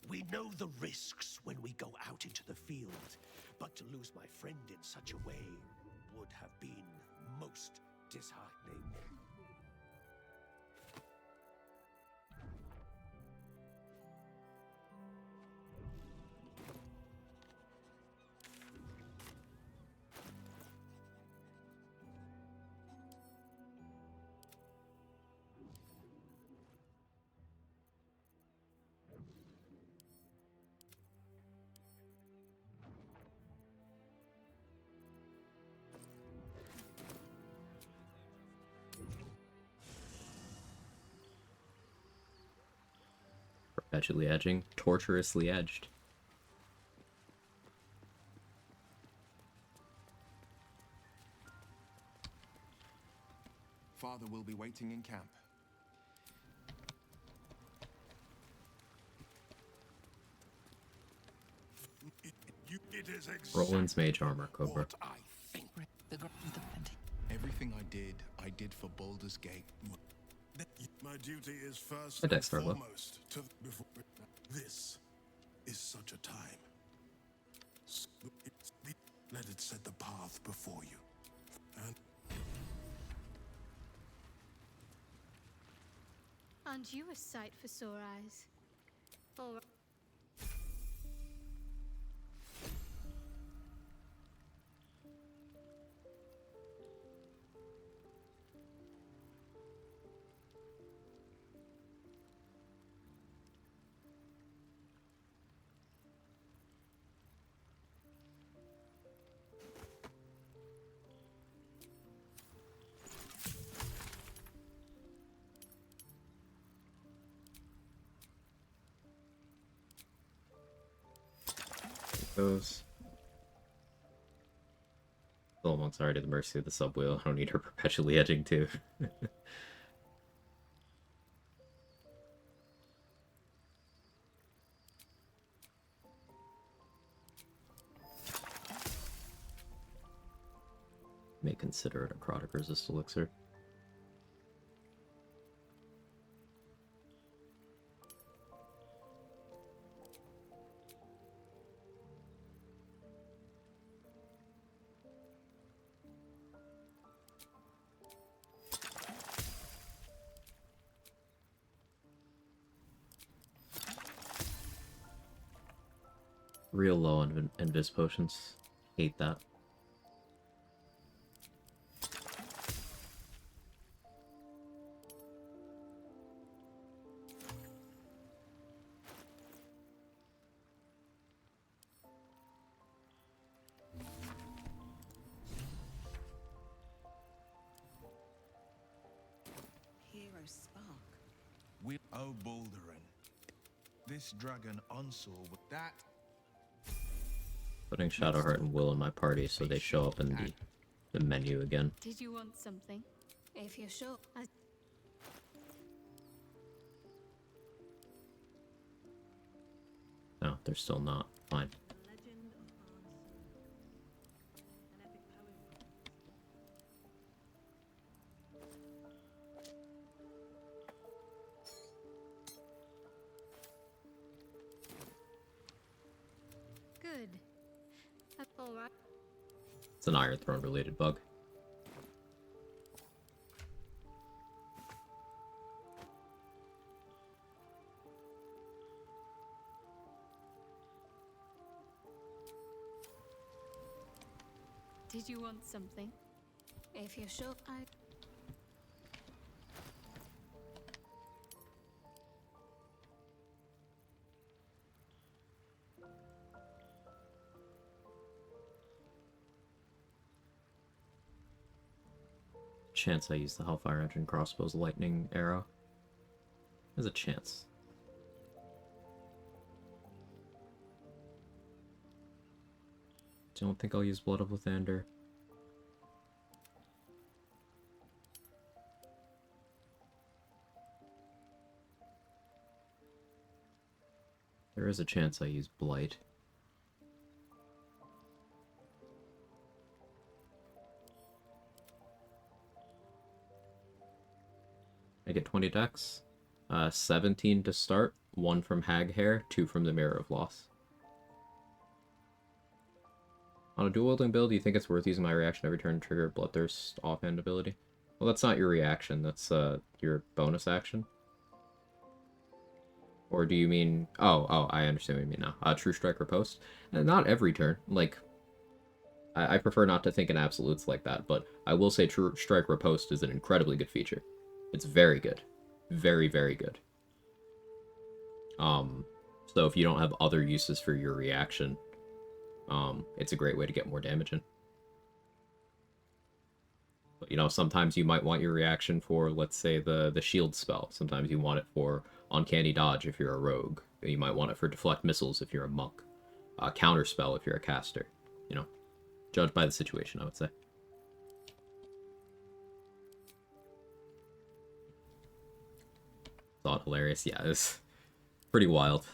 We know the risks when we go out into the field, but to lose my friend in such a way would have been most disheartening. Perpetually edging, torturously edged. Father will be waiting in camp. Roland's mage armor, Cobra. Everything I did for Baldur's Gate. My duty is first and foremost to before. This is such a time. Let it set the path before you. And Aren't you a sight for sore eyes? All Goes. Lvl1's already at the mercy of the subwheel. I don't need her perpetually edging too. May consider it a necrotic resist elixir. Real low on invis potions. Hate that. Hero spark. Oh, Baldurin. This dragon onsaw with that. Putting Shadowheart and Will in my party so they show up in the menu again. Did you want something? If you're sure. No, they're still not. Fine. Good. All right. It's an Iron Throne related bug. Did you want something? If you're sure, Chance I use the Hellfire Engine crossbow's lightning arrow. There's a chance. Don't think I'll use Blood of Lathander. There is a chance I use Blight. I get 20 decks. 17 to start, 1 from Hag Hair, 2 from the Mirror of Loss. On a dual-wielding build, do you think it's worth using my reaction every turn to trigger Bloodthirst offhand ability? Well, that's not your reaction, that's your bonus action. Or do you mean... Oh, I understand what you mean now. True Strike Riposte? Not every turn. Like, I prefer not to think in absolutes like that, but I will say True Strike Riposte is an incredibly good feature. It's very good. Very, very good. So if you don't have other uses for your reaction, it's a great way to get more damage in. But, you know, sometimes you might want your reaction for, let's say, the shield spell. Sometimes you want it for Uncanny Dodge if you're a rogue. You might want it for Deflect Missiles if you're a monk. Counter spell if you're a caster. You know, judged by the situation, I would say. Thought hilarious. Yeah, it's pretty wild.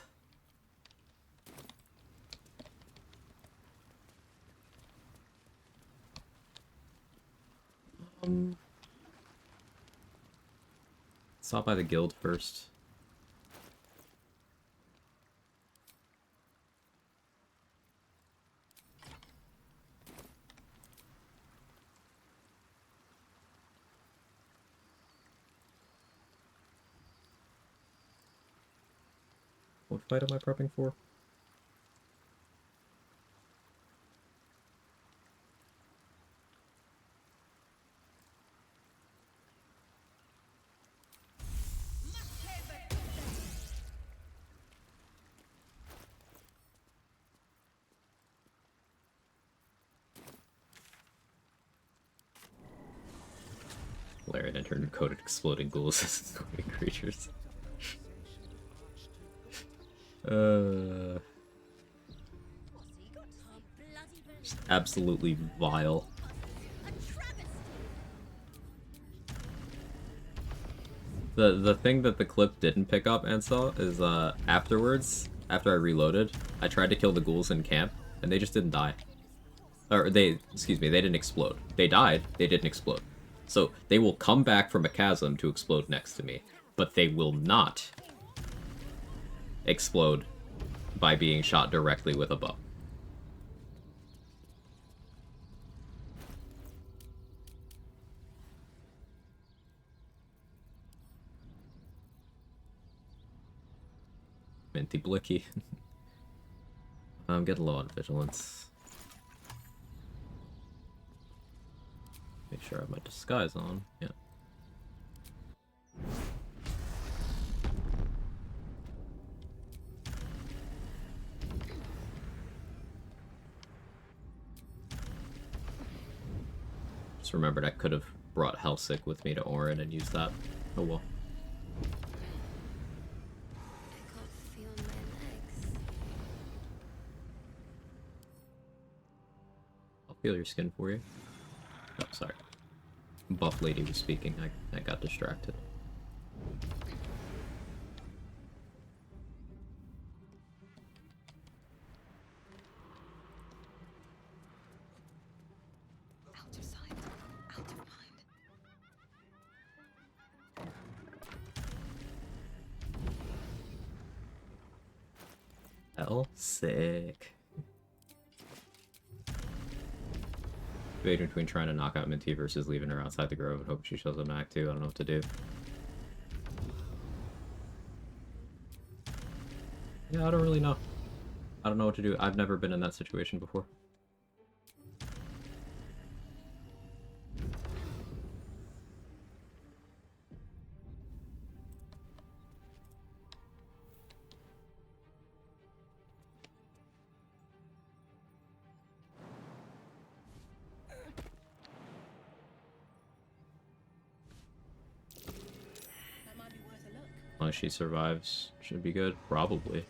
Stop by the guild first. What fight am I prepping for? Larian entered encoded exploding ghouls as living creatures. Just absolutely vile. The thing that the clip didn't pick up and saw is afterwards, after I reloaded, I tried to kill the ghouls in camp, and they just didn't die. Or excuse me, they didn't explode. They died, they didn't explode. So they will come back from a chasm to explode next to me, but they will not explode by being shot directly with a bow. Minty Blicky. I'm getting low on vigilance. Make sure I have my disguise on. Yeah. Just remembered I could have brought Hellsick with me to Orin and used that. Oh well. I'll feel your skin for you. Oh, sorry. Buff lady was speaking. I got distracted. Out of sight, out of mind. Hell sick. Debating between trying to knock out Minty versus leaving her outside the grove and hoping she shows up in Act 2. I don't know what to do. Yeah, I don't really know. I don't know what to do. I've never been in that situation before. As long as she survives, should be good. Probably.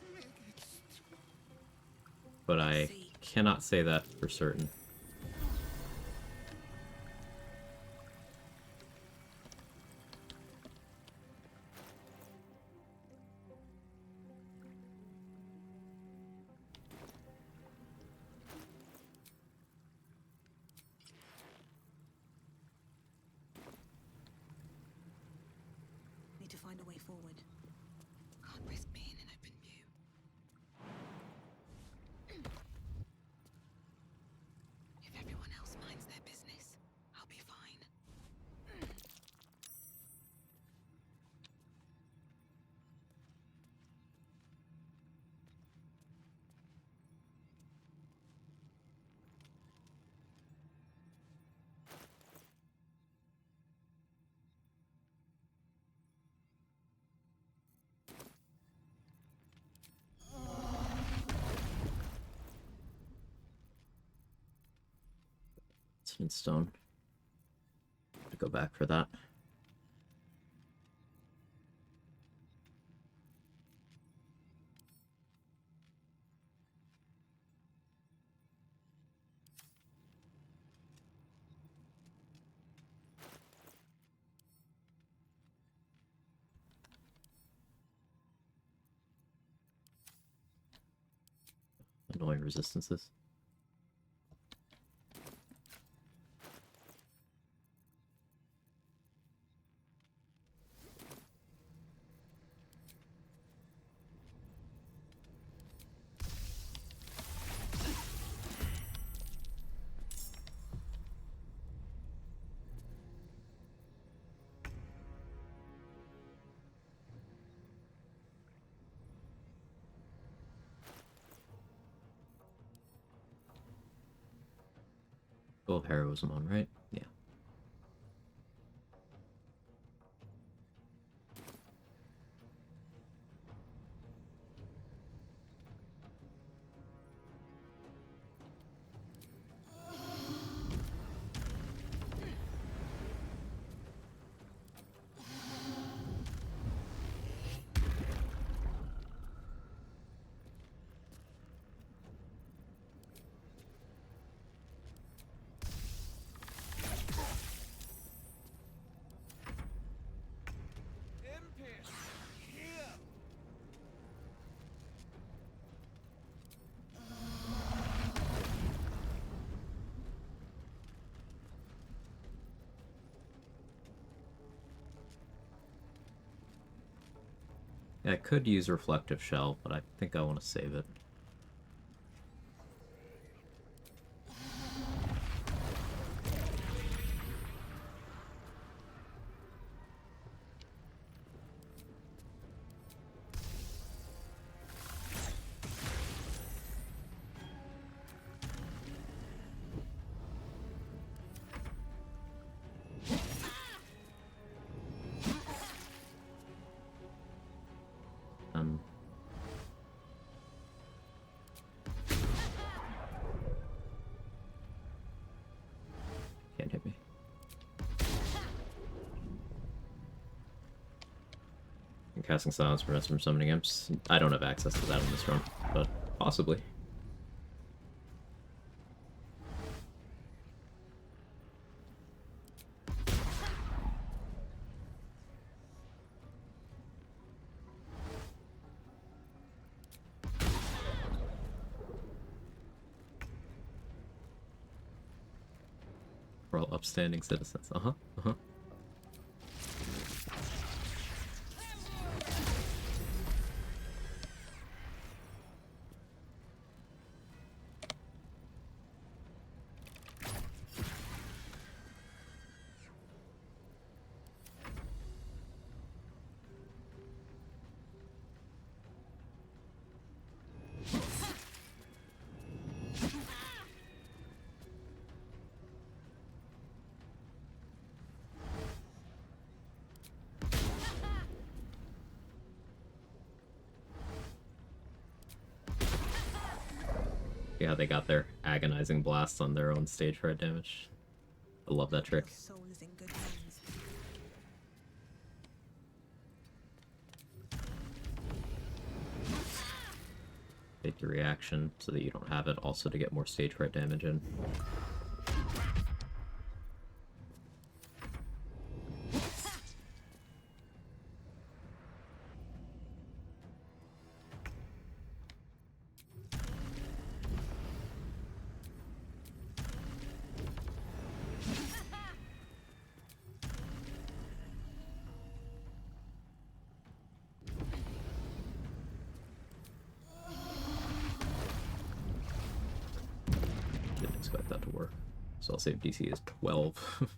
But I cannot say that for certain. Need to find a way forward. Can't risk being in open view. If everyone else minds their business, I'll be fine. Stone. To go back for that. Annoying resistances. 12 heroism on, right? Yeah. Yeah, I could use Reflective Shell, but I think I want to save it. Can't hit me. And casting silence prevents from summoning imps. I don't have access to that in this run, but possibly. We're all upstanding citizens. Uh-huh, uh-huh. Yeah, they got their agonizing blasts on their own stage fright damage. I love that trick. Soul is in good hands. Take the reaction so that you don't have it, also to get more stage fright damage in. Didn't expect that to work. So I'll save DC is 12.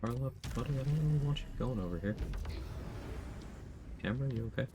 Carla, buddy, I don't really want you going over here. Camera, you okay?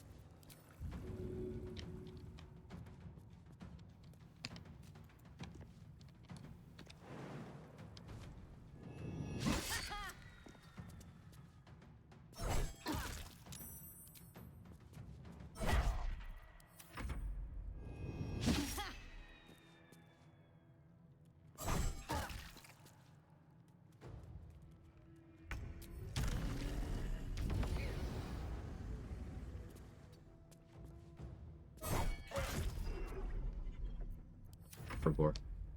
Herbivore.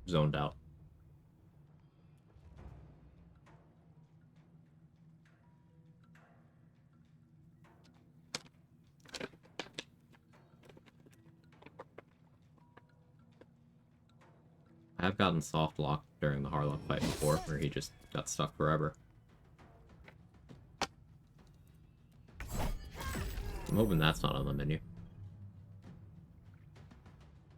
Zoned out. I've gotten soft locked during the Harlock fight before, where he just got stuck forever. I'm hoping that's not on the menu.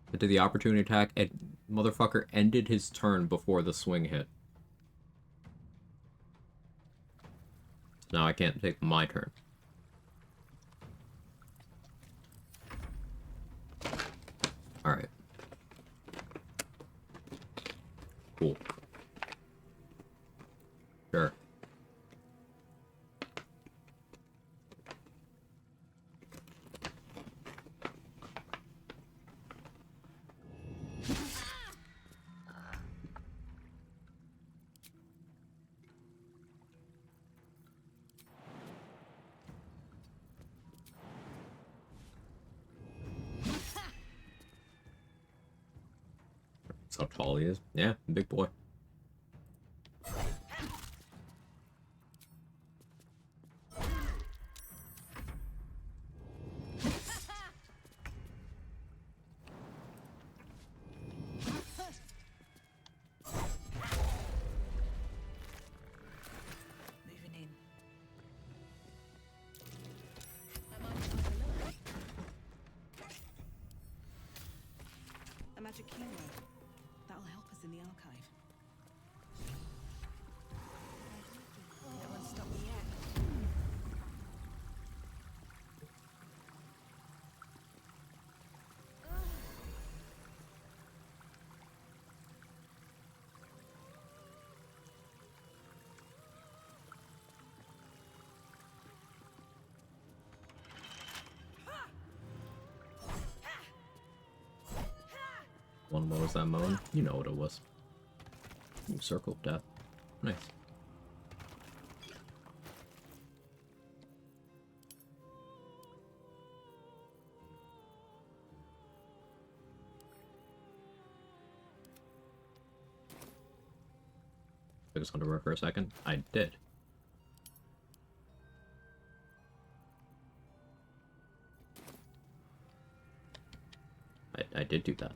But did the opportunity attack, and motherfucker ended his turn before the swing hit. Now I can't take my turn. Alright. Cool. Sure. That's how tall he is. Yeah, big boy. Moving in. A magic keynote. That'll help us in the archive. No one's stopped me yet. What was that moan? You know what it was. Ooh, Circle of Death. Nice. I just wanted to work for a second. I did. I did do that.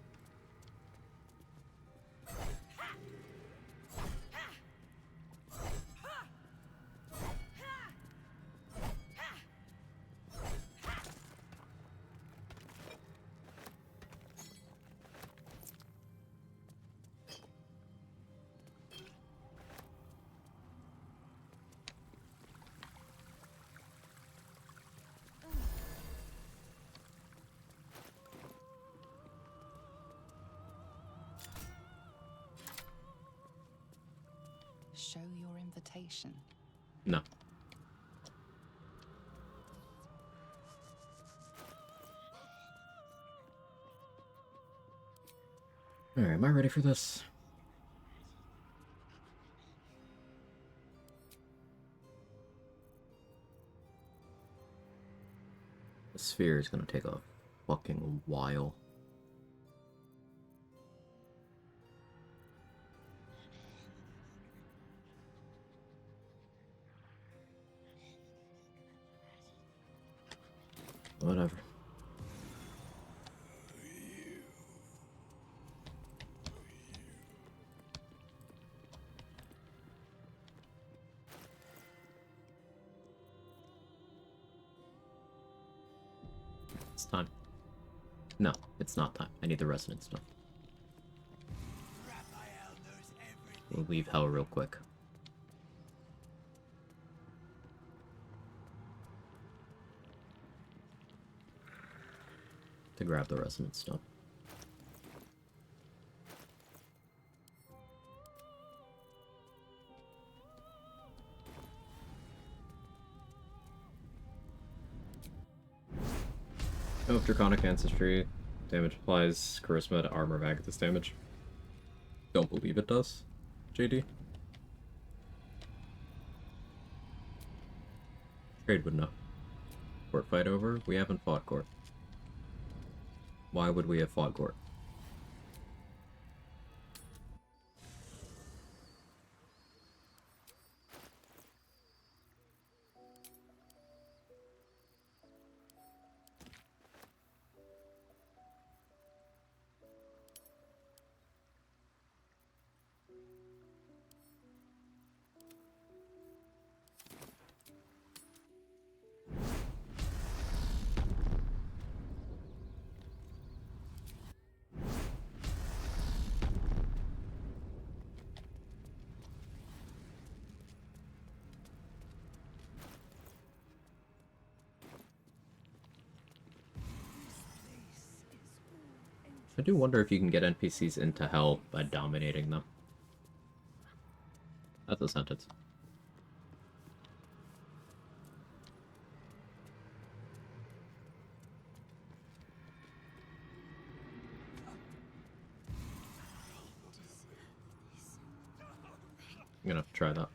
Show your invitation. No. Alright, am I ready for this? The sphere is gonna take a fucking while. Whatever. It's time. No, it's not time. I need the resonance stuff. We'll leave hell real quick. To grab the resonance stuff. Oh, Draconic Ancestry. Damage applies Charisma to armor of Agatha's damage. Don't believe it does, JD. Trade would know. Court fight over? We haven't fought court. Why would we have fought court? I do wonder if you can get NPCs into hell by dominating them. That's a sentence. I'm gonna have to try that.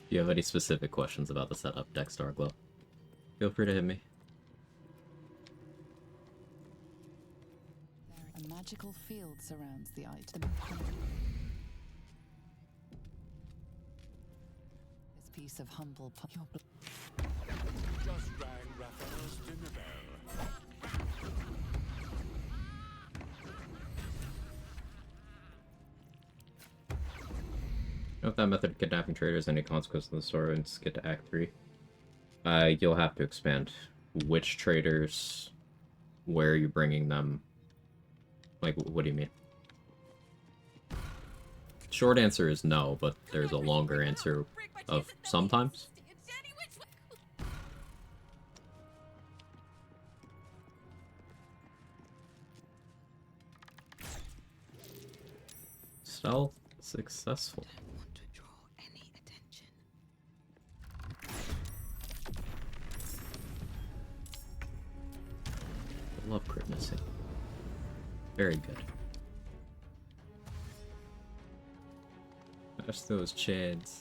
If you have any specific questions about the setup, deck Starglow, feel free to hit me. A magical field surrounds the item. This piece of humble Just rang Raphael's dinner bell. If that method of kidnapping traders any consequence in the story and skip to Act 3, you'll have to expand. Which traders? Where are you bringing them? Like, what do you mean? Short answer is no, but there's a longer answer of sometimes. Stealth successful. I love crit missing. Very good. Gosh, those chads.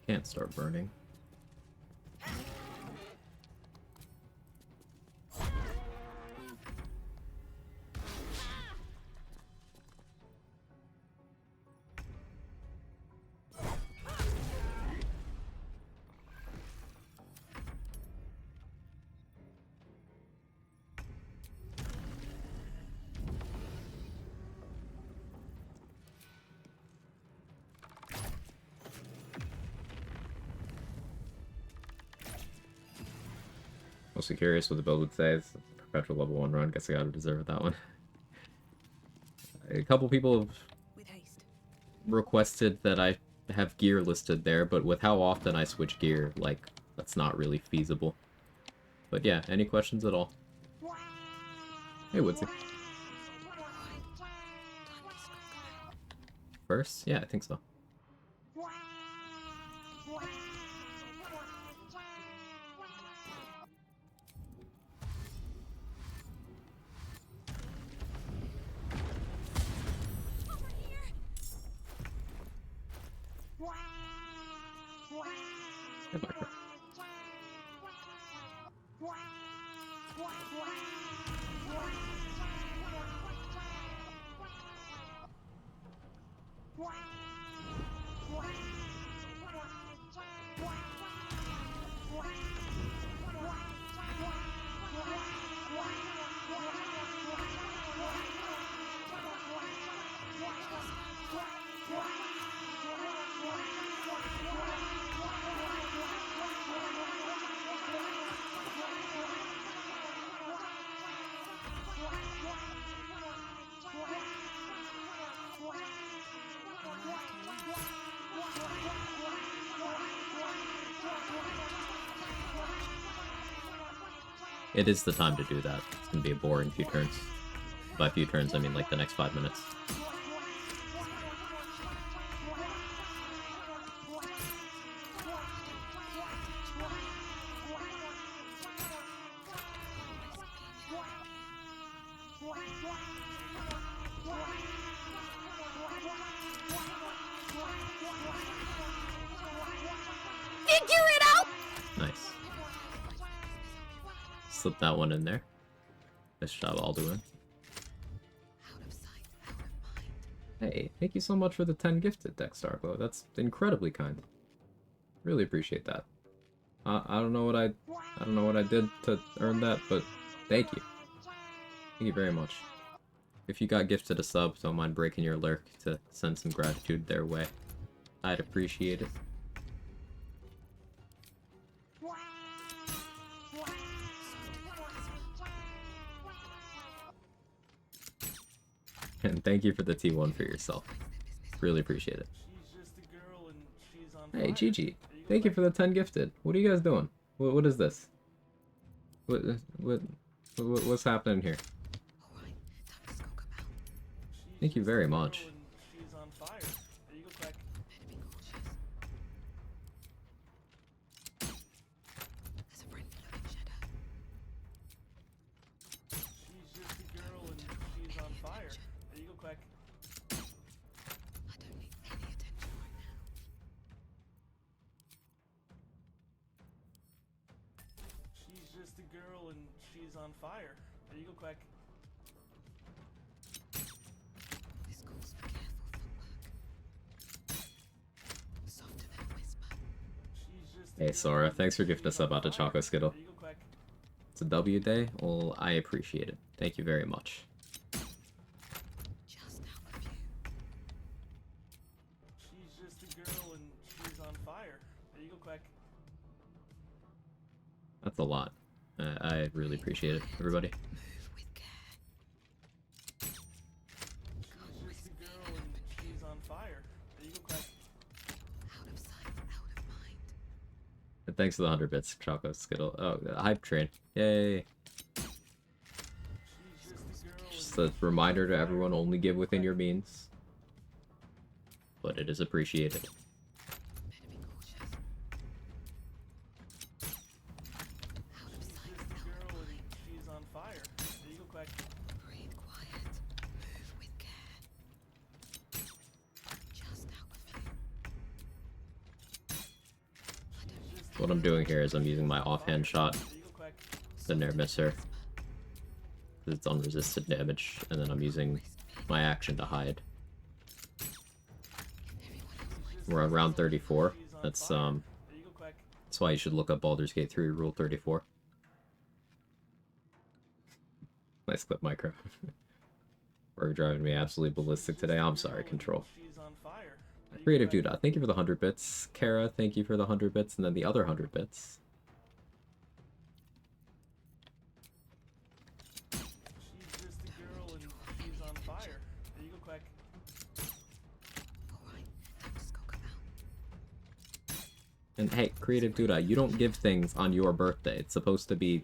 Can't start burning. Mostly curious what the build would say. It's a perpetual level 1 run. Guess I gotta deserve that one. A couple people have requested that I have gear listed there, but with how often I switch gear, like, that's not really feasible. But yeah, any questions at all? Hey, Woodsy. First? Yeah, I think so. It is the time to do that. It's gonna be a boring few turns. By few turns, I mean like the next 5 minutes. slip that one in there. Nice job, Alduin. Hey, thank you so much for the 10 gifted, Dextarglow. That's incredibly kind. Really appreciate that. I don't know what I did to earn that, but thank you. Thank you very much. If you got gifted a sub, don't mind breaking your lurk to send some gratitude their way. I'd appreciate it. And thank you for the T1 for yourself. Really appreciate it. Hey, Gigi. Thank you for the 10 gifted. What are you guys doing? What is this? What's happening here? Thank you very much. On fire. There you go, Quag. This calls for careful footwork. Softer than a whisper. Hey Sora, thanks for gifting us up out to Choco Skittle. It's a W day. Well, I appreciate it. Thank you very much. Just how a few. She's just a girl and she's on fire. There you go, Quag. That's a lot. I really appreciate it, everybody. Move with care. She's just a girl and she's on fire. There you go, Quag. Out of sight, out of mind. And thanks for the 100 bits, Choco Skittle. Oh, hype train. Yay. Just a reminder to everyone, only give within your means. But it is appreciated. Breathe quiet. Move with care. Just how a few. What I'm doing here is I'm using my offhand shot, the Nair Misser, because it's unresisted damage, and then I'm using my action to hide. We're on round 34. That's why you should look up Baldur's Gate 3 Rule 34. Nice clip, Micro. We're driving me absolutely ballistic today. I'm sorry, Control. Creative Duda, thank you for the 100 bits. Kara, thank you for the 100 bits, and then the other 100 bits. She's just a girl and she's on fire. There you go, Quag. And hey, Creative Duda, you don't give things on your birthday. It's supposed to be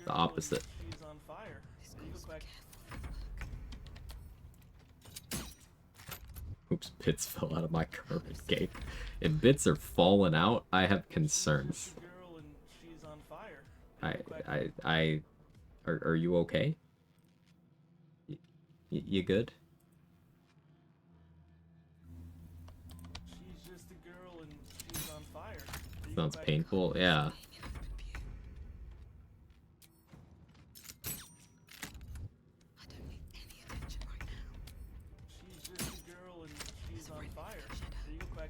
the opposite. She's on fire. There you go, Quag. Oops, bits fell out of my current game. If bits are falling out, I have concerns. Are you okay? You good? She's just a girl and she's on fire. Sounds painful, yeah. She's just a girl and she's on fire. There you go, Quag.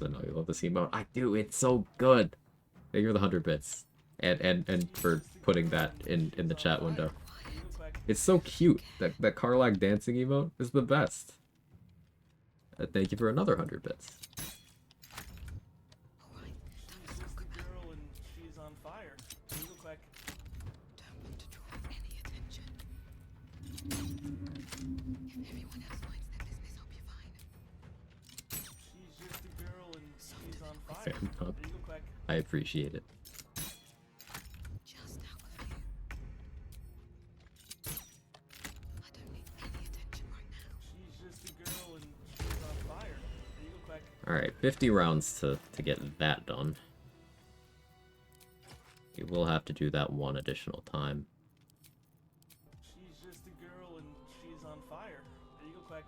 I know you love this emote. I do, it's so good. Thank you for the 100 bits. And for putting that in the chat window. It's so cute. That Karlach dancing emote is the best. Thank you for another 100 bits. She's just a girl and she's on fire. There you go, Quag. Don't want to draw any attention. If everyone else minds their business, I'll be fine. She's just a girl and she's on fire. Fair enough. There you go, Quag. I appreciate it. Just how a few. I don't need any attention right now. She's just a girl and she's on fire. There you go, Quag. Alright, 50 rounds to get that done. We will have to do that one additional time. She's just a girl and she's on fire. There you go, Quag.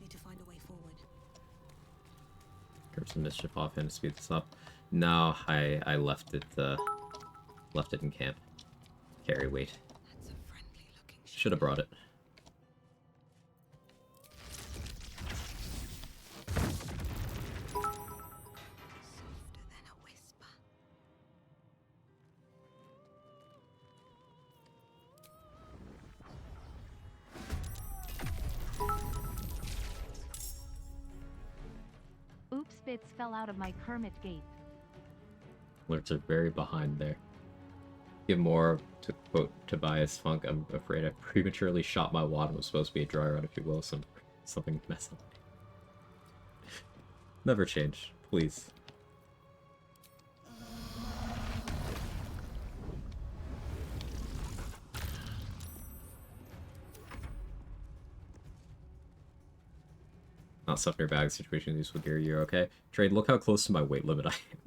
Need to find a way forward. Turn some mischief off and speed this up. No, I left it in camp. Carry weight. Should have brought it. Oops, bits fell out of my Kermit gate. Alerts are very behind there. Give more, to quote Tobias Funk, I'm afraid I prematurely shot my wad and was supposed to be a dry run, if you will, something mess up. Never change, please. Not stuff in your bag, situation useful gear, you're okay. Trade, look how close to my weight limit I am.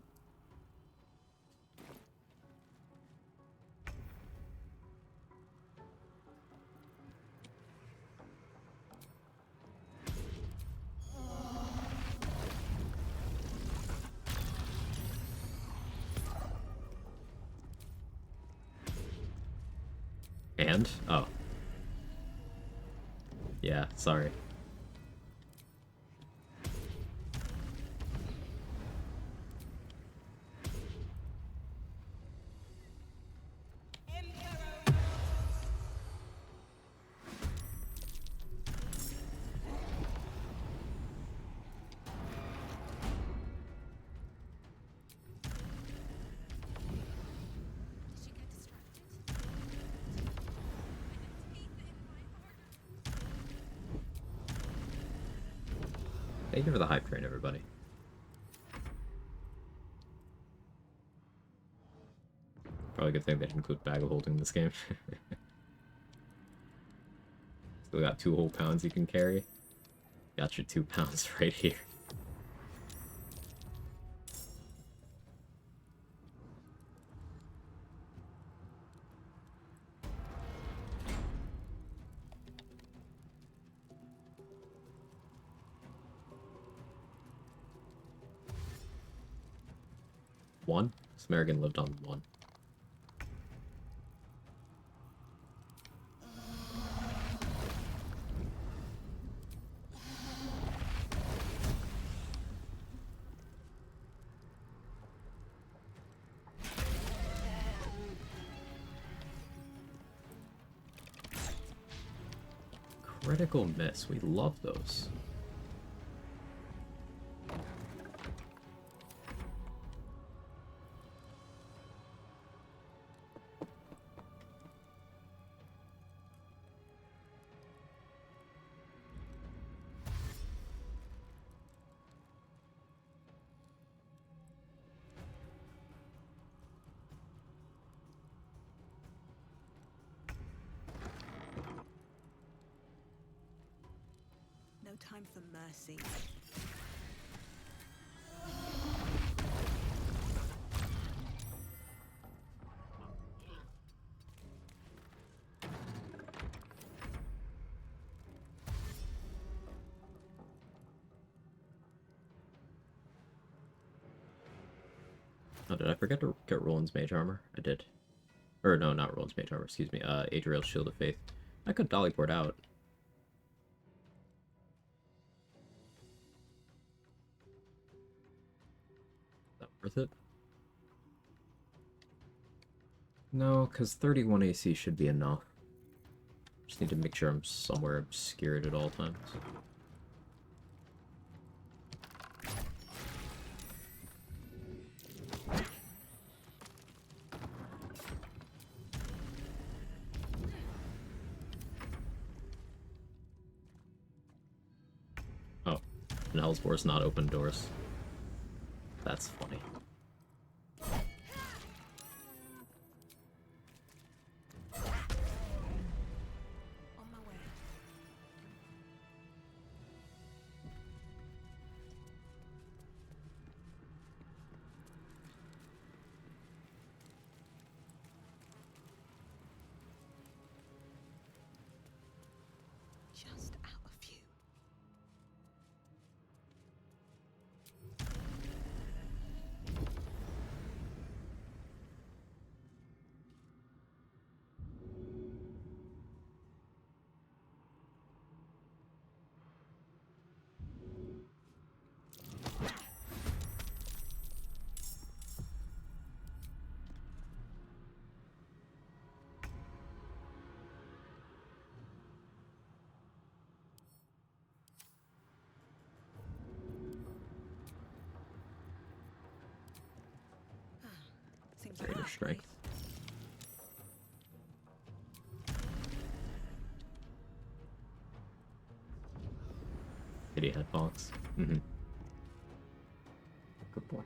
And? Oh. Yeah, sorry. Thank you for the hype train, everybody. Probably a good thing they didn't include bag of holding in this game. Still got 2 whole pounds you can carry. Got your 2 pounds right here. One? Samarigan lived on 1. Critical miss. We love those. No time for mercy. Oh, did I forget to get Roland's mage armor? I did. Or no, not Roland's mage armor, excuse me. Adriel's Shield of Faith. I could dollyport out. Is that worth it? No, because 31 AC should be enough. Just need to make sure I'm somewhere obscured at all times. Oh, and Hellsbor's not open doors. That's funny. Just out of view. things Greater that way. strength. Kitty headphones. Mm-hmm. Good boy.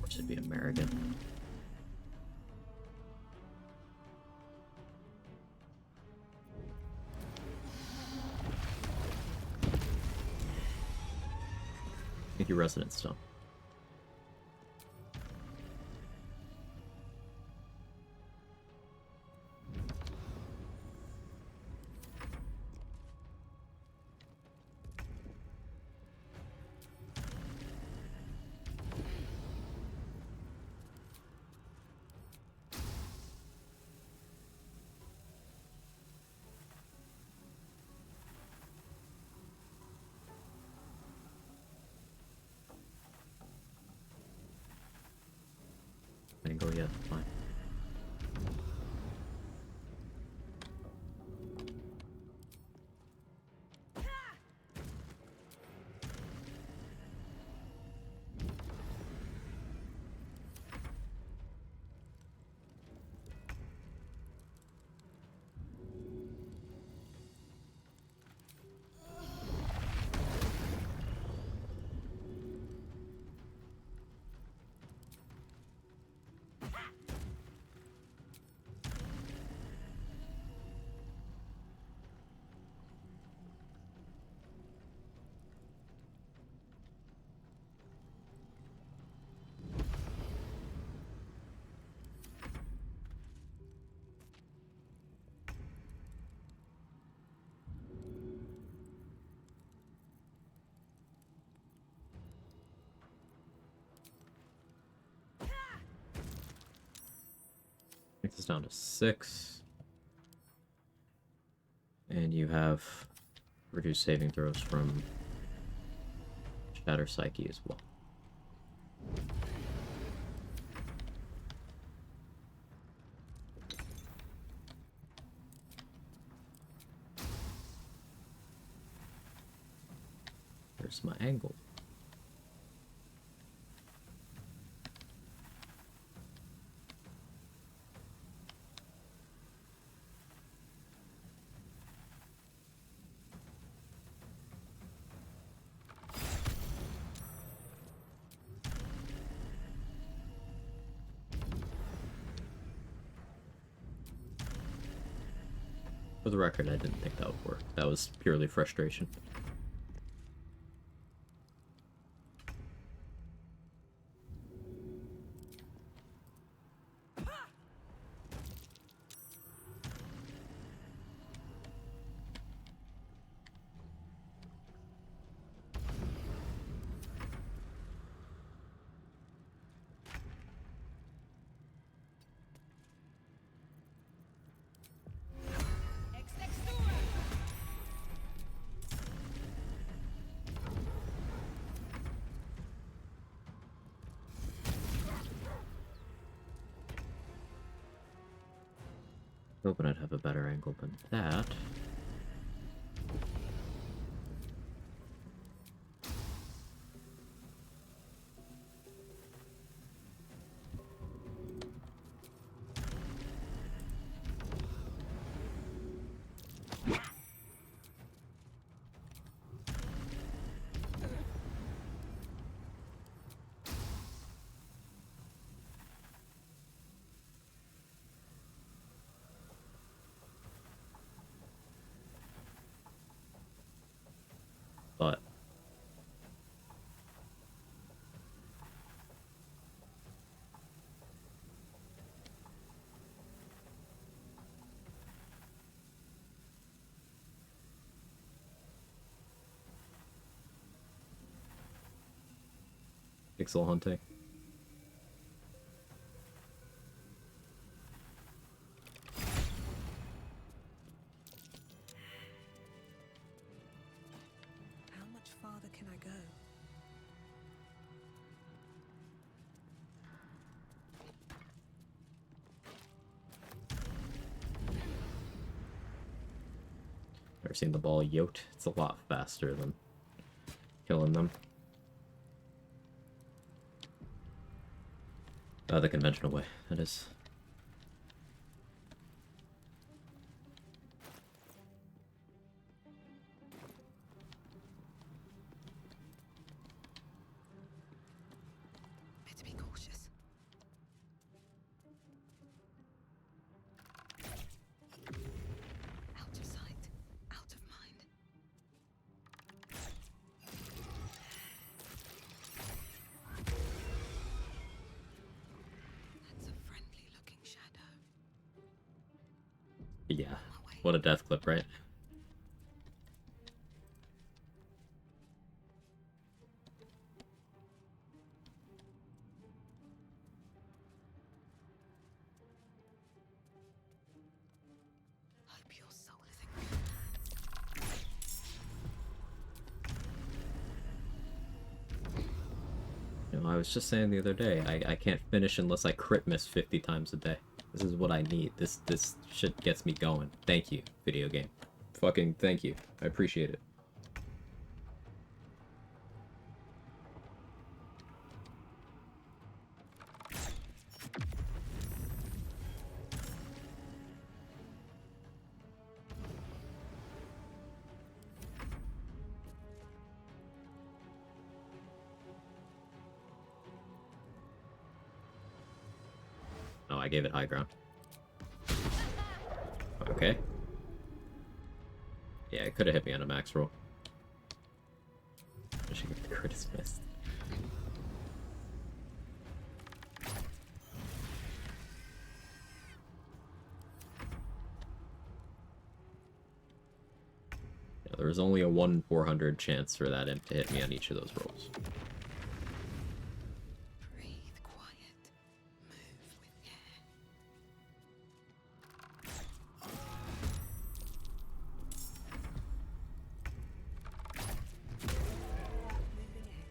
Or should be American. Thank you, Resident Stone. Mango, yeah, fine. Takes us down to 6. And you have reduced saving throws from Shatter Psyche as well. There's my angle. For the record, I didn't think that would work. That was purely frustration. Hoping I'd have a better angle than that. But pixel hunting. How much farther can I go? Ever seen the ball yoked? It's a lot faster than killing them. The conventional way, that is. Better be cautious. Out of sight, out of mind. That's a friendly-looking shadow. Yeah, what a death clip, right? Hope your soul is in good hands. You know, I was just saying the other day, I can't finish unless I crit miss 50 times a day. This is what I need. This shit gets me going. Thank you, video game. Fucking thank you. I appreciate it. Oh, I gave it high ground. Okay. Yeah, it could have hit me on a max roll. I should get the crit is missed. Yeah, there was only a 1 in 400 chance for that imp to hit me on each of those rolls. Breathe quiet. Move with care. Moving ahead.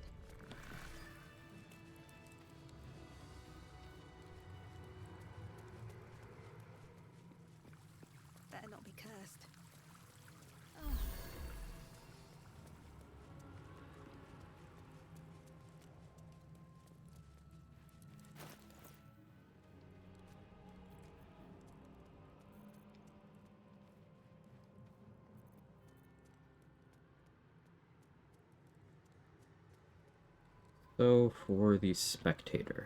Better not be cursed. So, for the spectators,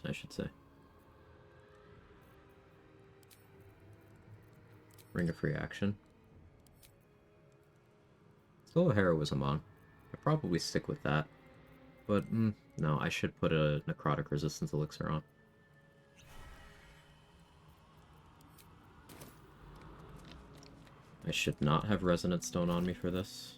I should say. Ring of Free Action. Still a heroism on. I'd probably stick with that. But, no, I should put a Necrotic Resistance Elixir on. I should not have Resonant Stone on me for this.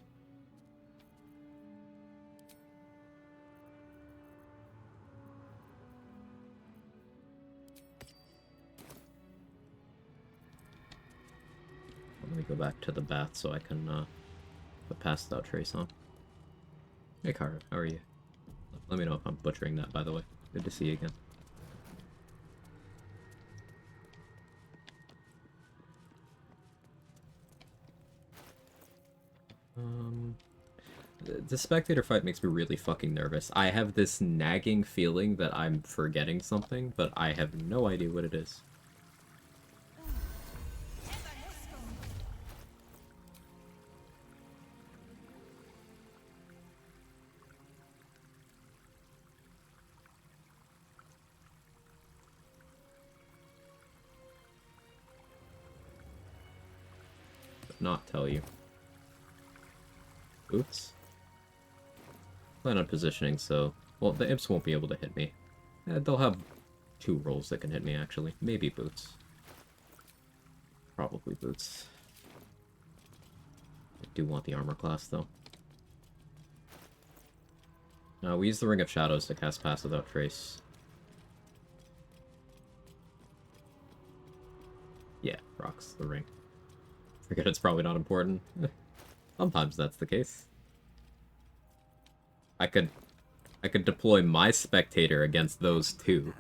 Let me go back to the bath so I can put Passed Out Trace on. Hey Kara, how are you? Let me know if I'm butchering that, by the way. Good to see you again. The spectator fight makes me really fucking nervous. I have this nagging feeling that I'm forgetting something, but I have no idea what it is. Not tell you. Boots? Plan on positioning, so... Well, the imps won't be able to hit me. They'll have 2 rolls that can hit me, actually. Maybe boots. Probably boots. I do want the armor class, though. We use the Ring of Shadows to cast Pass Without Trace. Yeah, rocks the ring. Forget it's probably not important. Sometimes that's the case. I could deploy my spectator against those two.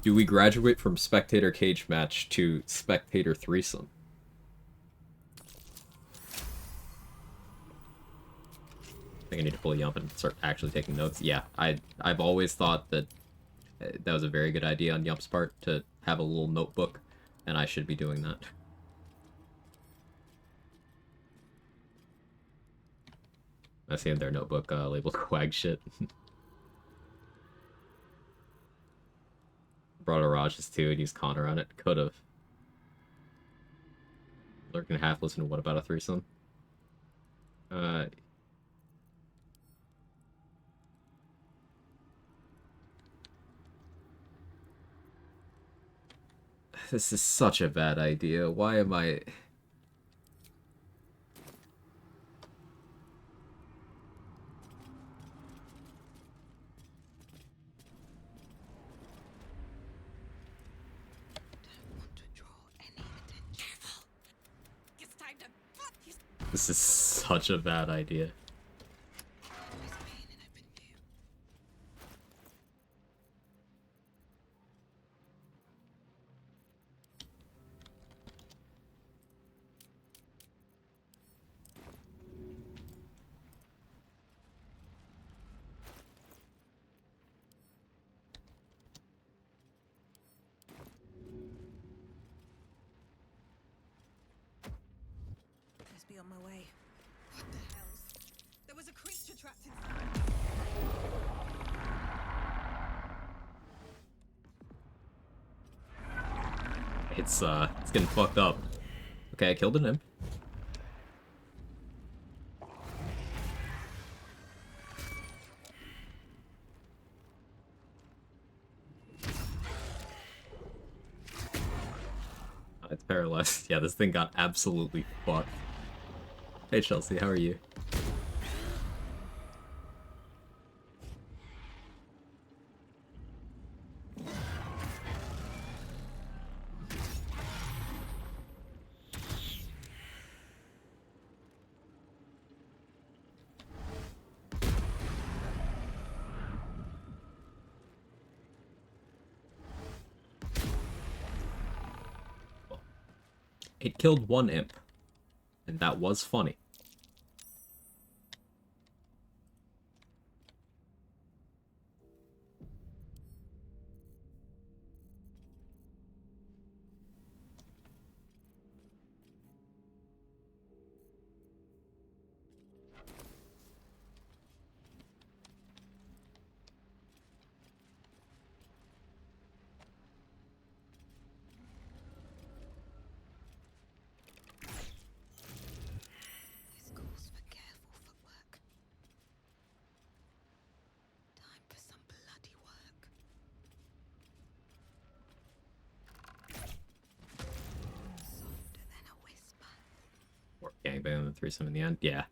Do we graduate from spectator cage match to spectator threesome? think I need to pull you up and start actually taking notes. Yeah, I've always thought that that was a very good idea on Yump's part to have a little notebook, and I should be doing that. I see in their notebook labeled Quag shit. Brought a Raj's too and used Connor on it. Could've. Lurking half listen to What About a Threesome? This is such a bad idea. Why am I... It's time to fuck you. This is such a bad idea. Must be on my way. What the hells? There was a creature trapped inside. It's getting fucked up. Okay, I killed an imp. It's paralyzed. Yeah, this thing got absolutely fucked. Hey Chelsea, how are you? It killed one imp, and that was funny. Or gangbang the threesome in the end. Yeah.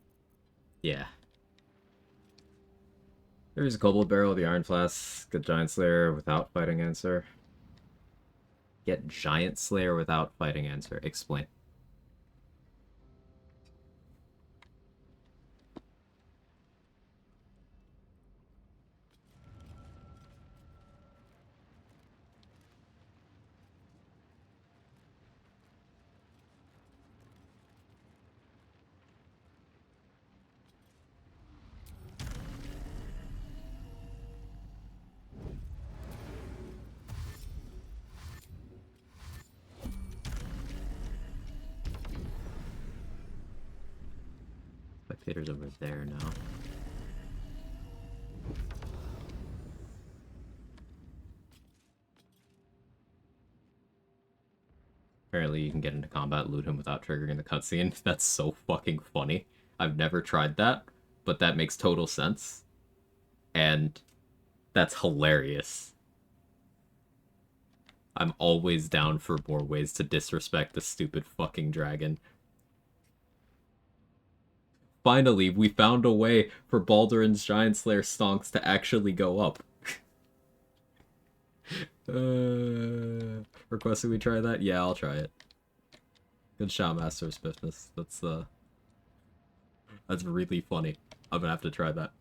Yeah. There's a Cobalt Barrel, the Iron Flask, get Giant Slayer without fighting answer. Get Giant Slayer without fighting answer. Explain. Spectators over there now. Apparently you can get into combat, loot him without triggering the cutscene. That's so fucking funny. I've never tried that, but that makes total sense. And that's hilarious. I'm always down for more ways to disrespect the stupid fucking dragon. Finally, we found a way for Balduran's Giant Slayer stonks to actually go up. Requesting we try that? Yeah, I'll try it. Good shot, Master of Spiffness. That's really funny. I'm gonna have to try that.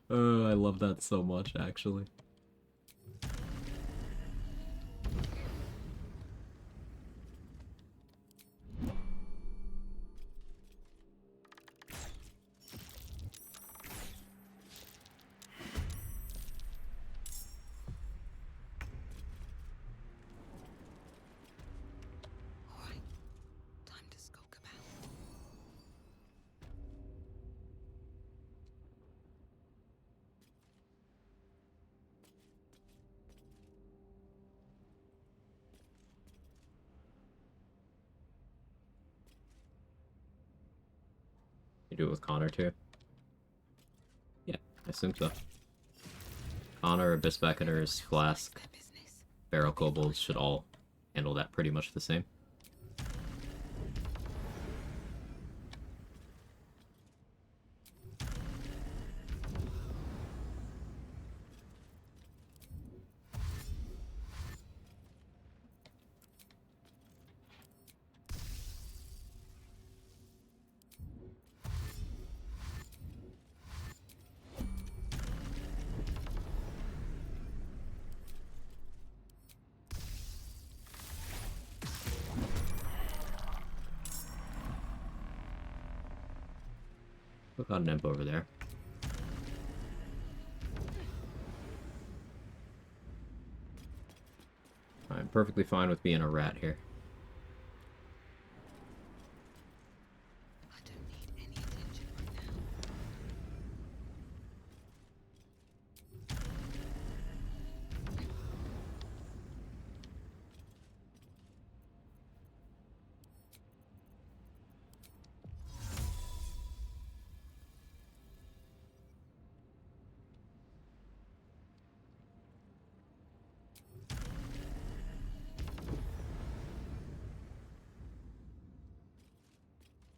I love that so much, actually. You do it with Connor too? Yeah, I assume so. Connor, Abyss Beckoners, Flask, Barrel Kobolds should all handle that pretty much the same. Look got an imp over there. I'm perfectly fine with being a rat here.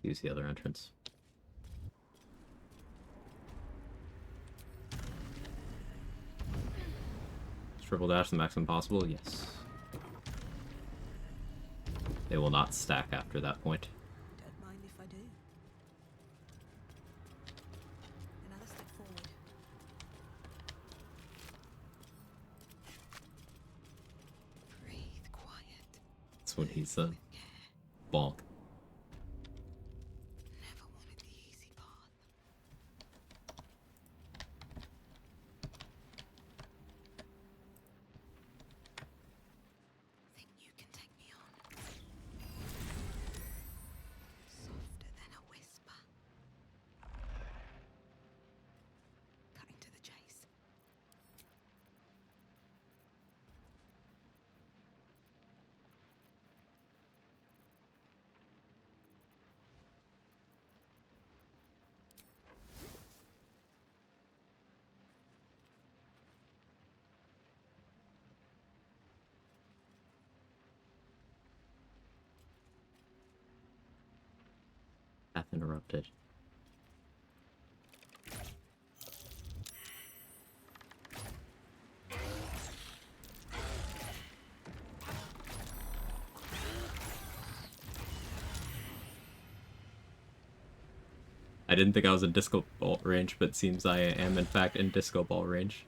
Use the other entrance. Triple dash the maximum possible? Yes. They will not stack after that point. Don't mind if I do. Another step forward. Breathe quiet. That's what he said. Bonk. Never wanted the easy path. Think you can take me on? Softer than a whisper. Cutting to the chase. Path interrupted. I didn't think I was in disco ball range, but it seems I am in fact in disco ball range.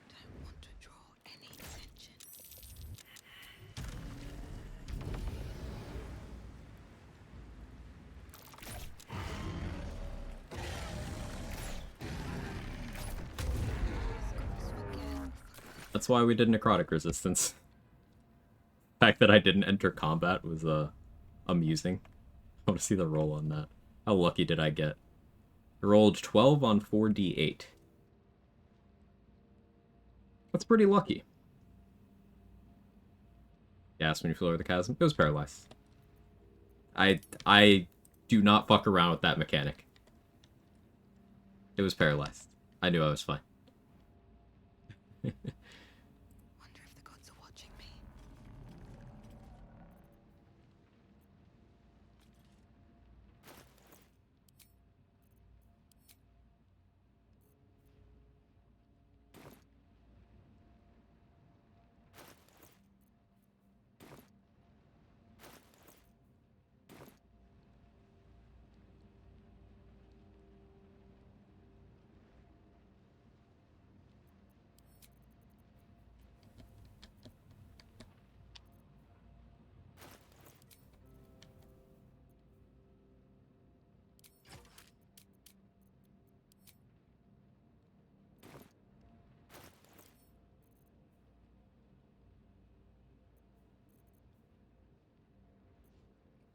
Don't want to draw any attention. That's why we did necrotic resistance. The fact that I didn't enter combat was amusing. I want to see the roll on that. How lucky did I get? I rolled 12 on 4d8. That's pretty lucky. Gas when you flew over the chasm. It was paralyzed. I do not fuck around with that mechanic. It was paralyzed. I knew I was fine. Wonder if the gods are watching me.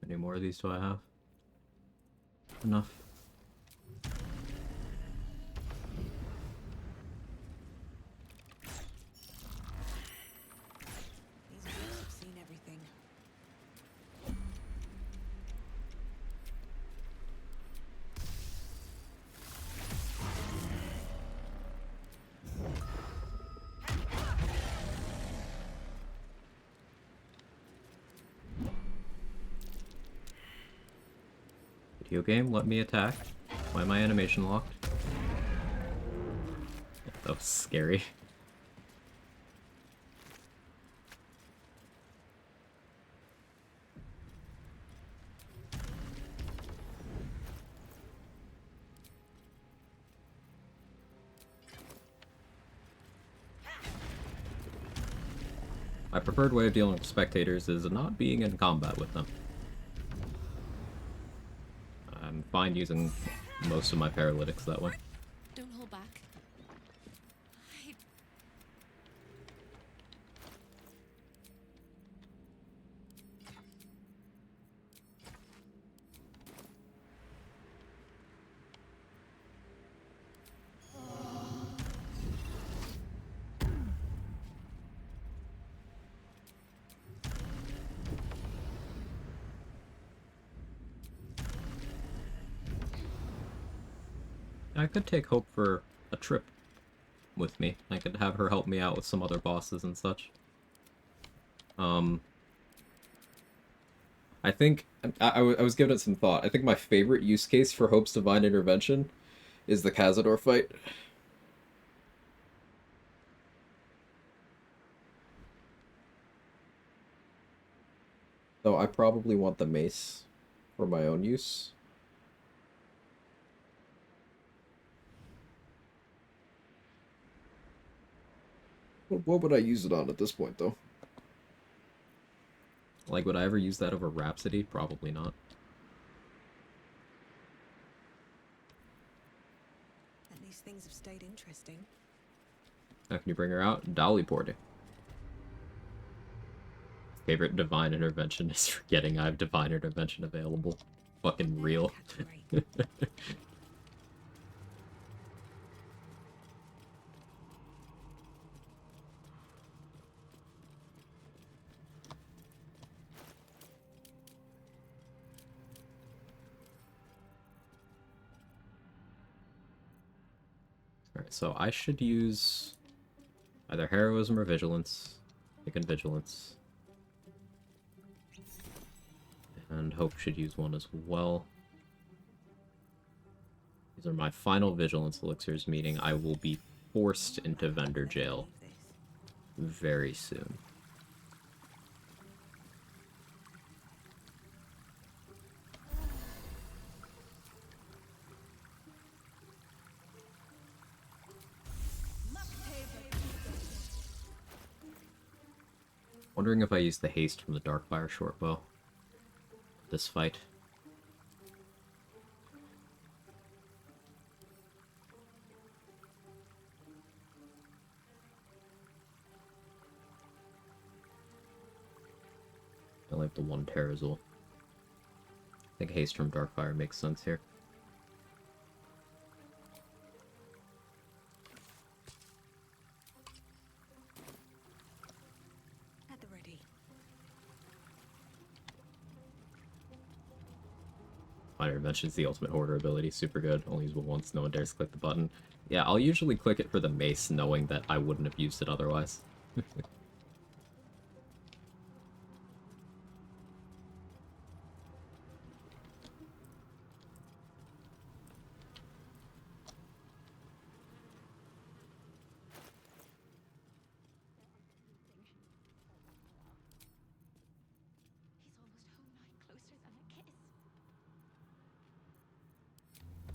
How many more of these do I have? Enough. Video game, let me attack. Why am I animation locked? That was scary. My preferred way of dealing with spectators is not being in combat with them. I'm fine using most of my paralytics that way. Don't hold back. I could take Hope for a trip with me. I could have her help me out with some other bosses and such. I think, I was giving it some thought. I think my favorite use case for Hope's Divine Intervention is the Cazador fight. Though I probably want the mace for my own use. What would I use it on at this point, though? Like, would I ever use that over Rhapsody? Probably not. At least things have stayed interesting. How can you bring her out? Dolly porting. Favorite Divine Intervention is forgetting I have Divine Intervention available. Fucking real. Alright, so I should use either Heroism or Vigilance. Taking Vigilance. And Hope should use one as well. These are my final Vigilance elixirs, meaning I will be forced into vendor jail very soon. Wondering if I use the haste from the Darkfire shortbow. This fight. I like the one Terrazul. I think haste from Darkfire makes sense here. At the ready. Minor mentions the ultimate hoarder ability, super good. Only use it once, no one dares click the button. Yeah, I'll usually click it for the mace, knowing that I wouldn't have used it otherwise.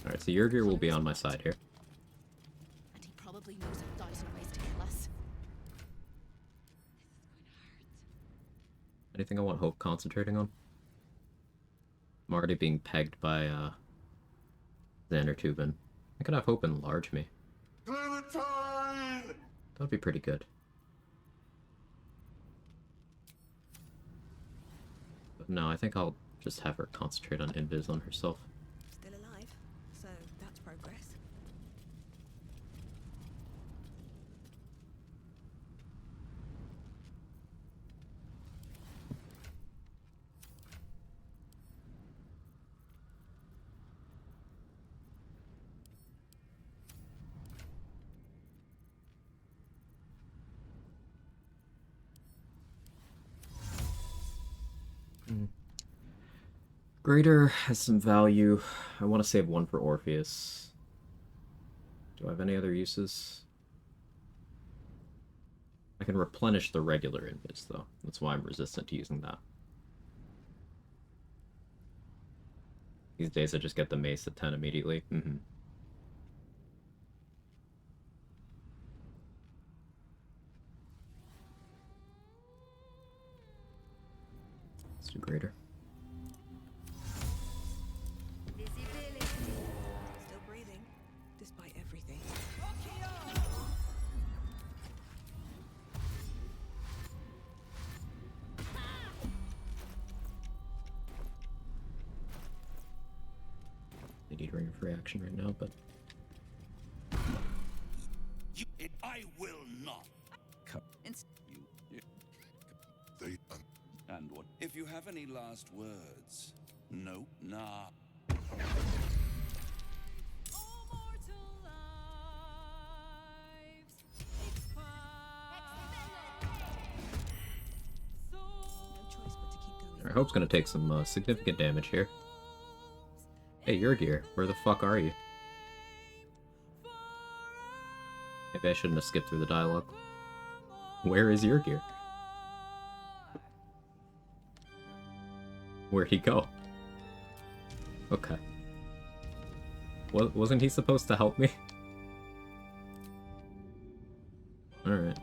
Alright, so Yurgir will be on my side here. And he probably knows a thousand ways to kill us. Anything I want Hope concentrating on? I'm already being pegged by, Xander Tubin. I could have Hope enlarge me. That'd be pretty good. But no, I think I'll just have her concentrate on Invis on herself. Still alive, so that's progress. Greater has some value. I want to save one for Orpheus. Do I have any other uses? I can replenish the regular invis, though. That's why I'm resistant to using that. These days I just get the mace at 10 immediately. Let's do greater. Still breathing, despite everything. They need ring of reaction right now, but I will not. They And what? If you have any last words. No, nah. I hope's gonna take some significant damage here. Hey, Yurgir, where the fuck are you? Maybe I shouldn't have skipped through the dialogue. Where is Yurgir? Where'd he go? Okay. Wasn't he supposed to help me? Alright.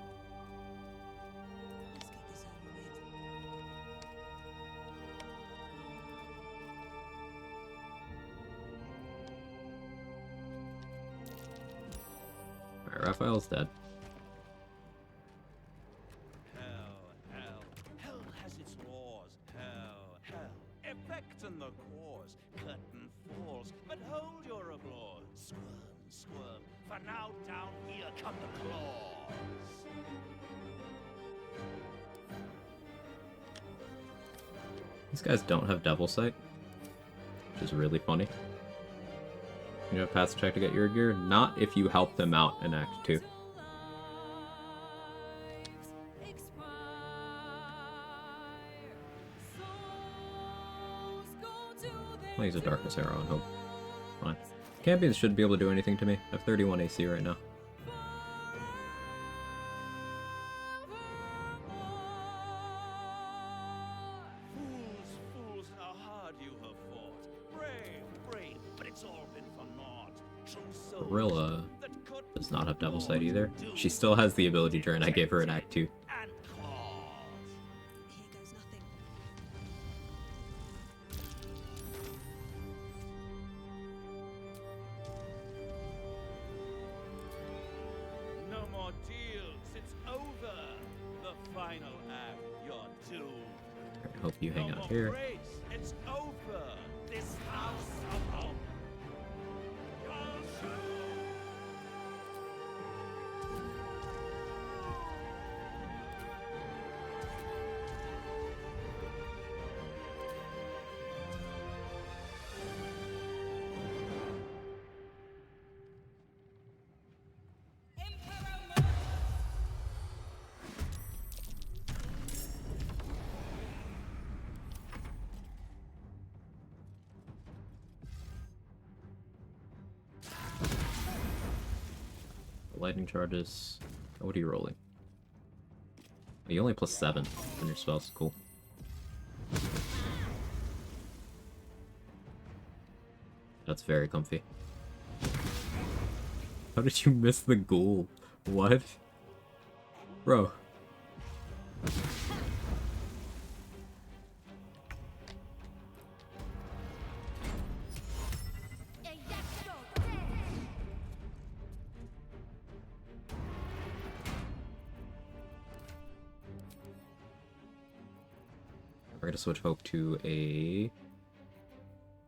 Alright, Raphael's dead. Hell has its laws. Hell. Effect and the cause. Curtain falls, but hold your applause. Squirm. For now down here come the claws. These guys don't have Devil Sight, which is really funny. You know, pass check to get your gear? Not if you help them out in Act 2. I'll use a Darkness Arrow and hope. Fine. Campions shouldn't be able to do anything to me. I have 31 AC right now. Fools, how hard you have fought. Brave, but it's all been for naught. True souls Gorilla does not have Devil Sight either. She still has the ability drain I gave her in Act 2. and cause. No more deals, it's over. The final act, you're doomed. I hope you hang No out more here. grace, it's over. This house of hope. Lightning charges. Oh, what are you rolling? Oh, you only plus 7 on your spells. Cool. That's very comfy. How did you miss the ghoul? What? Bro. We're gonna switch Hope to a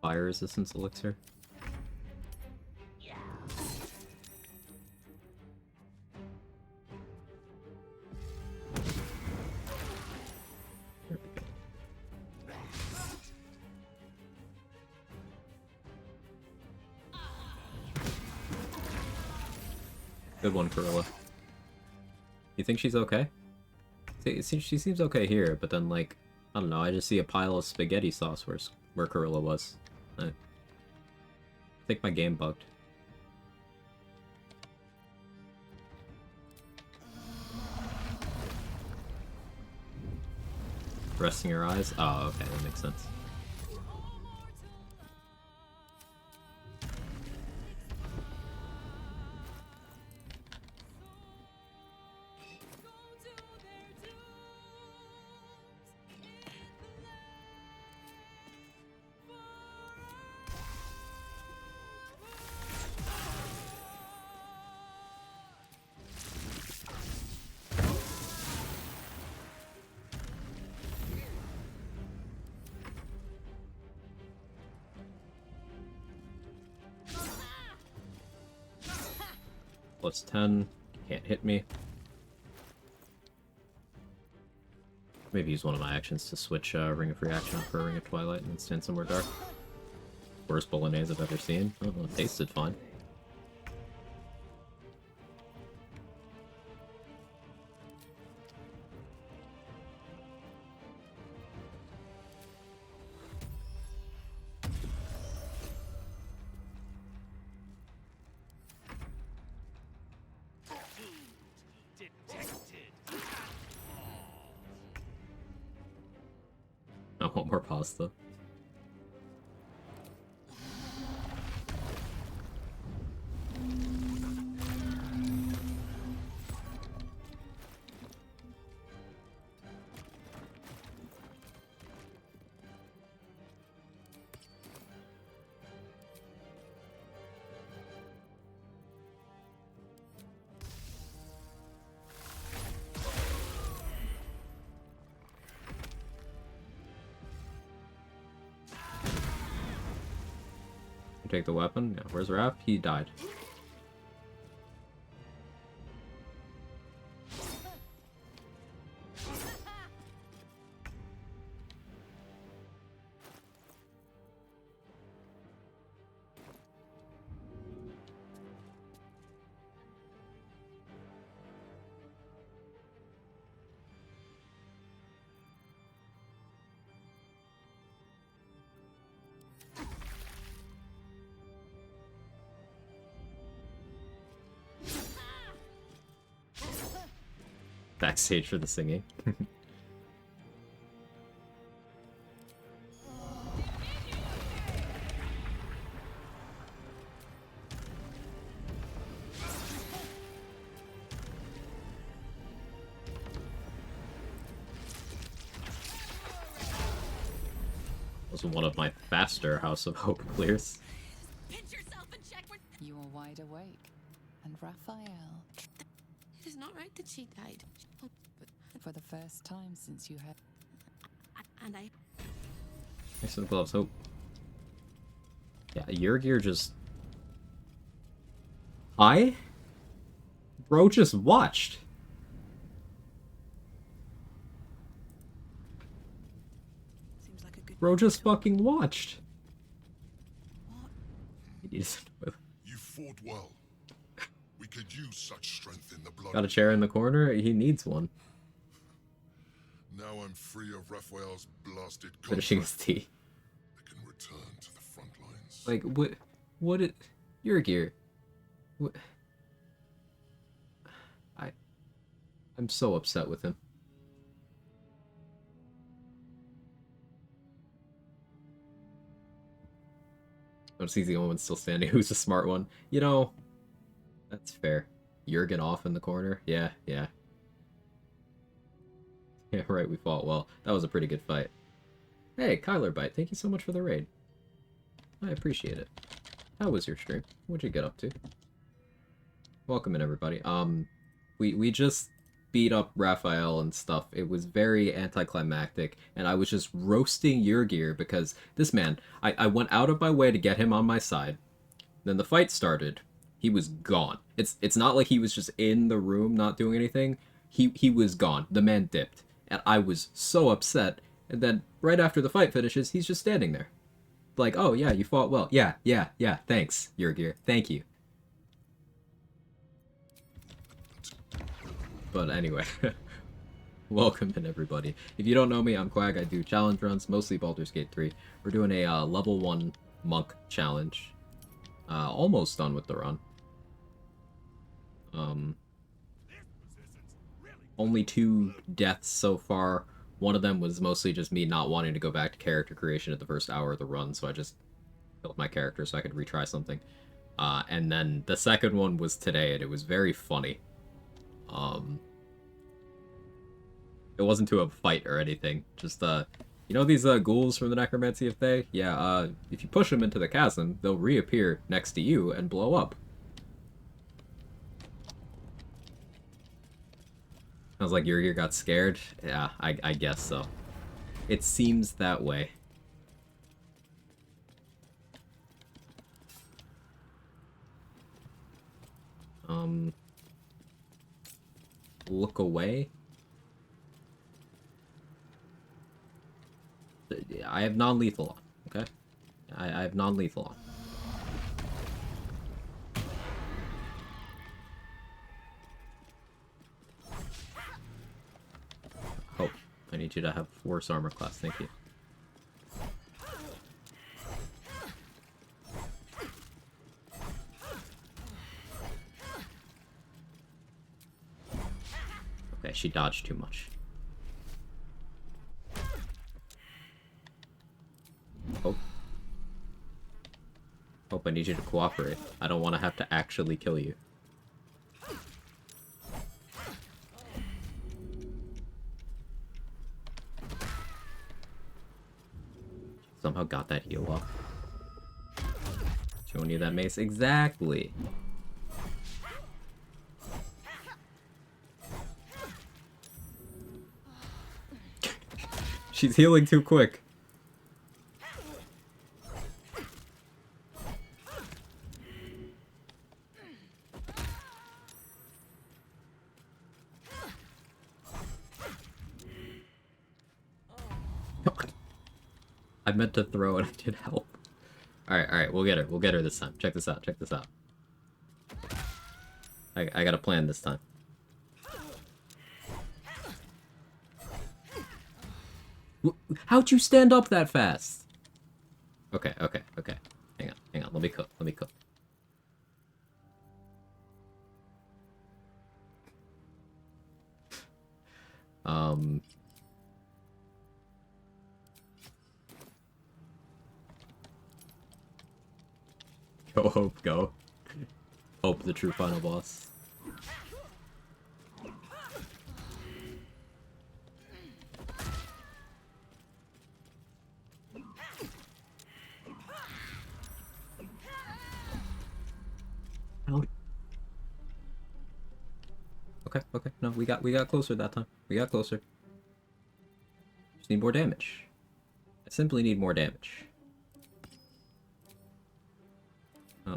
fire resistance elixir. There we go. Good one, Corilla. You think she's okay? See, she seems okay here, but then, like, I don't know, I just see a pile of spaghetti sauce where where Kurilla was. I think my game bugged. Resting your eyes? Oh, okay, that makes sense. Plus 10. Can't hit me. Maybe use one of my actions to switch Ring of Reaction for Ring of Twilight and stand somewhere dark. Worst bolognese I've ever seen. Oh, it tasted fine. I want more pasta. Take the weapon. Yeah, where's Raph? He died. Backstage for the singing. Was one of my faster House of Hope clears. You are wide awake. And Raphael, It is not right that she died. Oh, for the first time since you had... and I... Thanks for the gloves, Hope. Yeah, your gear just... Bro just watched. Seems like a good Bro just fucking watched. You fought well. We could use such strength in the blood. Got a chair in the corner? He needs one. Now I'm free of Raphael's blasted Finishing his tea. I can return to the front lines. Like, what it... Your gear. What... I'm so upset with him. Notice he's the only one still standing. Who's the smart one? You know, that's fair. Jurgen off in the corner? Yeah, yeah. Yeah, right, we fought well. That was a pretty good fight. Hey, Kyler Bite, thank you so much for the raid. I appreciate it. How was your stream? What'd you get up to? Welcome in, everybody. We just beat up Raphael and stuff. It was very anticlimactic, and I was just roasting Jurgir because this man, I went out of my way to get him on my side. Then the fight started. He was gone. It's not like he was just in the room not doing anything. He was gone. The man dipped. And I was so upset. And then right after the fight finishes, he's just standing there. Like, oh yeah, you fought well. Yeah, thanks, Jurgir. Thank you. But anyway, Welcome in, everybody. If you don't know me, I'm Quag. I do challenge runs, mostly Baldur's Gate 3. We're doing a level 1 monk challenge. Almost done with the run. Only 2 deaths so far. One of them was mostly just me not wanting to go back to character creation at the first hour of the run, so I just killed my character so I could retry something. And then the second one was today, and it was very funny. It wasn't to a fight or anything. Just, you know these ghouls from the Necromancy of Thay? Yeah, if you push them into the chasm, they'll reappear next to you and blow up. I was like, Yurgir got scared? Yeah, I guess so. It seems that way. Look away? I have non-lethal on, okay? I have non-lethal on. Oh, I need you to have force armor class, thank you. Okay, she dodged too much. Oh. Hope I need you to cooperate. I don't want to have to actually kill you. Somehow got that heal up. Showing you that mace. Exactly. She's healing too quick. I meant to throw and I did help. Alright, we'll get her. We'll get her this time. Check this out, check this out. I got a plan this time. How'd you stand up that fast? Okay. Hang on. Let me cook. Go, Hope, go. Hope, the true final boss. Okay. No, we got closer that time. We got closer. Just need more damage. I simply need more damage.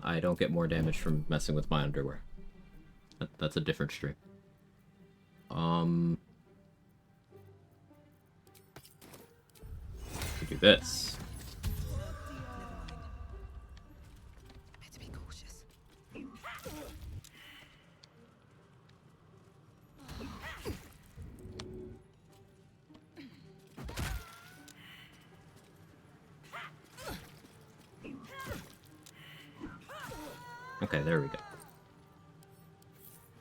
I don't get more damage from messing with my underwear. That's a different stream. We do this. Better be cautious. Okay, there we go.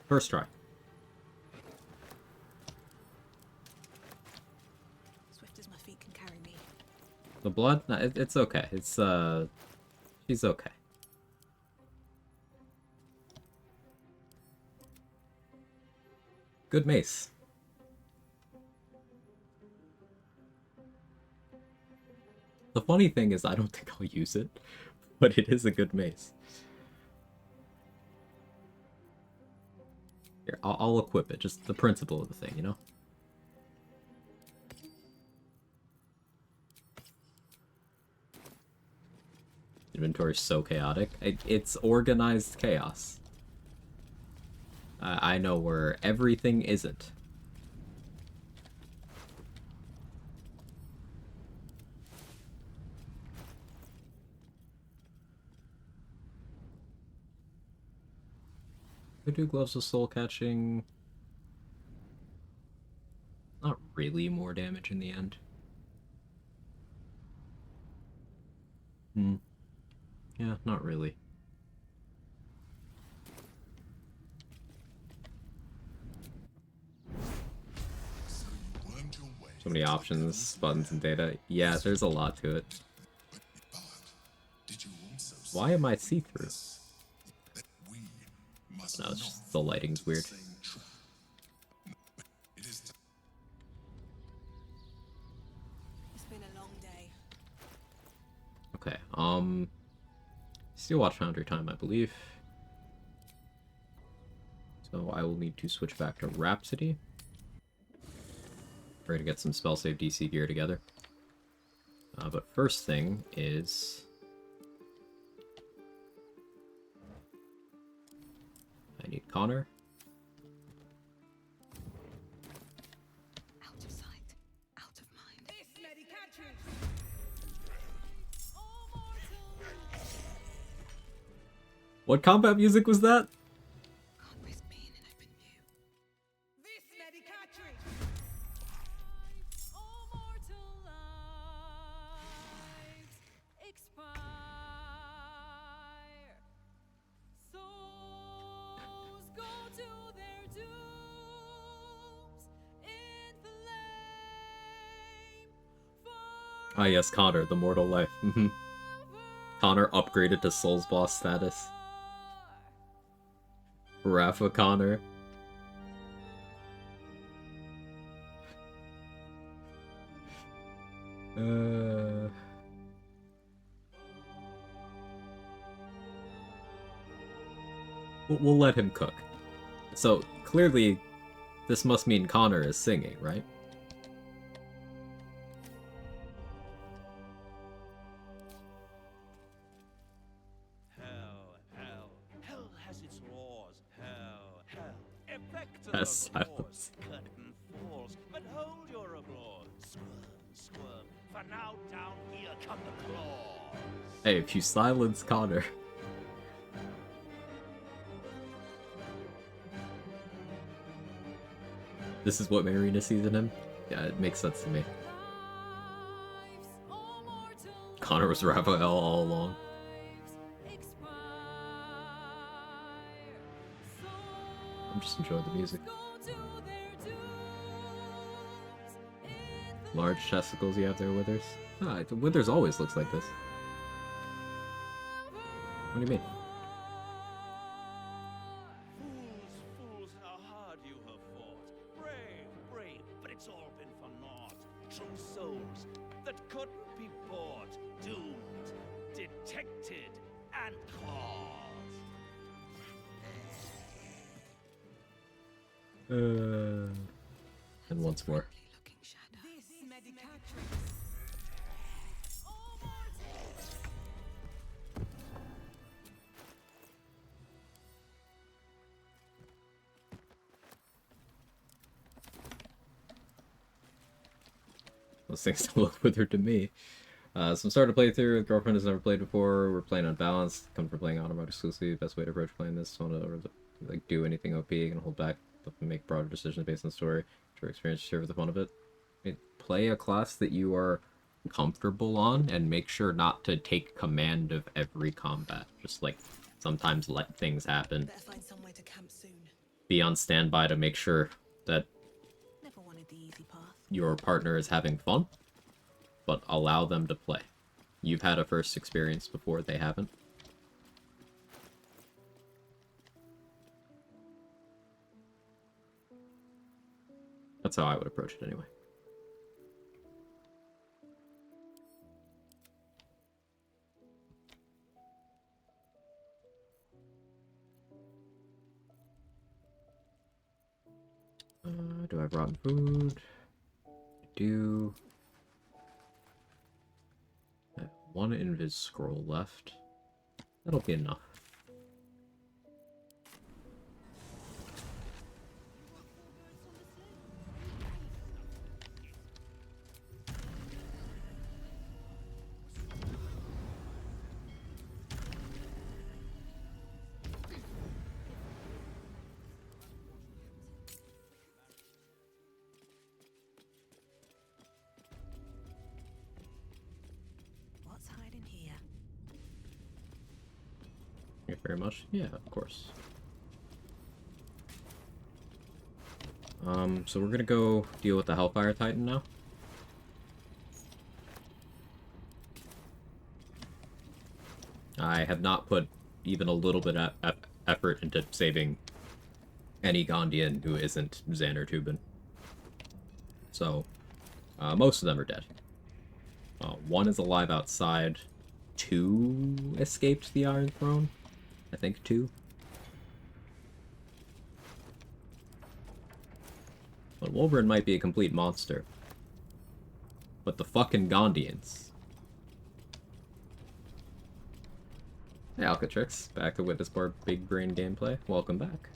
First try. Swift as my feet can carry me. The blood? No, it's okay. It's, she's okay. Good mace. The funny thing is I don't think I'll use it, but it is a good mace. Here, I'll equip it, just the principle of the thing, you know? Inventory's so chaotic. It's organized chaos. I know where everything isn't. Could do gloves of soul catching. Oh, really more damage in the end. Hmm. Yeah, not really. So many options, buttons, and data. Yeah, there's a lot to it. Why am I see-through? No, it's just the lighting's weird. It's been a long day. Okay, Steel Watch Foundry time, I believe. So I will need to switch back to Rhapsody. We're gonna get some spell save DC gear together. But first thing is... I need Connor. Out of sight, out of mind. What combat music was that? Can't risk being in open view. Ah yes, Connor, the mortal life. Connor upgraded to Souls Boss status. Rafa Connor. We'll let him cook. So, clearly, this must mean Connor is singing, right? Hell has its laws. Hell. Effect of Yes, the silence. course. Curtain falls, but hold your applause. Squirm. For now down here come the claws. Hey, if you silence Connor... This is what Marina sees in him? Yeah, it makes sense to me. Connor was Raphael all along. I'm just enjoying the music. Large testicles you have there, Withers? Ah, the Withers always looks like this. What do you mean? Fools, how hard you have fought. Brave, but it's all been for naught. True souls that couldn't be bought. Doomed, detected, and caught. And once more. Those things don't look withered to me. So I'm starting to play through. Girlfriend has never played before. We're playing unbalanced. Come from playing auto mode exclusively. Best way to approach playing this. Don't want to like do anything OP. Gonna hold back. Make broader decisions based on the story. Share experience. Share the fun of it. Play a class that you are comfortable on, and make sure not to take command of every combat. Just like sometimes let things happen. Better find somewhere to camp soon. Be on standby to make sure that Never wanted the easy path. your partner is having fun, but allow them to play. You've had a first experience before, they haven't. That's how I would approach it anyway. Do I have rotten food? I do. I have one invis scroll left. That'll be enough. very much. Yeah, of course. So we're gonna go deal with the Hellfire Titan now. I have not put even a little bit of effort into saving any Gondian who isn't Xander Tubin. So, most of them are dead. One is alive outside. 2 escaped the Iron Throne. I think 2. But Wolverine might be a complete monster. But the fucking Gondians. Hey Alcatrix, back to Witness Bar Big Brain gameplay. Welcome back.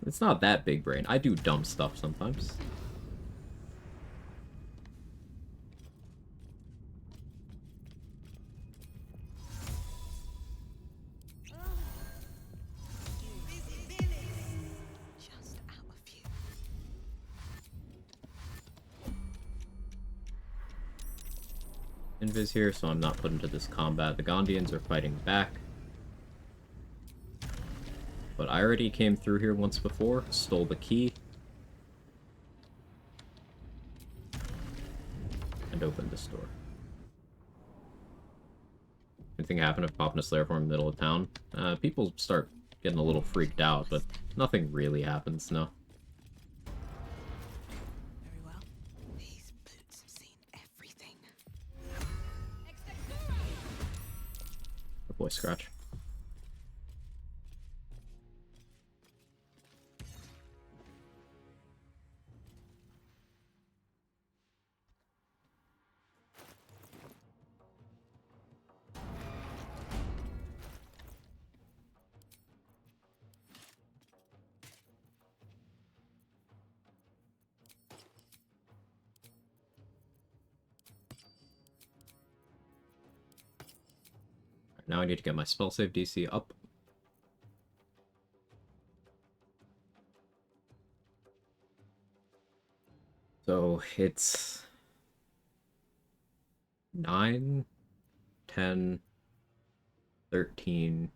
It's not that big brain. I do dumb stuff sometimes. Just out of view. Invis here, so I'm not put into this combat. The Gondians are fighting back. But I already came through here once before, stole the key, and opened this door. Anything happen if popping a Slayer form in the middle of town? People start getting a little freaked out, but nothing really happens, no. Very well. These boots have seen everything. Good boy, Scratch. Now I need to get my spell save DC up. So it's 9, 10, 13,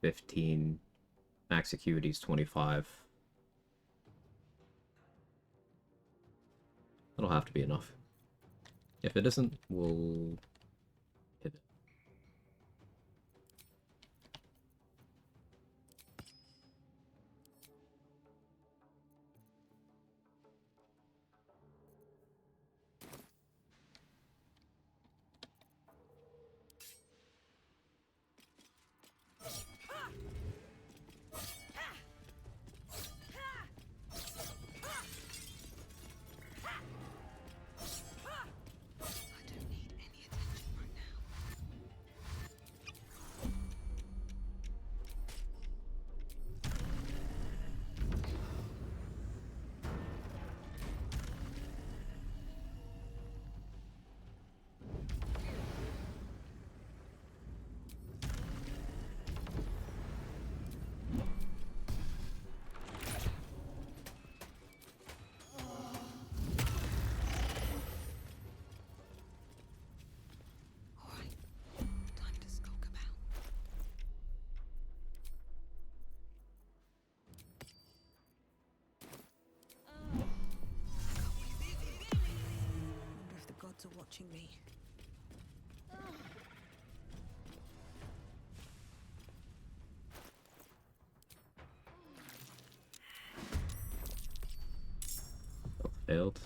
15, max acuity is 25. That'll have to be enough. If it isn't, we'll pivot. Time to skulk about. Wonder if the gods are watching me. Failed.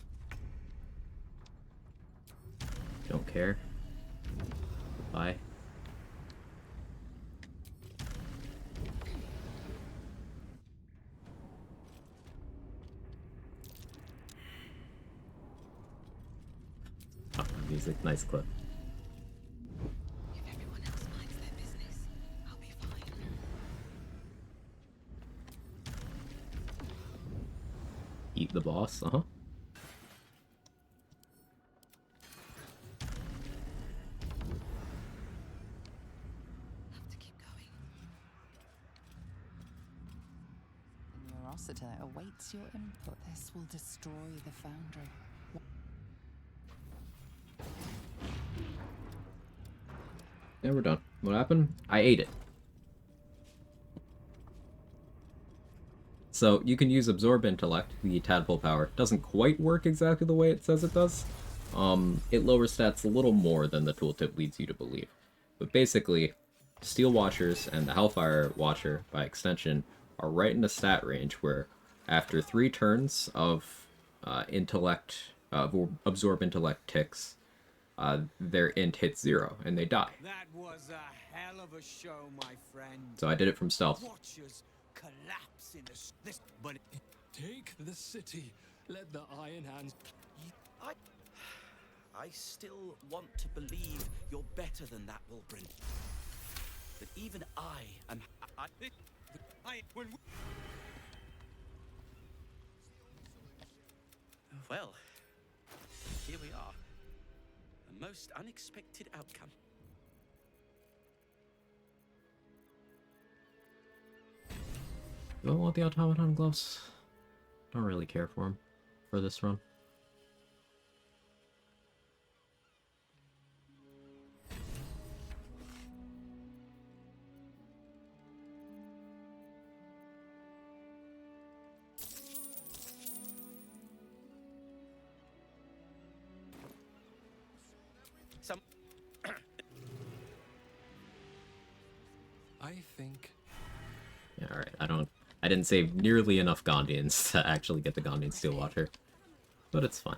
Don't care. Bye. Oh, music, nice clip. If everyone else minds their business, I'll be fine. Eat the boss, uh-huh. The Neurosita awaits your input. This will destroy the Foundry. Yeah, we're done. What happened? I ate it. So you can use Absorb Intellect, the tadpole power. Doesn't quite work exactly the way it says it does. It lowers stats a little more than the tooltip leads you to believe. But basically, Steel Watchers and the Hellfire Watcher, by extension, are right in the stat range where after 3 turns of Absorb Intellect ticks, their int hits 0, and they die. That was a hell of a show, my friend. So I did it from stealth. Watchers collapse in this, but Take the city. Let the Iron Hands. I still want to believe you're better than that, Wilbrin. But even I am. Well, here we are. A most unexpected outcome. Do I want the automaton gloves? Don't really care for them for this run. I think. Yeah, alright. I didn't save nearly enough Gondians to actually get the Gondian Steel Watcher. But it's fine.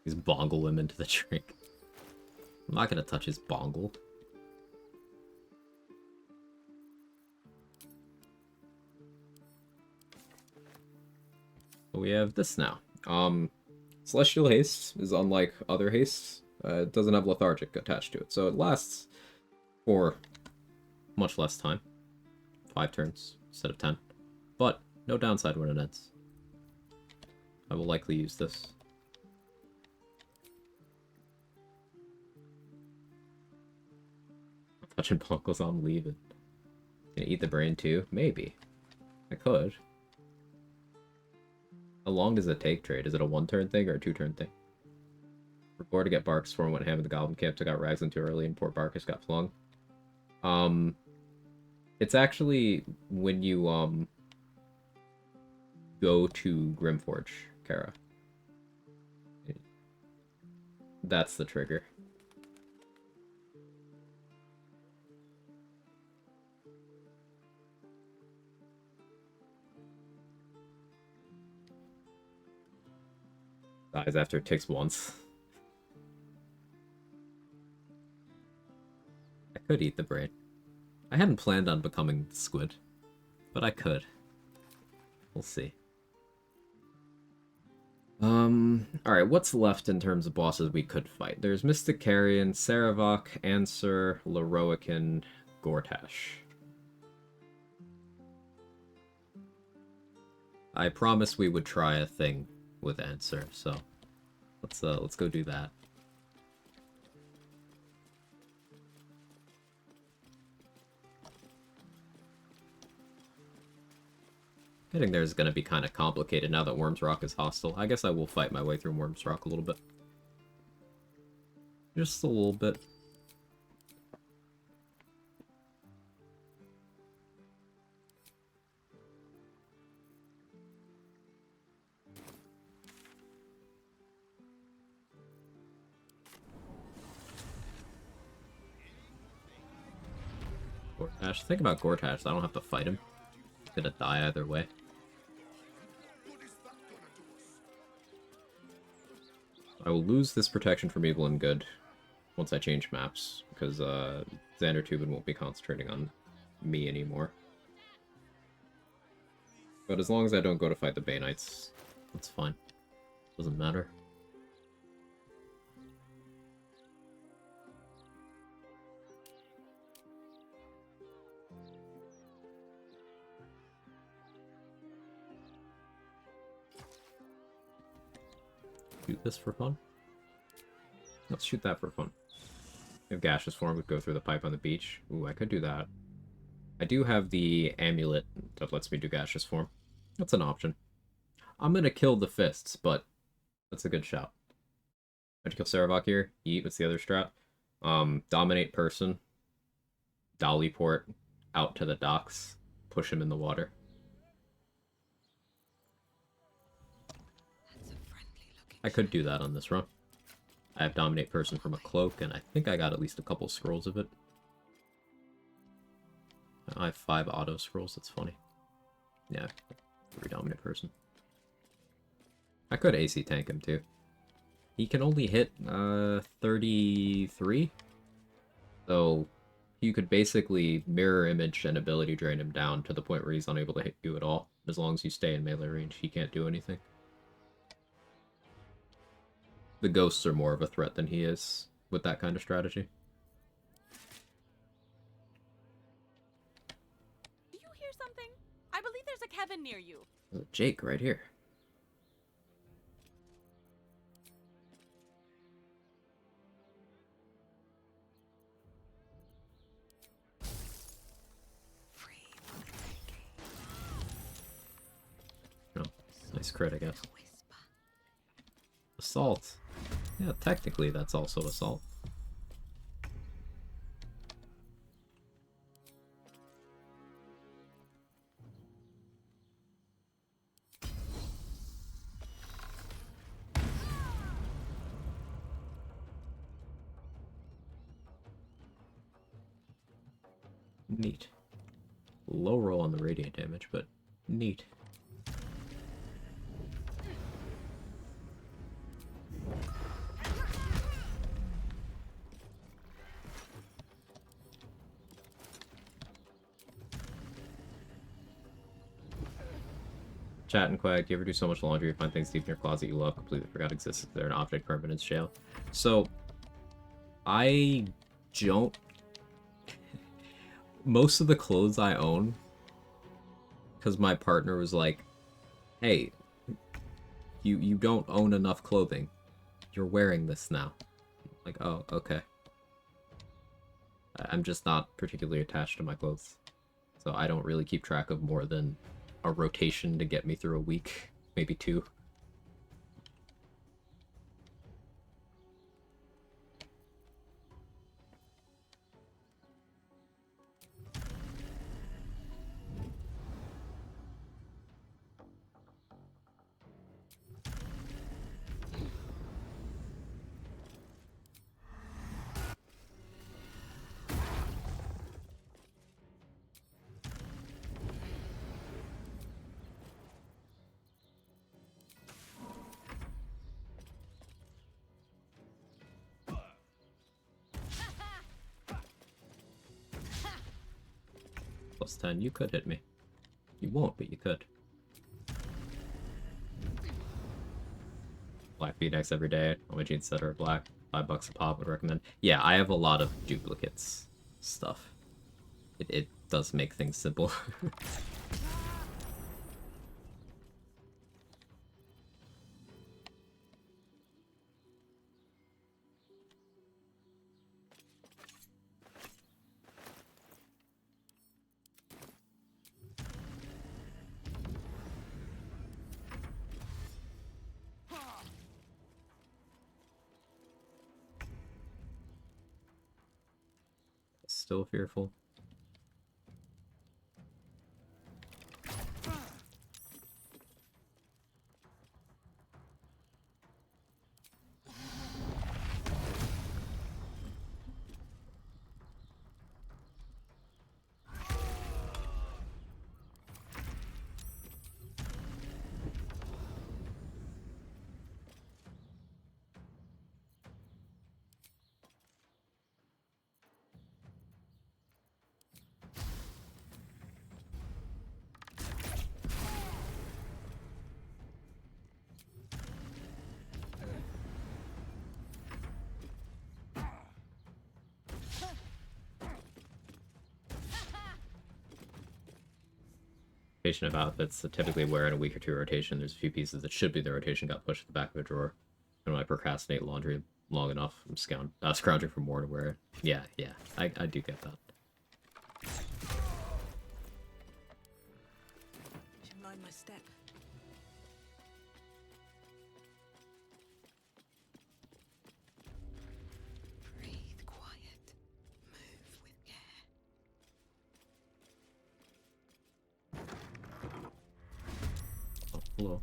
He's bongle him into the drink. I'm not gonna touch his bongle. But we have this now. Celestial Haste is unlike other hastes. It doesn't have Lethargic attached to it, so it lasts for much less time. 5 turns instead of 10. But no downside when it ends. I will likely use this. Touching Bunkles, I'm leaving. Gonna eat the brain too? Maybe. I could. How long does it take, trade? Is it a 1-turn thing or a 2-turn thing? Report to get Bark's form went ham at the Goblin Camp, took out Raglan too early, and poor Barkus got flung. It's actually when you, go to Grimforge, Kara. That's the trigger. Dies after it ticks once. I could eat the brain. I hadn't planned on becoming the squid, but I could. We'll see. Alright, what's left in terms of bosses we could fight? There's Mystic Carrion, Saravok, Answer, Leroican, Gortash. I promised we would try a thing with Answer, so let's go do that. Getting there is going to be kind of complicated now that Worm's Rock is hostile. I guess I will fight my way through Worm's Rock a little bit. Just a little bit. Gortash. Think about Gortash. I don't have to fight him. He's gonna die either way. I will lose this protection from evil and good once I change maps, because Xander Tubin won't be concentrating on me anymore. But as long as I don't go to fight the Bay Knights, that's fine. Doesn't matter. Shoot this for fun? Let's shoot that for fun. If gaseous form would go through the pipe on the beach. Ooh, I could do that. I do have the amulet that lets me do gaseous form. That's an option. I'm gonna kill the fists, but that's a good shout. How'd you kill Saravok here? Eat, what's the other strat? Dominate person. dolly port out to the docks, push him in the water. I could do that on this run. I have Dominate Person from a cloak, and I think I got at least a couple scrolls of it. I have 5 auto scrolls, that's funny. Yeah, 3 Dominate Person. I could AC tank him too. He can only hit 33. So you could basically mirror image and ability drain him down to the point where he's unable to hit you at all. As long as you stay in melee range, he can't do anything. The ghosts are more of a threat than he is with that kind of strategy. Do you hear something? I believe there's a Kevin near you. There's a Jake right here. Oh, nice crit, I guess. Assault. Yeah, technically that's also assault. Neat. Low roll on the radiant damage, but neat. Chat and Quag, do you ever do so much laundry you find things deep in your closet you love completely forgot existed? They're an object permanence jail. So, I don't... Most of the clothes I own, because my partner was like, hey, you don't own enough clothing. You're wearing this now. Like, oh, okay. I'm just not particularly attached to my clothes. So I don't really keep track of more than a rotation to get me through a week, maybe 2. Plus 10, you could hit me. You won't, but you could. Black V-necks every day. All my jeans set are black. $5 a pop would recommend. Yeah, I have a lot of duplicates stuff. It does make things simple. Still fearful. Rotation of outfits that typically wear in a week or 2 rotation. There's a few pieces that should be the rotation got pushed to the back of a drawer. And when I procrastinate laundry long enough, I'm scrounging for more to wear it. Yeah, I do get that. Should mind my step. Breathe quiet. Move with care. Hello.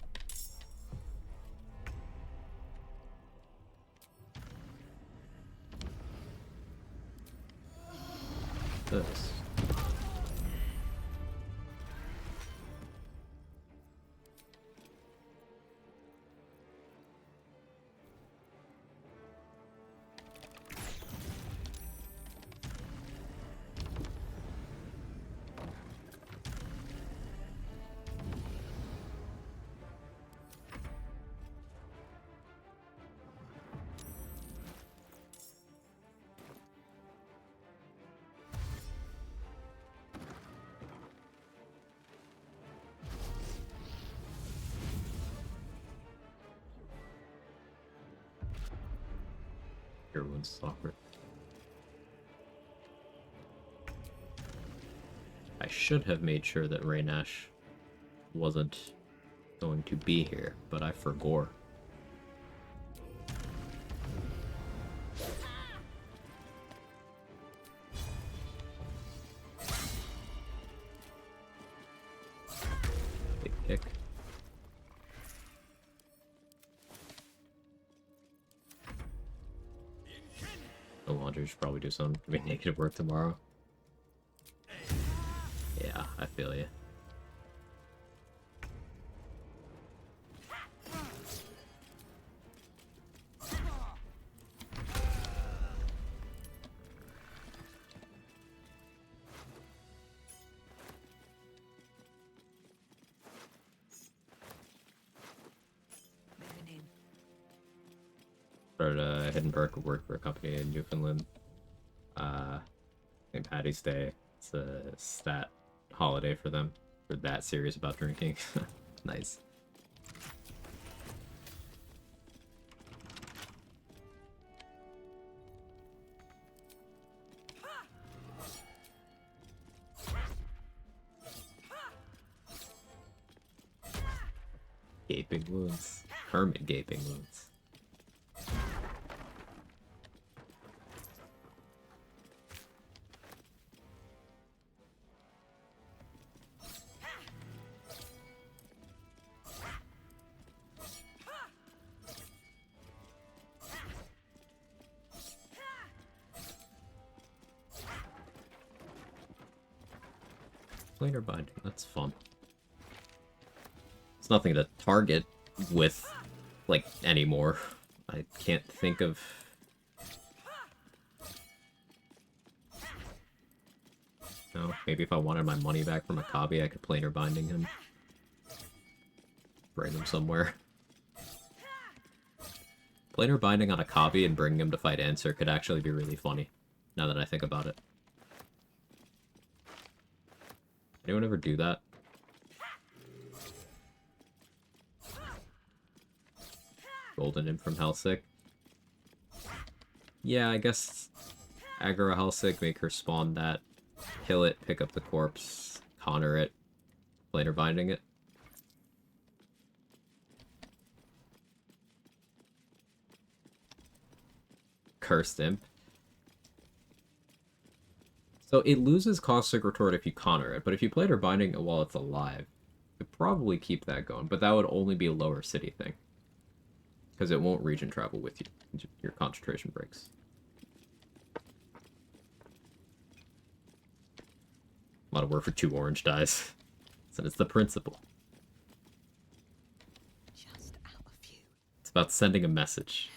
This. Everyone's soccer. I should have made sure that Raynash wasn't going to be here, but I forgot. Big kick. The laundry should probably do something. I mean, negative work tomorrow. Yeah, I feel you. Started Hidden Perk work for a company in Newfoundland. St. Patty's Day. It's a stat holiday for them. They're that serious about drinking. Nice. Gaping wounds. Hermit gaping wounds. Planar binding, that's fun. It's nothing to target with, like, anymore. I can't think of... No, maybe if I wanted my money back from Akabi, I could planar binding him. Bring him somewhere. Planar binding on Akabi and bringing him to fight Answer could actually be really funny, now that I think about it. Anyone ever do that? Golden Imp from Helsik? Yeah, I guess aggro Helsik, make her spawn that, kill it, pick up the corpse, counter it, planar binding it. Cursed Imp. So it loses Caustic Retort if you counter it, but if you play her binding it while it's alive, you could probably keep that going, but that would only be a lower city thing. Because it won't region travel with you. Your concentration breaks. A lot of work for 2 orange dies. So it's the principle. It's about sending a message.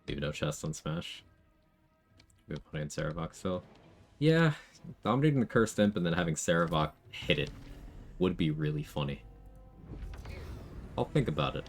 Leave no chest on Smash. We have playing Saravok still. Yeah, dominating the Cursed Imp and then having Saravok hit it would be really funny. I'll think about it.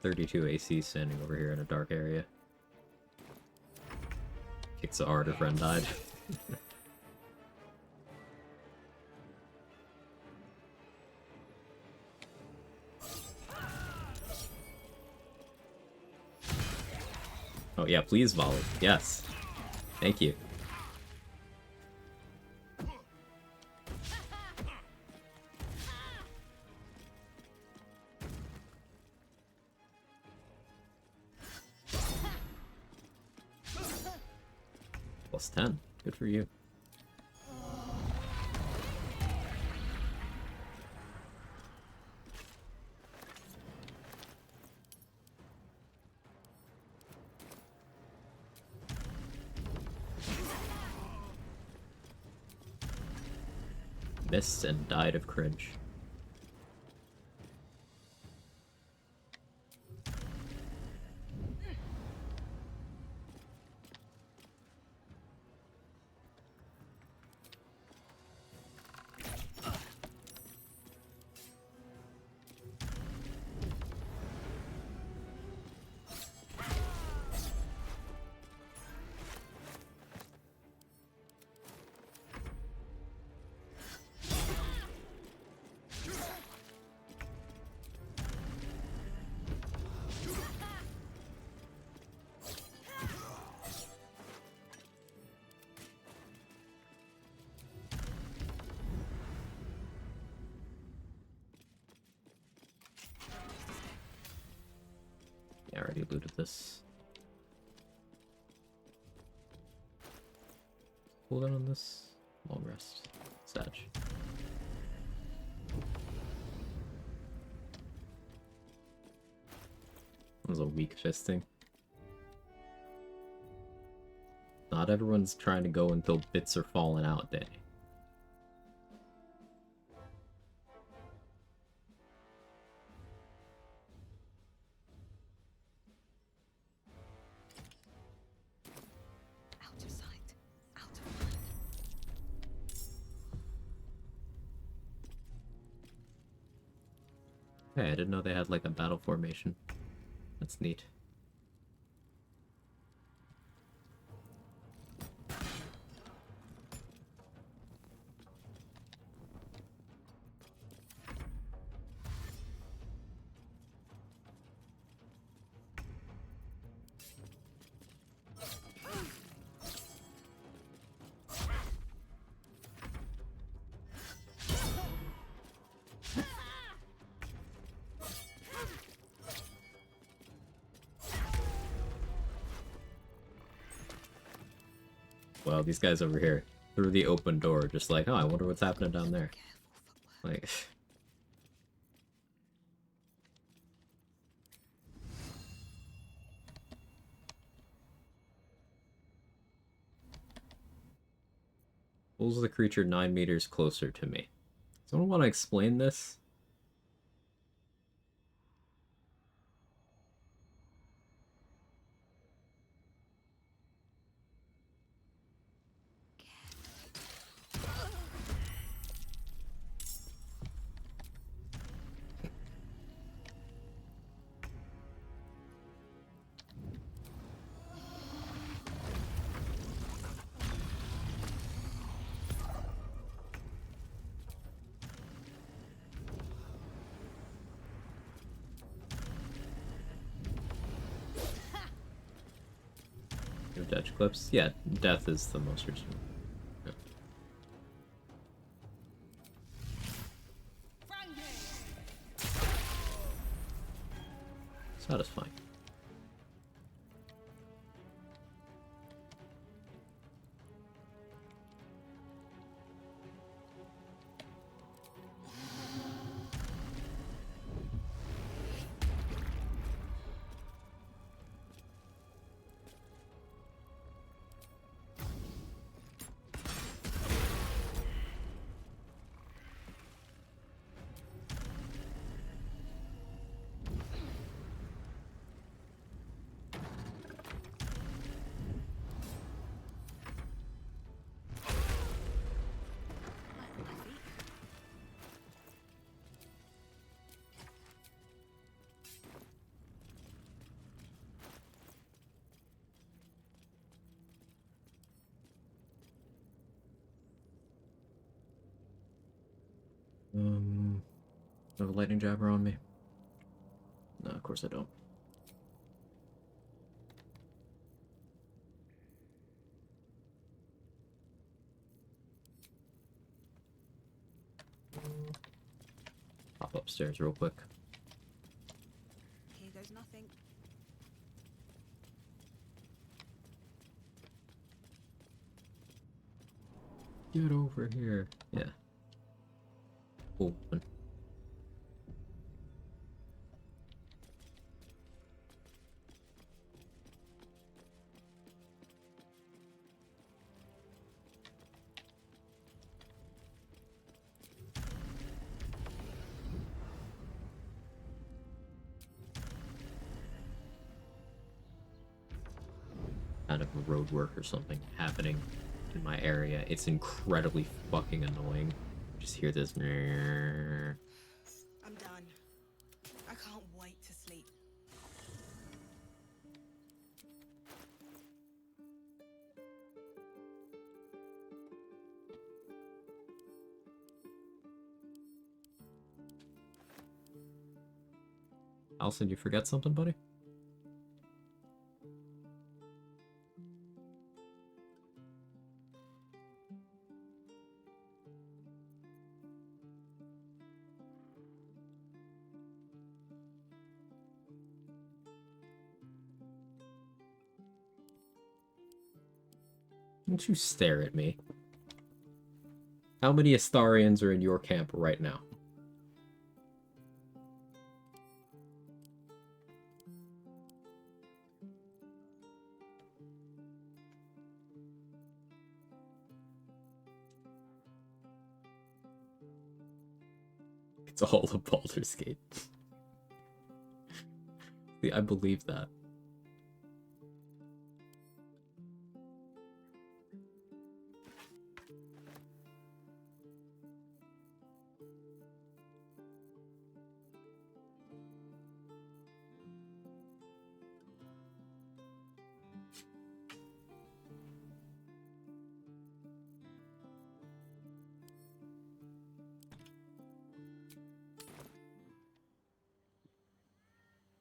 32 AC standing over here in a dark area. Kicks so hard her friend died. Oh yeah, please volley. Yes. Thank you. Plus 10. Good for you. Missed and died of cringe. Yeah, I already looted this. Hold on this. Long rest. Stage. That was a weak fisting. Not everyone's trying to go until bits are falling out, Danny. Out of sight, out of mind. Hey, I didn't know they had like a battle formation. That's neat. Well, these guys over here, through the open door, just like, oh, I wonder what's happening down there. Like... Pulls the creature 9 meters closer to me. Someone want to explain this? Dutch clips? Yeah, death is the most recent. Yeah. Satisfying. have a lightning jabber on me? No, of course I don't. Hop upstairs real quick. Here goes nothing. Get over here. Yeah. Open. Kind of a road work or something happening in my area. It's incredibly fucking annoying. Just hear this. I'm done. I can't wait to sleep. Alison, you forget something, buddy? Don't you stare at me. How many Astarians are in your camp right now? It's all a Baldur's Gate. See, I believe that.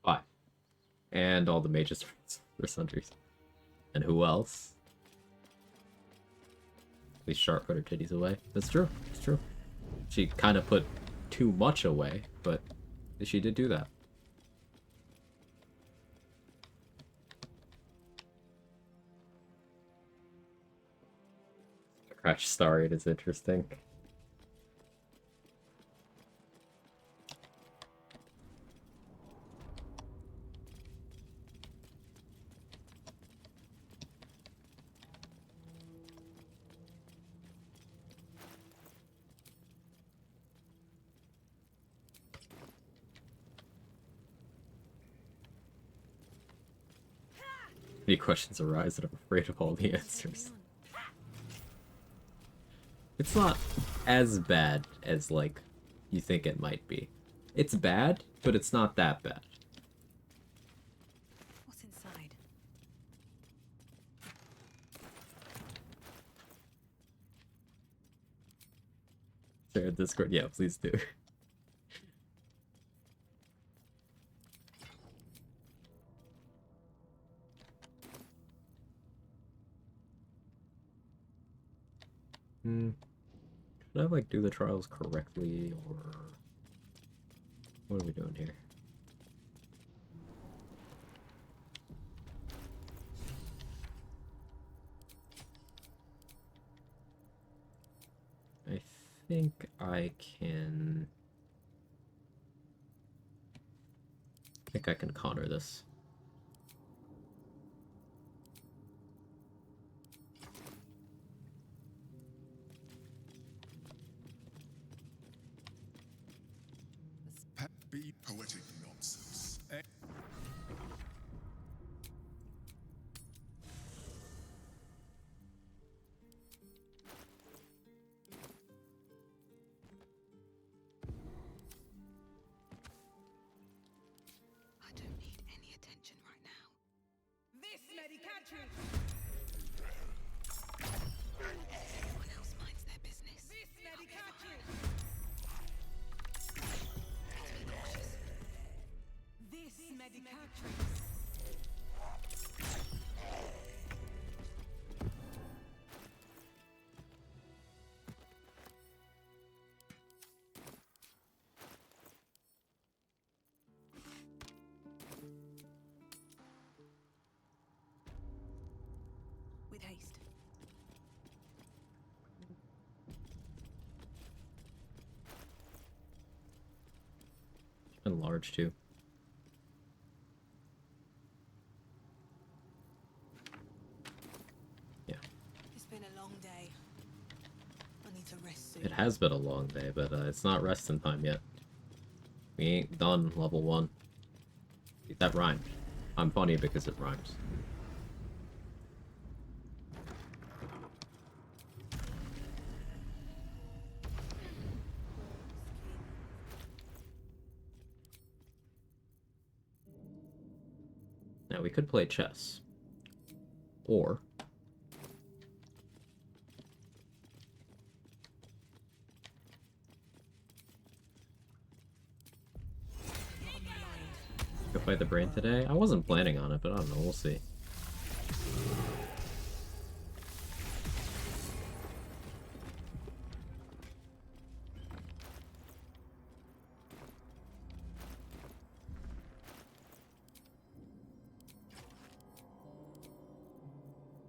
Five. And all the mages for sundries. And who else? At least Sharp put her titties away. That's true. It's true. She kind of put too much away, but she did do that. Crash Starian is interesting. Many questions arise and I'm afraid of all the answers. It's not as bad as, like, you think it might be. It's bad, but it's not that bad. What's inside? Share Discord? Yeah, please do. Should I, like, do the trials correctly, or what are we doing here? I think I can... I think I can counter this. Be poetic nonsense. I don't need any attention right now. This lady catch you. Everyone else minds their business. This lady catch you. And large too. Yeah. It's been a long day. I need to rest soon. It has been a long day, but it's not resting time yet. We ain't done level 1. That rhymed. I'm funny because it rhymes. Now we could play chess. Or go play the brain today. I wasn't planning on it, but I don't know, we'll see.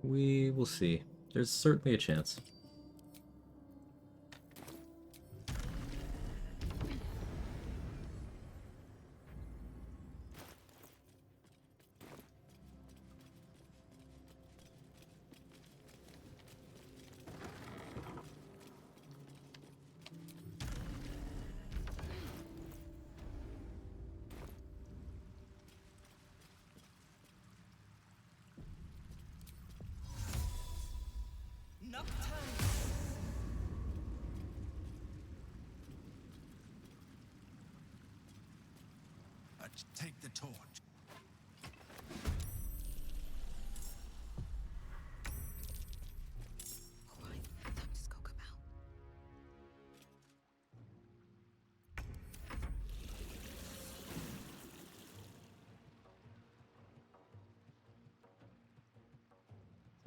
We will see. There's certainly a chance. Take the torch. Alright, time to skulk about.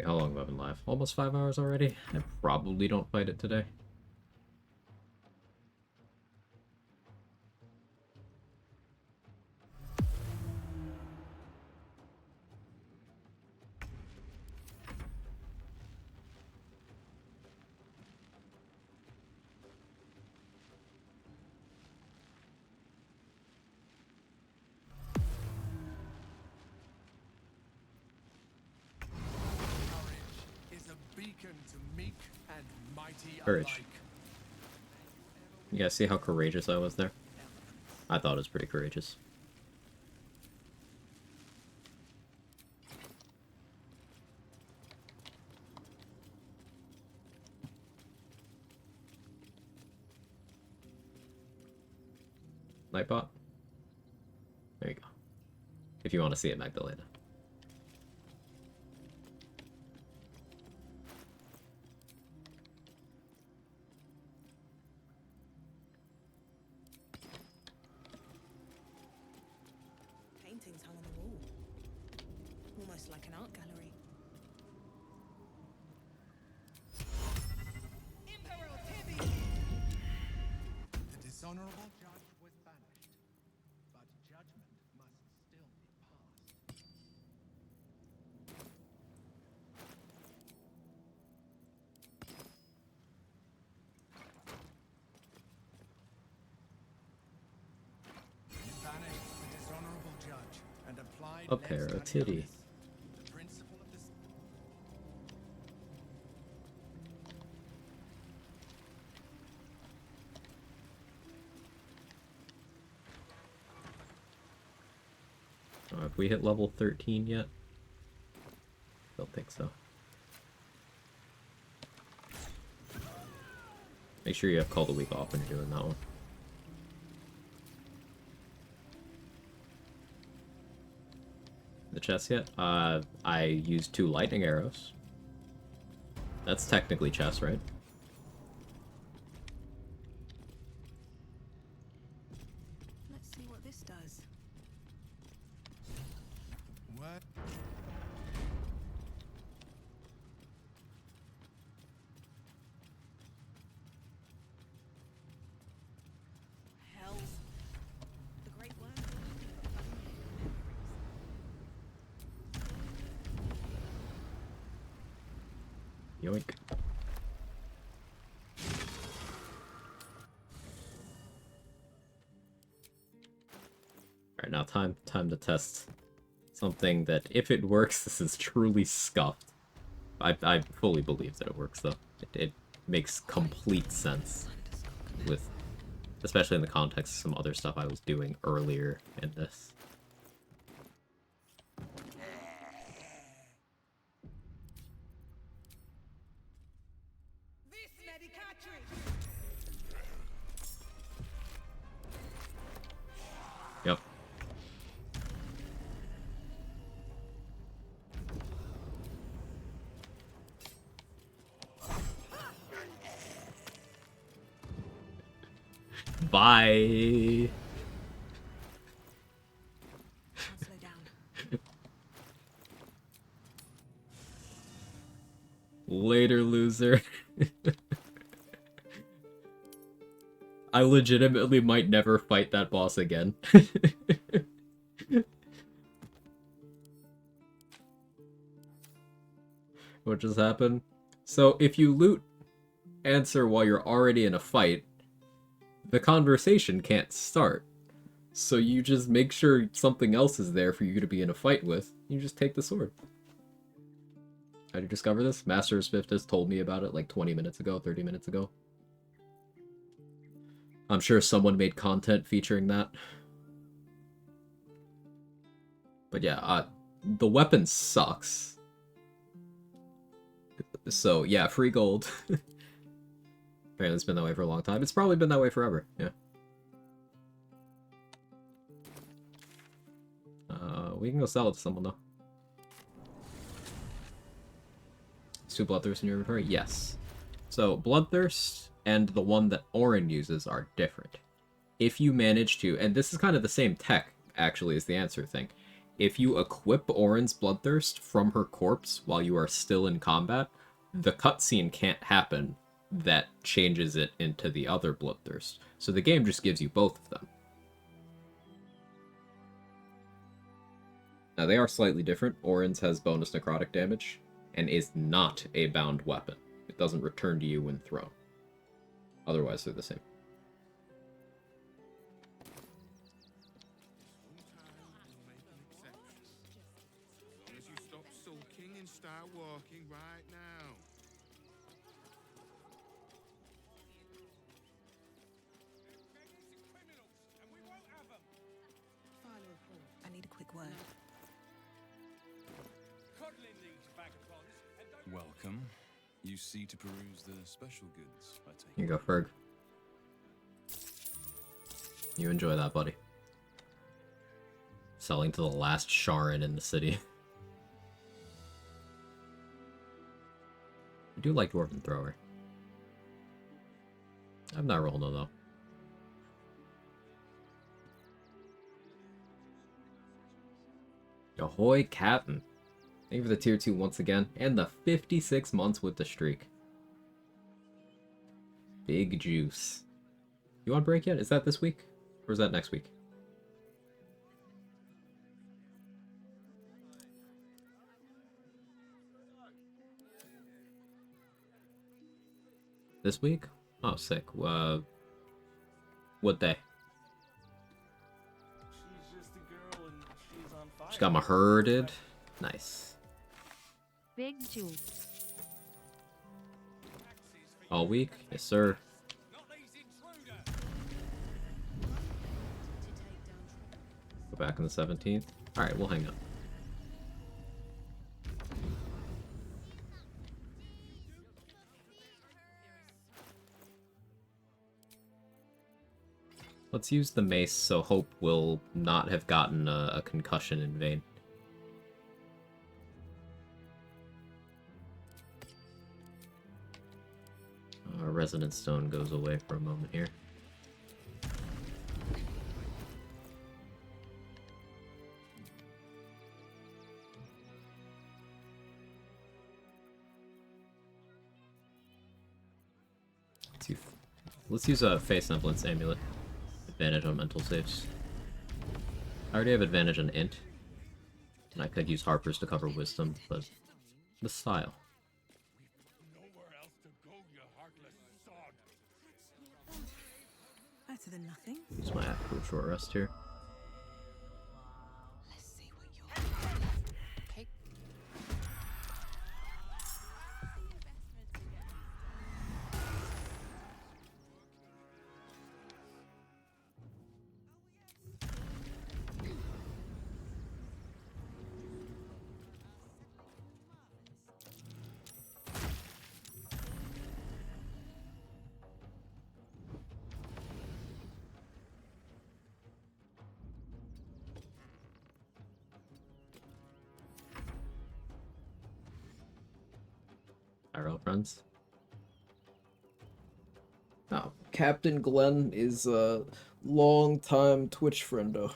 How long have I been live? Almost 5 hours already? I probably don't fight it today. Courage. You guys see how courageous I was there? I thought it was pretty courageous. Nightbot? There you go. If you want to see it, Magdalena. Paintings hung on the wall. Almost like an art gallery. The dishonorable judge was banished, but judgment must still be passed. You banished the dishonorable judge and applied A pair of titty. the principle of the Have we hit level 13 yet? Don't think so. Make sure you have Call the Week off when you're doing that one. The chest yet? I used 2 lightning arrows. That's technically chess, right? Let's see what this does. what? Hells. The Great Worm. Yoink. Alright, now time to test something that, if it works, this is truly scuffed. I fully believe that it works, though. It makes complete sense, with, especially in the context of some other stuff I was doing earlier in this. Yep. Bye. Slow down. Later, loser. I legitimately might never fight that boss again. What just happened? So, if you loot answer while you're already in a fight, the conversation can't start. So you just make sure something else is there for you to be in a fight with. You just take the sword. How did you discover this? Master of Swift has told me about it like 20 minutes ago, 30 minutes ago. I'm sure someone made content featuring that. But yeah, the weapon sucks. So yeah, free gold. Apparently it's been that way for a long time. It's probably been that way forever, yeah. We can go sell it to someone, though. Is 2 Bloodthirst in your inventory? Yes. So, Bloodthirst and the one that Orin uses are different. If you manage to, and this is kind of the same tech, actually, as the answer thing. If you equip Orin's Bloodthirst from her corpse while you are still in combat, the cutscene can't happen that changes it into the other Bloodthirst. So the game just gives you both of them. Now, they are slightly different. Orin's has bonus necrotic damage, and is not a bound weapon. It doesn't return to you when thrown. Otherwise, they're the same. As you stop sulking and start walking right now. File a report. I need a quick word. Welcome. You see to peruse the special goods, I take. Here you go, Ferg. You enjoy that, buddy. Selling to the last Sharon in the city. I do like Dwarven Thrower. I'm not rolling though. Ahoy, Captain. Thank you for the tier 2 once again, and the 56 months with the streak. Big juice. You on break yet? Is that this week? Or is that next week? This week? Oh, sick. What day? She's just a girl and she's on fire. Just got my herded. Nice. Big juice. All week? Yes, sir. Go back on the 17th. Alright, we'll hang up. Let's use the mace so Hope will not have gotten a concussion in vain. Our Resonance Stone goes away for a moment here. Let's use a Face Semblance Amulet. Advantage on mental saves. I already have advantage on Int. And I could use Harper's to cover Wisdom, but the style. Better than nothing. Use my actual short rest here. IRL friends. Oh, Captain Glenn is a long-time Twitch friendo.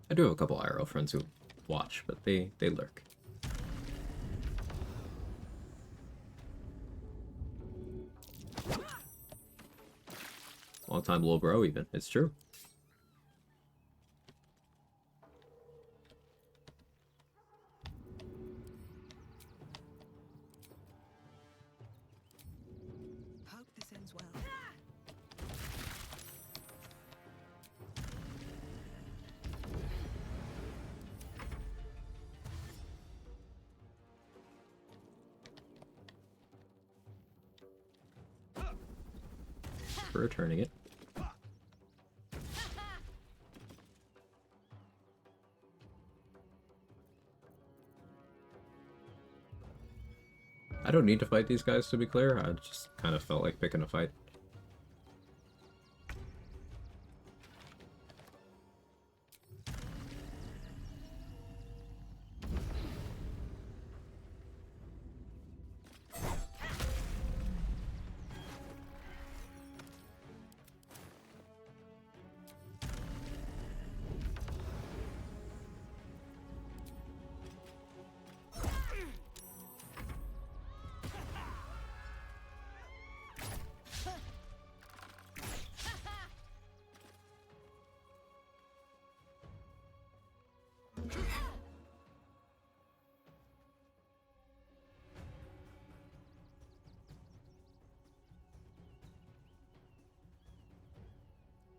I do have a couple IRL friends who watch, but they lurk. Long time little bro even. It's true. Hope this ends well. For returning it. I don't need to fight these guys, to be clear. I just kind of felt like picking a fight.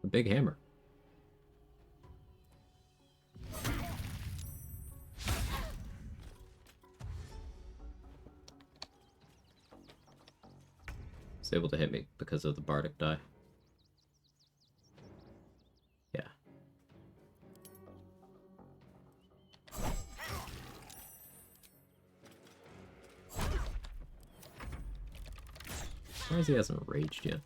A big hammer. It's able to hit me because of the bardic die. Yeah. Why is he hasn't raged yet?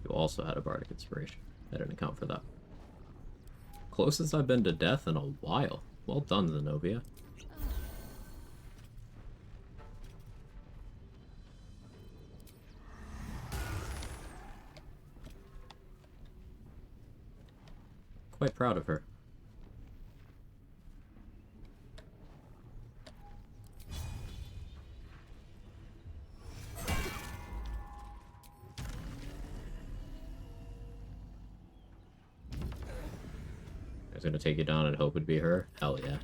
You also had a bardic inspiration. I didn't account for that. Closest I've been to death in a while. Well done, Zenobia. Quite proud of her. I was gonna take you down and hope it'd be her. Hell yeah.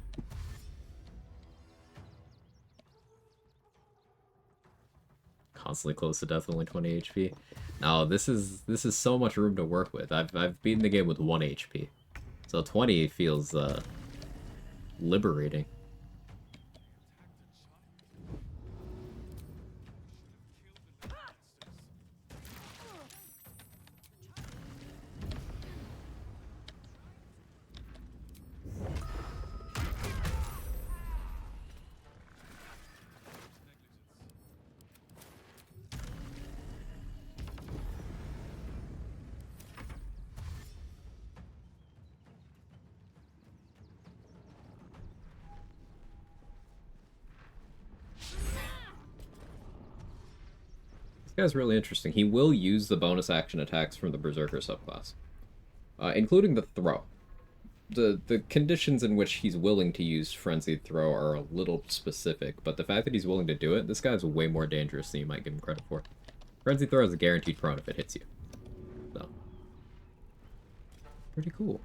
Constantly close to death, only 20 HP. Now this is so much room to work with. I've beaten the game with 1 HP. So 20 feels liberating. This guy's really interesting. He will use the bonus action attacks from the Berserker subclass, including the throw. The conditions in which he's willing to use Frenzied Throw are a little specific, but the fact that he's willing to do it, this guy's way more dangerous than you might give him credit for. Frenzied Throw is a guaranteed prone if it hits you. So, pretty cool.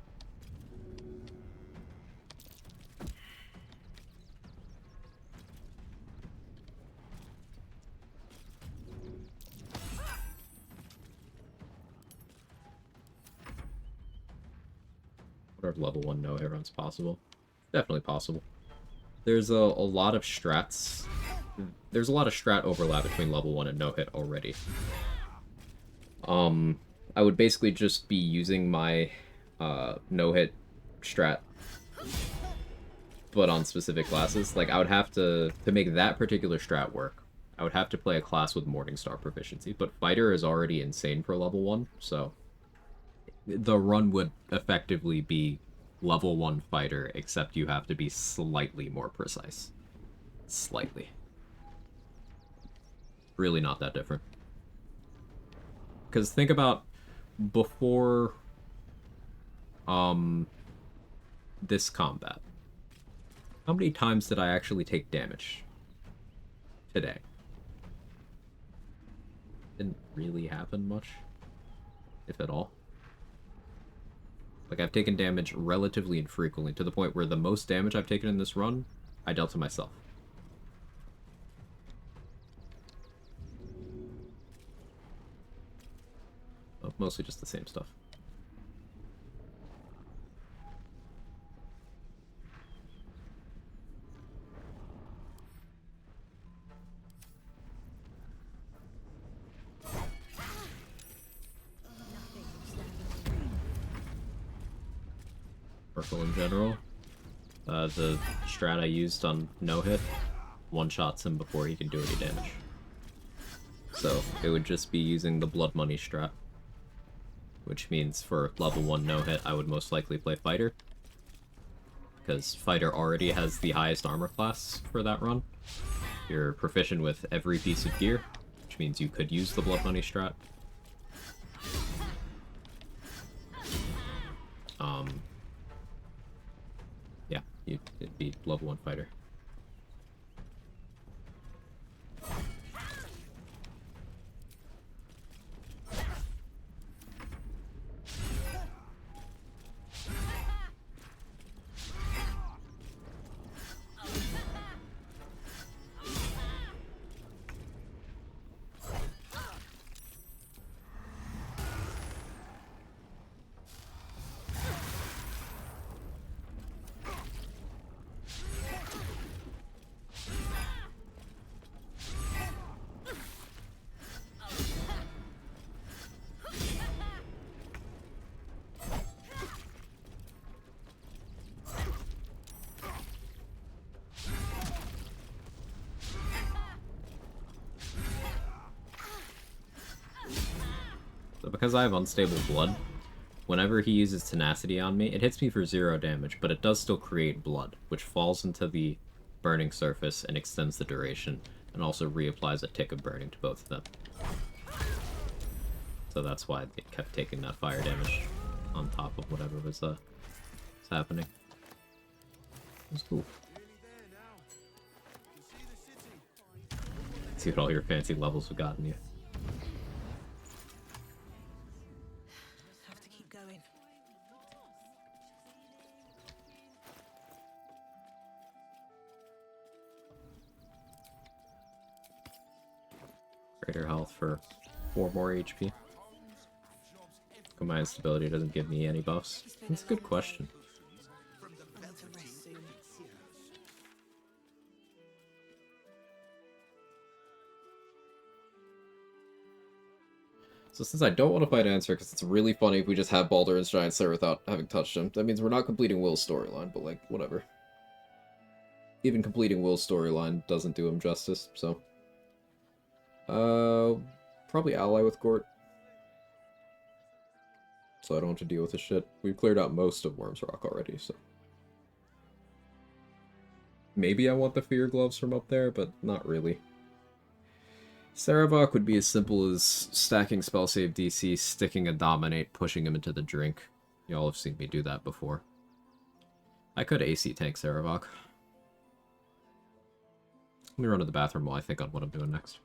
What are level 1 no hit runs possible? Definitely possible. There's a lot of strats. There's a lot of strat overlap between level 1 and no-hit already. I would basically just be using my no-hit strat, but on specific classes. Like, I would have to make that particular strat work, I would have to play a class with Morningstar proficiency, but Fighter is already insane for level 1, so the run would effectively be level 1 Fighter, except you have to be slightly more precise. Slightly. Really not that different. Because think about before this combat. How many times did I actually take damage today? Didn't really happen much, if at all. Like, I've taken damage relatively infrequently, to the point where the most damage I've taken in this run, I dealt to myself. Well, mostly just the same stuff. Merkle in general. The strat I used on no-hit one-shots him before he can do any damage. So it would just be using the blood money strat. Which means for level 1 no-hit, I would most likely play Fighter. Because Fighter already has the highest armor class for that run. You're proficient with every piece of gear, which means you could use the blood money strat. Yeah, it'd be level 1 Fighter. So because I have unstable blood, whenever he uses tenacity on me, it hits me for 0 damage, but it does still create blood, which falls into the burning surface and extends the duration, and also reapplies a tick of burning to both of them. So that's why it kept taking that fire damage on top of whatever was happening. It was cool. See what all your fancy levels have gotten you. Have to keep going. Greater health for 4 more HP. Combined stability doesn't give me any buffs. That's a good question. So since I don't want to fight Answer, because it's really funny if we just have Baldur and Giant Slayer without having touched him, that means we're not completing Will's storyline, but like, whatever. Even completing Will's storyline doesn't do him justice, so... probably ally with Gort. So I don't have to deal with this shit. We've cleared out most of Worm's Rock already, so... Maybe I want the Fear Gloves from up there, but not really. Saravok would be as simple as stacking spell save DC, sticking a Dominate, pushing him into the drink. Y'all have seen me do that before. I could AC tank Saravok. Let me run to the bathroom while I think on what I'm doing next.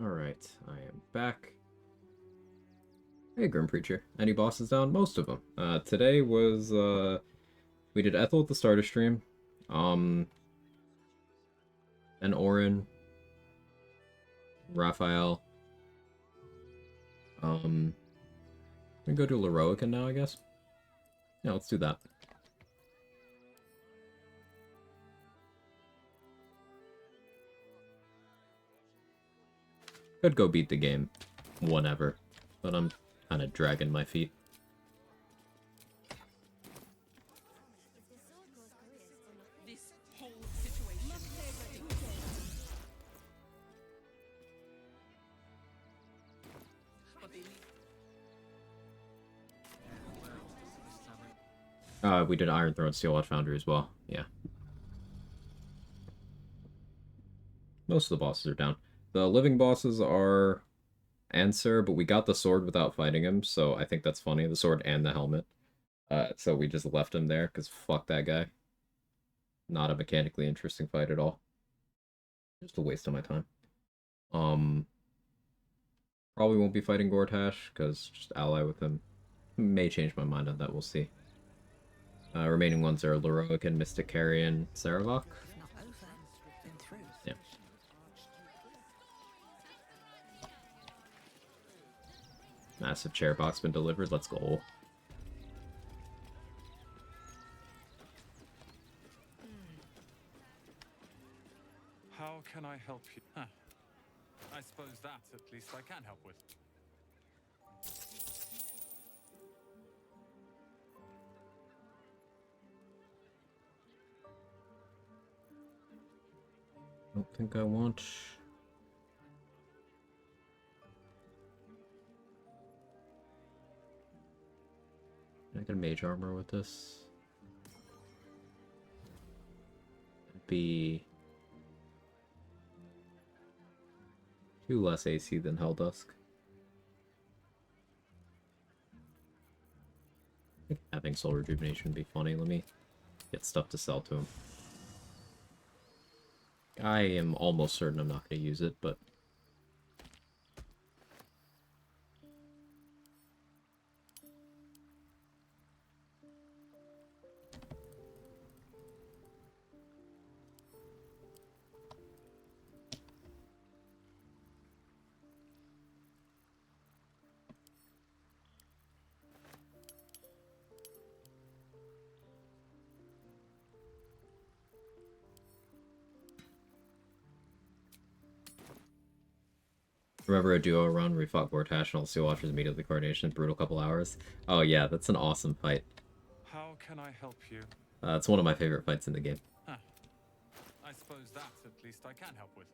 Alright, I am back. Hey, Grim Preacher. Any bosses down? Most of them. Today was, we did Ethel at the start of stream. And Orin. Raphael. We go to Lvl1 now, I guess? Yeah, let's do that. Could go beat the game whenever, but I'm kind of dragging my feet. This whole situation. We did Iron Throne Steel Watch Foundry as well, yeah. Most of the bosses are down. The living bosses are Answer, but we got the sword without fighting him, so I think that's funny. The sword and the helmet. So we just left him there, because fuck that guy. Not a mechanically interesting fight at all. Just a waste of my time. Probably won't be fighting Gortash, because just ally with him. May change my mind on that, we'll see. Remaining ones are Lvl1 and Mystic Carrion, Saravok. Yeah. Massive chair box been delivered, let's go. How can I help you? Huh. I suppose that at least I can help with. Don't think I want... Can I get a mage armor with this? It'd be... 2 less AC than Helldusk. I think having Soul Rejuvenation would be funny. Let me get stuff to sell to him. I am almost certain I'm not going to use it, but... Remember a duo run where we fought Gortash and all Steel Watchers immediately coordination, brutal couple hours? Oh yeah, that's an awesome fight. How can I help you? It's one of my favorite fights in the game. Huh. I suppose that at least I can help with.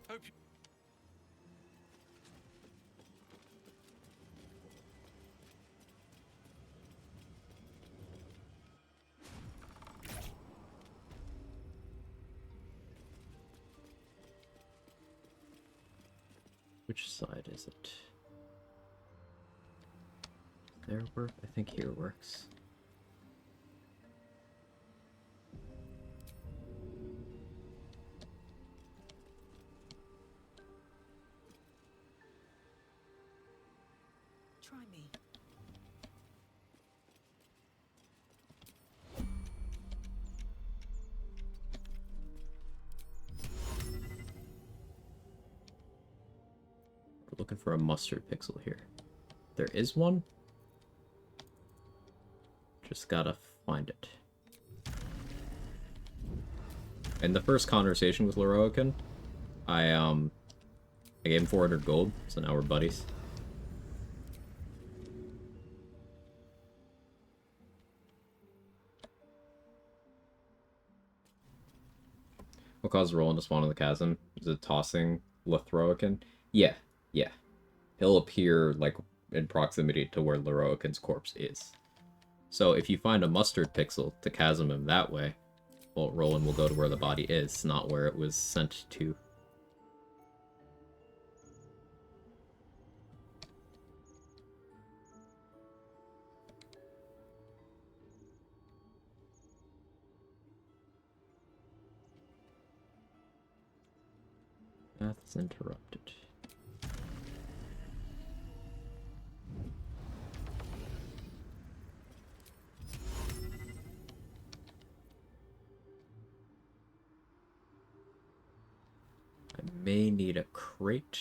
Hope you... Which side is it? There work? I think here works. Try me. We're looking for a mustard pixel here. There is one. Just gotta find it. In the first conversation with Lvl1, I gave him 400 gold, so now we're buddies. What causes Roland to spawn in the chasm? Is it tossing Lvl1? Yeah, yeah. He'll appear, like, in proximity to where Lvl1's corpse is. So if you find a mustard pixel to chasm him that way, well, Roland will go to where the body is, not where it was sent to. Paths interrupted. I may need a crate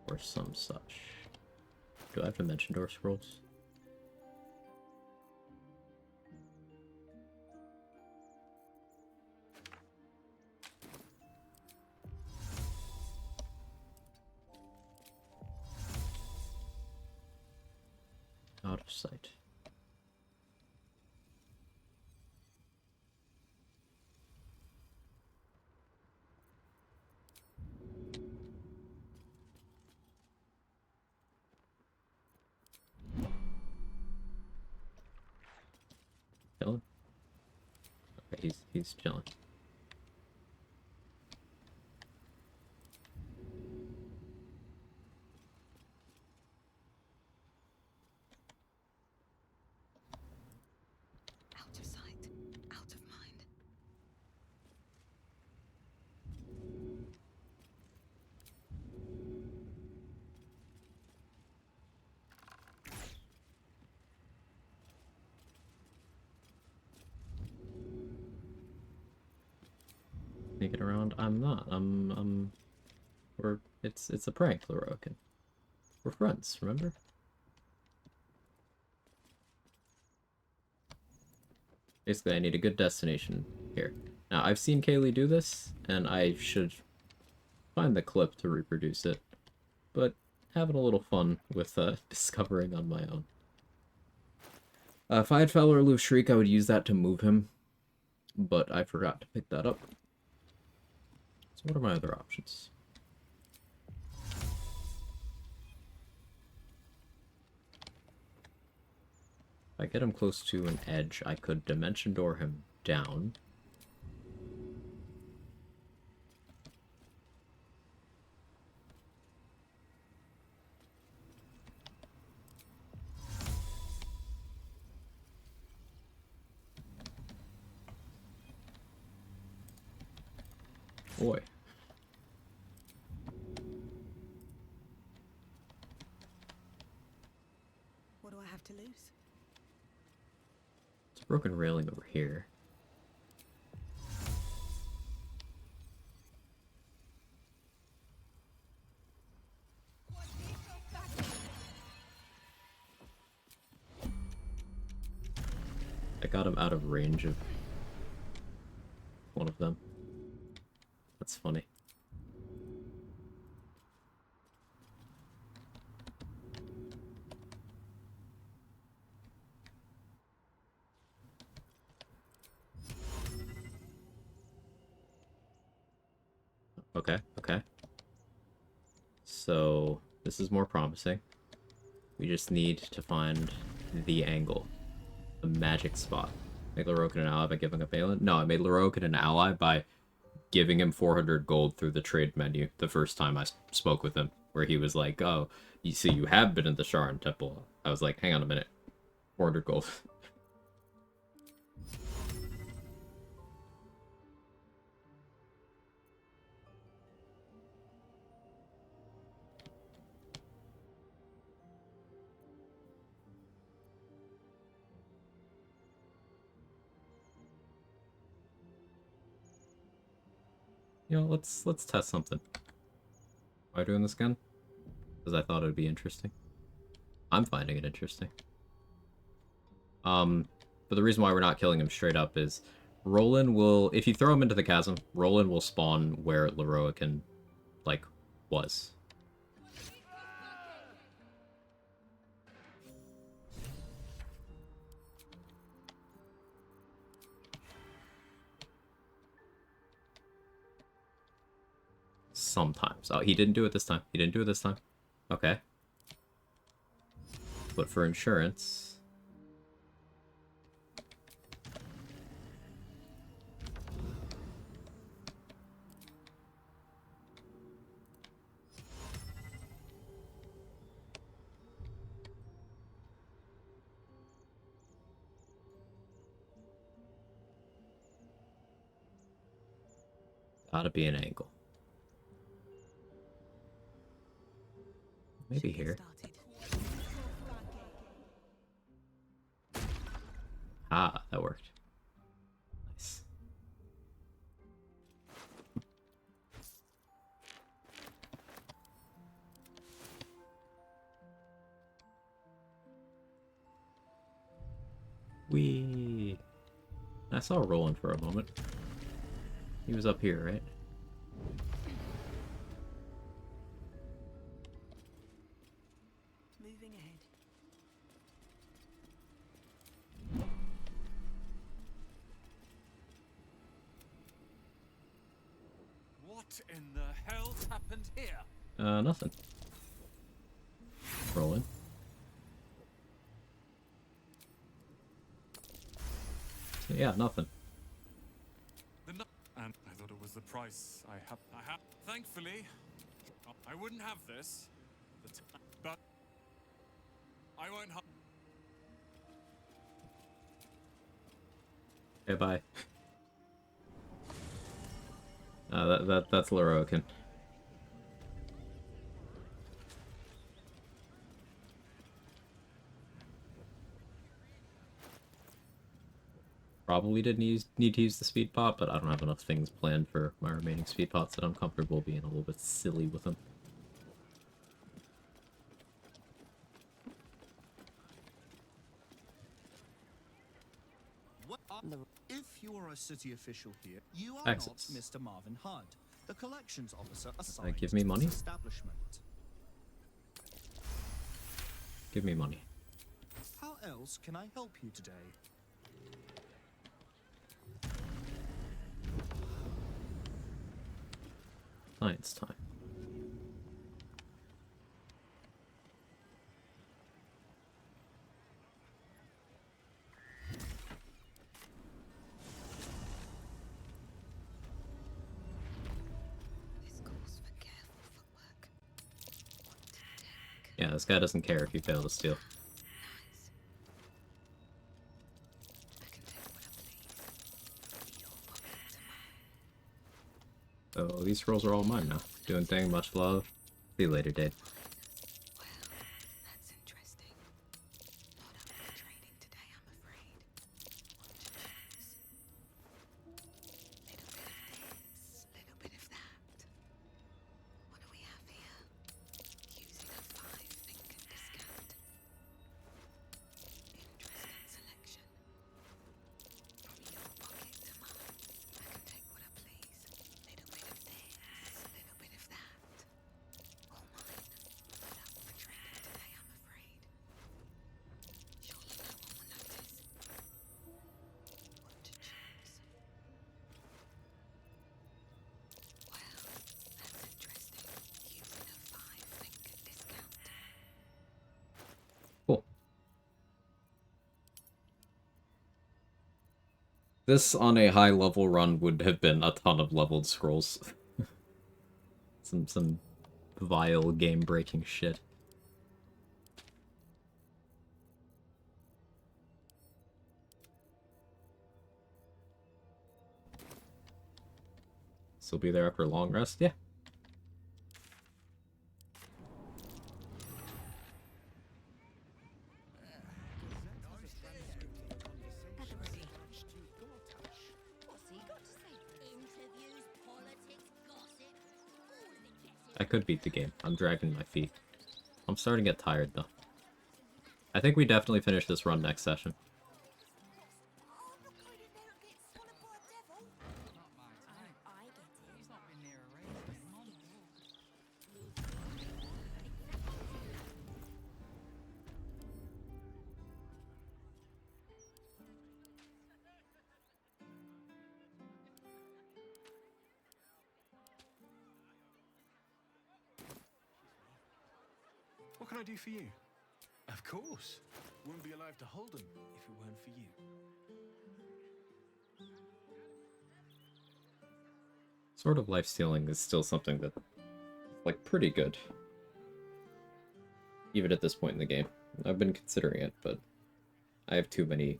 or some such. Do I have dimension door scrolls? Out of sight. Chilling? Okay, he's chilling. Out of sight, out of mind. Sneaking around? I'm not. It's a prank, Lvl1. We're friends, remember? Basically, I need a good destination here. Now, I've seen Kaylee do this, and I should find the clip to reproduce it. But having a little fun with discovering on my own. If I had Fowler or Loose Shriek, I would use that to move him. But I forgot to pick that up. So what are my other options? If I get him close to an edge, I could dimension door him down. Boy. What do I have to lose? It's a broken railing over here. I got him out of range of one of them. That's funny. Okay, okay. So, this is more promising. We just need to find the angle. The magic spot. Make Lvl1 an ally by giving up Aelin? No, I made Lvl1 an ally by giving him 400 gold through the trade menu the first time I spoke with him. Where he was like, oh, you see, you have been in the Sharon Temple. I was like, hang on a minute. 400 gold. You know, let's test something. Am I doing this again? Because I thought it would be interesting. I'm finding it interesting. But the reason why we're not killing him straight up is Roland will, if you throw him into the chasm, Roland will spawn where Lvl1, like, was. Sometimes. Oh, he didn't do it this time. He didn't do it this time. Okay. But for insurance... Gotta be an angle. Maybe here. Ah, that worked. Nice. Wee. I saw Roland for a moment. He was up here, right? Moving ahead. What in the hell's happened here? Nothing. Roland. So, yeah, nothing. And I thought it was the price I have. Thankfully, I wouldn't have this. But I won't. Okay, bye. That's Lorokin. Probably didn't need to use the speed pot, but I don't have enough things planned for my remaining speed pots that I'm comfortable being a little bit silly with them. If you're a city official here, you are Access. not Mr. Marvin Hudd, the collections officer assigned Give me to money? this establishment. Give me money. How else can I help you today? Science time. Yeah, this guy doesn't care if you fail to steal. So these scrolls are all mine now. Doing thing, much love. See you later, Dave. This on a high level run would have been a ton of leveled scrolls. some vile game breaking shit. Still be there after a long rest? Yeah. I could beat the game. I'm dragging my feet. I'm starting to get tired, though. I think we definitely finish this run next session. What can I do for you? Of course. Wouldn't be alive to hold them if it weren't for you. Sort of life stealing is still something that, like, pretty good. Even at this point in the game. I've been considering it, but I have too many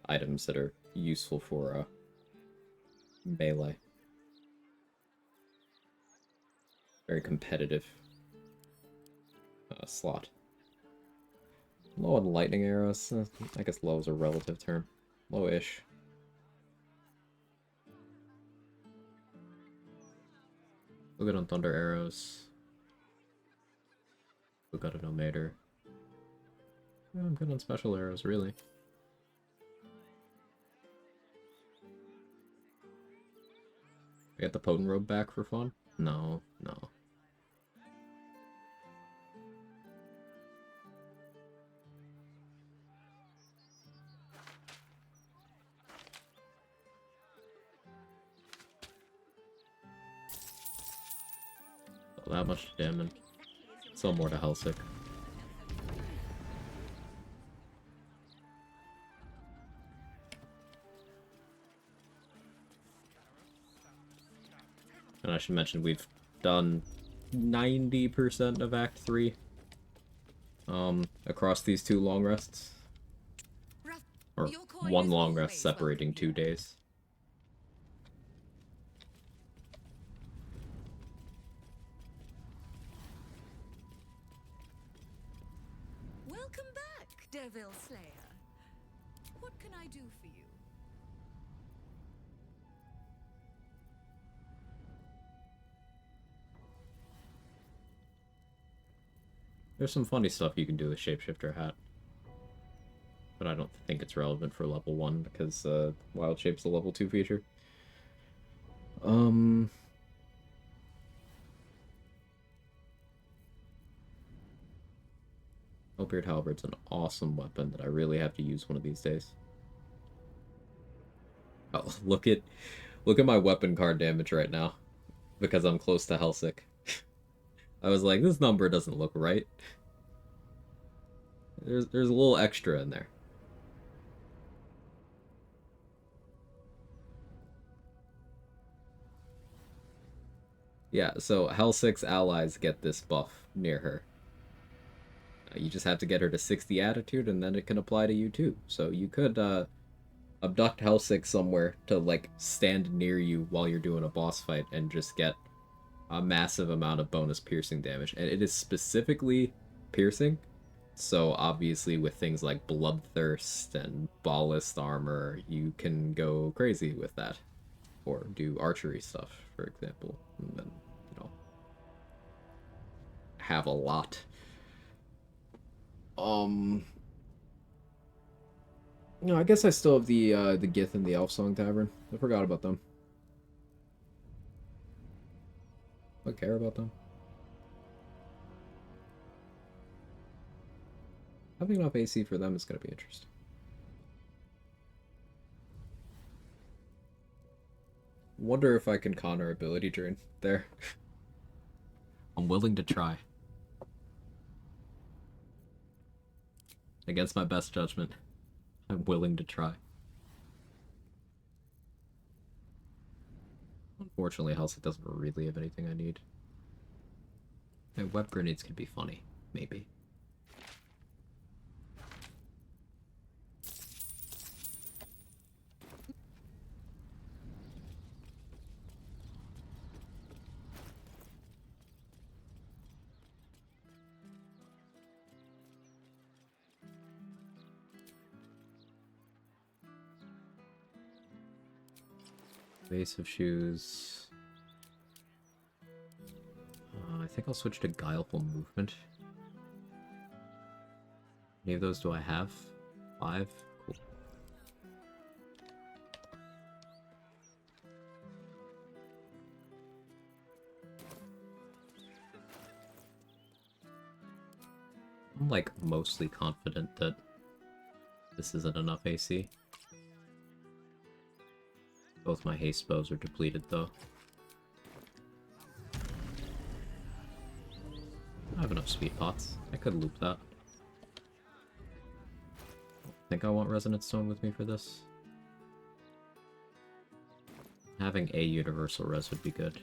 items that are useful for melee. very competitive slot. Low on lightning arrows. I guess low is a relative term. Low-ish. We're good on thunder arrows. We got a no mater. I'm good on special arrows, really. I get the potent robe back for fun? No, no. Not that much damage. Still more to Hellsick. And I should mention we've done 90% of Act 3 across these 2 long rests. Or 1 long rest separating 2 days. Welcome back, Devil Slayer. What can I do for you? There's some funny stuff you can do with Shapeshifter Hat. But I don't think it's relevant for level 1 because Wild Shape's a level 2 feature. Hellbeard Halberd's an awesome weapon that I really have to use one of these days. Oh, look at my weapon card damage right now. Because I'm close to Hellsick. I was like, this number doesn't look right. There's a little extra in there. Yeah, so Hellsick's allies get this buff near her. You just have to get her to 60 attitude, and then it can apply to you too. So you could abduct Hellsick somewhere to like stand near you while you're doing a boss fight and just get a massive amount of bonus piercing damage. And it is specifically piercing. So obviously with things like Bloodthirst and Ballast Armor, you can go crazy with that. Or do archery stuff, for example. And then, you know, have a lot. No, I guess I still have the Gith and the Elf Song Tavern. I forgot about them. I care about them. Having enough AC for them is going to be interesting. Wonder if I can con our ability drain there. I'm willing to try. Against my best judgment, I'm willing to try. Unfortunately, Hellsick doesn't really have anything I need. And web grenades could be funny, maybe. Base of shoes. I think I'll switch to Guileful Movement. Any of those do I have? 5? Cool. I'm like mostly confident that this isn't enough AC. Both my haste bows are depleted, though. I have enough speed pots. I could loop that. I think I want Resonant Stone with me for this. Having a universal res would be good.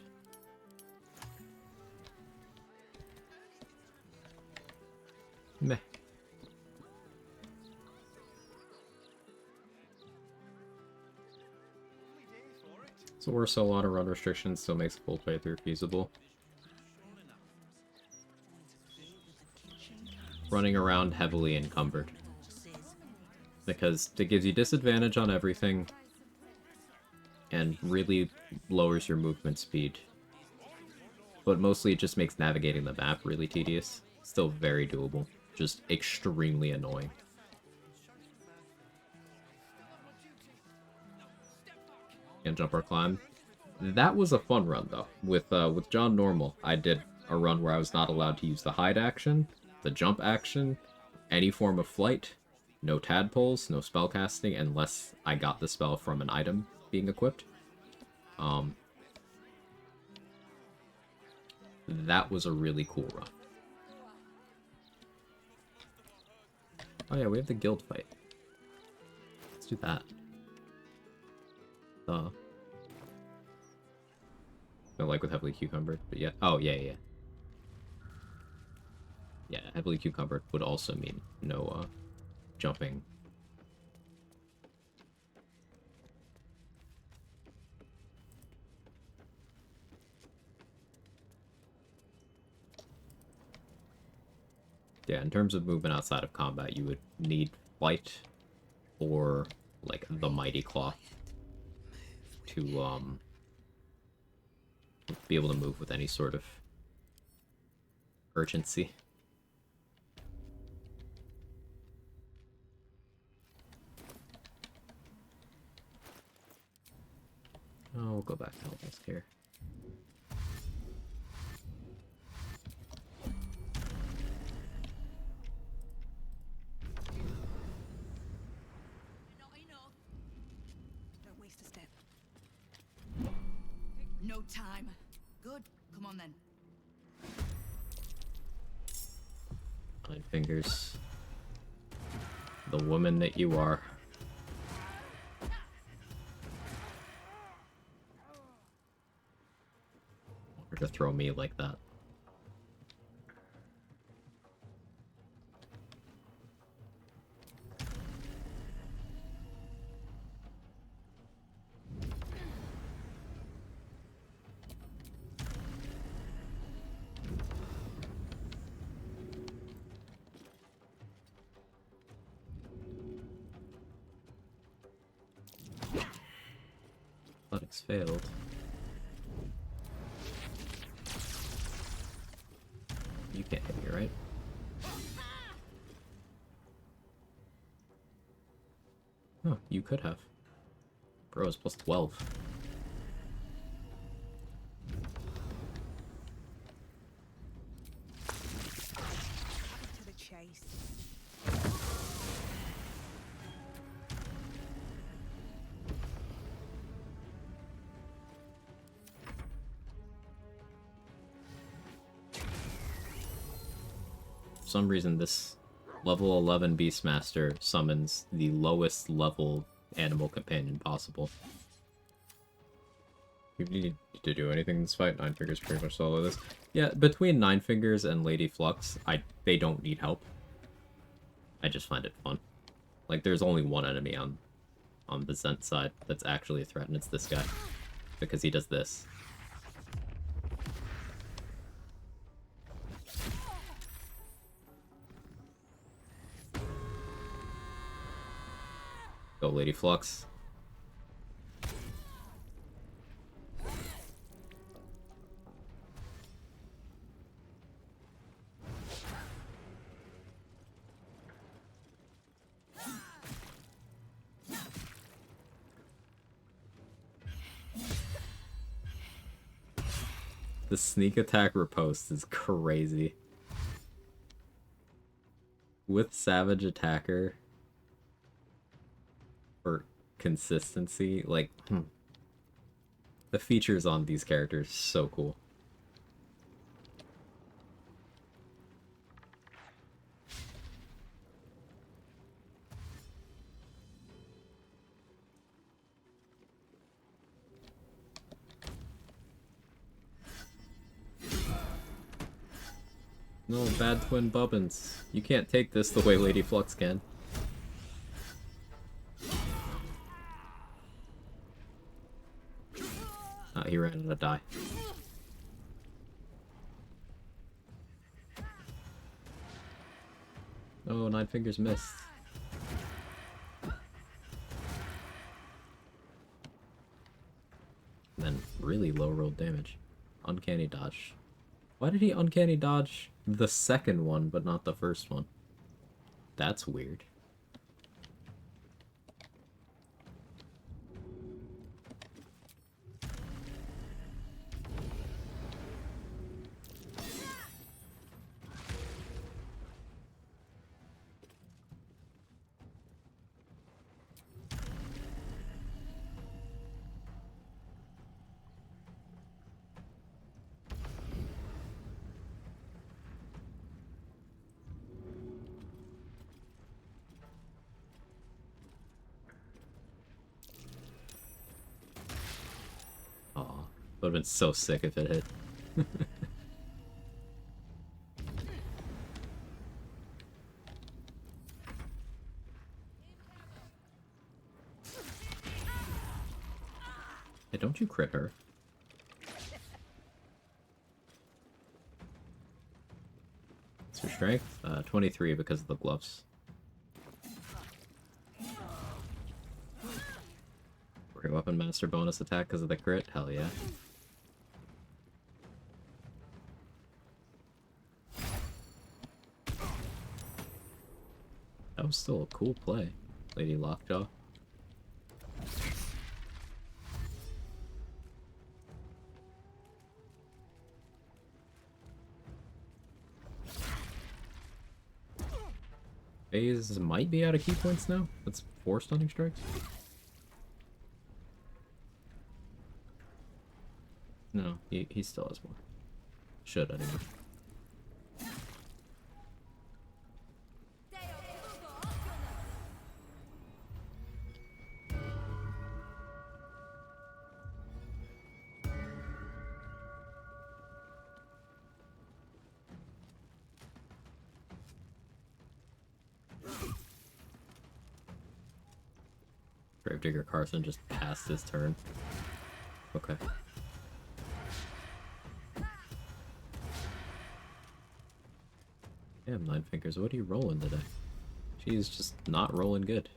Meh. So we're so on a run restriction still makes full playthrough feasible. running around heavily encumbered. Because it gives you disadvantage on everything, and really lowers your movement speed. But mostly it just makes navigating the map really tedious. Still very doable, just extremely annoying. And jump or climb. That was a fun run though. With John Normal, I did a run where I was not allowed to use the hide action, the jump action, any form of flight, no tadpoles, no spellcasting, unless I got the spell from an item being equipped. That was a really cool run. Oh yeah, we have the guild fight. Let's do that. No, like with heavily cucumbered, but yeah. Oh, yeah. Yeah, heavily cucumbered would also mean no, jumping. Yeah, in terms of movement outside of combat, you would need flight or, like, the Mighty Claw to, be able to move with any sort of urgency. Oh, we'll go back to Elvis here. Don't waste a step. No time. Good. Come on then. 9 fingers. The woman that you are. Or to throw me like that. Athletics failed. You can't hit me, right? Oh, you could have. Bro, it's plus 12. To the chase. For some reason, this level 11 Beastmaster summons the lowest level animal companion possible. You need to do anything in this fight? 9 fingers pretty much solo this. Yeah, between 9 fingers and Lady Flux, they don't need help. I just find it fun. Like, there's only one enemy on the Zent side that's actually a threat, and it's this guy. Because he does this. Go, Lady Flux. The sneak attack riposte is crazy. With Savage Attacker for consistency, like, the features on these characters so cool. No, bad twin bubbins. You can't take this the way Lady Flux can. He ran out of die. Oh, Nine Fingers missed. And then really low rolled damage. Uncanny dodge. Why did he uncanny dodge the second one, but not the first one? That's weird. Aw, would have been so sick if it hit. Hey, don't you crit her. What's her strength? 23 because of the gloves. Great weapon master bonus attack because of the crit? Hell yeah. That was still a cool play, Lady Lockjaw. FaZe might be out of key points now. That's 4 stunning strikes. No, he still has more. Should, anyway. Gravedigger Carson just passed his turn. Okay. Damn, Nine Fingers, what are you rolling today? She's just not rolling good.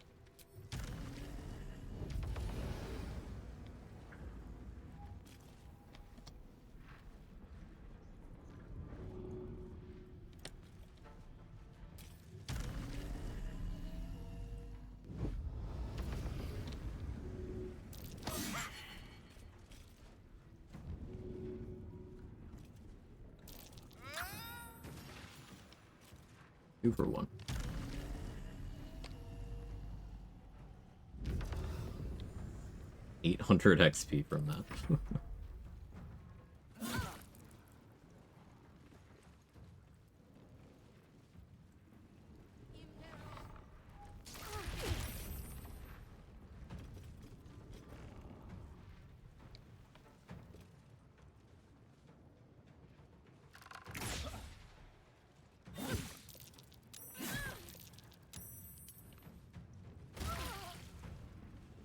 Two for one. $800 XP from that.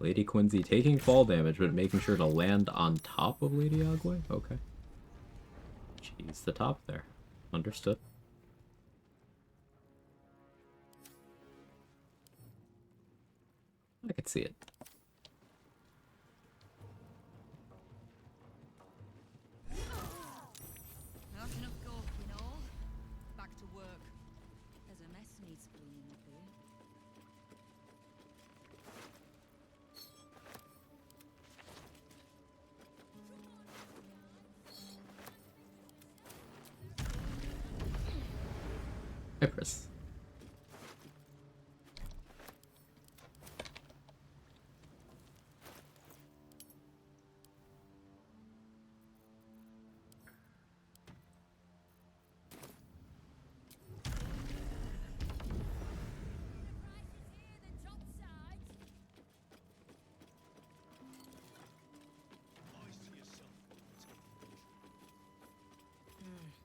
Lady Quincy taking fall damage, but making sure to land on top of Lady Agwe? Okay. She's the top there. Understood. I could see it. Not enough golf, you know. Back to work. There's a mess needs cleaning up here. Empress.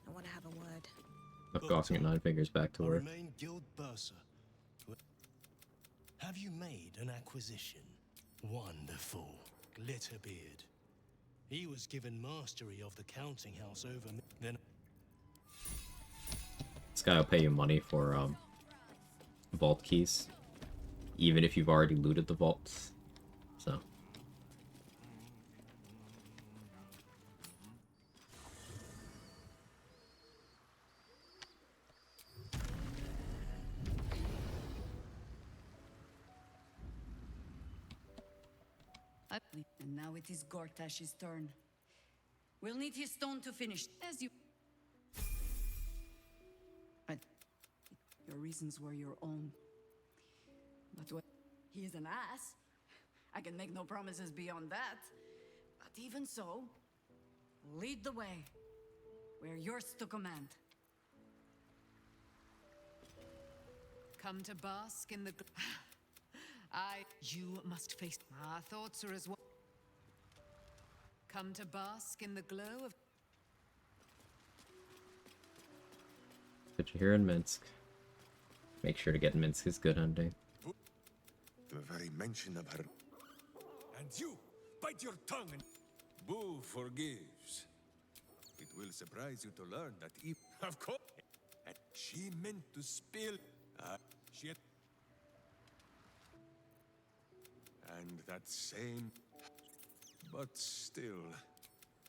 I want to have a word. I'm tossing at Nine Fingers back to work. Remain guild bursar. Have you made an acquisition? Wonderful. Glitterbeard. He was given mastery of the counting house over me. Then This guy will pay you money for vault keys, even if you've already looted the vaults. So. And now it is Gortash's turn. We'll need his stone to finish, as you... Your reasons were your own. But what... He is an ass. I can make no promises beyond that. But even so, lead the way. We're yours to command. Come to bask in the... You must face... My thoughts are as well. Come to bask in the glow of... Put you here in Minsk. Make sure to get Minsk his good hunting. The very mention of her. And you, bite your tongue and... Boo forgives. It will surprise you to learn that if... Of course. And she meant to spill... she... And that same... But still...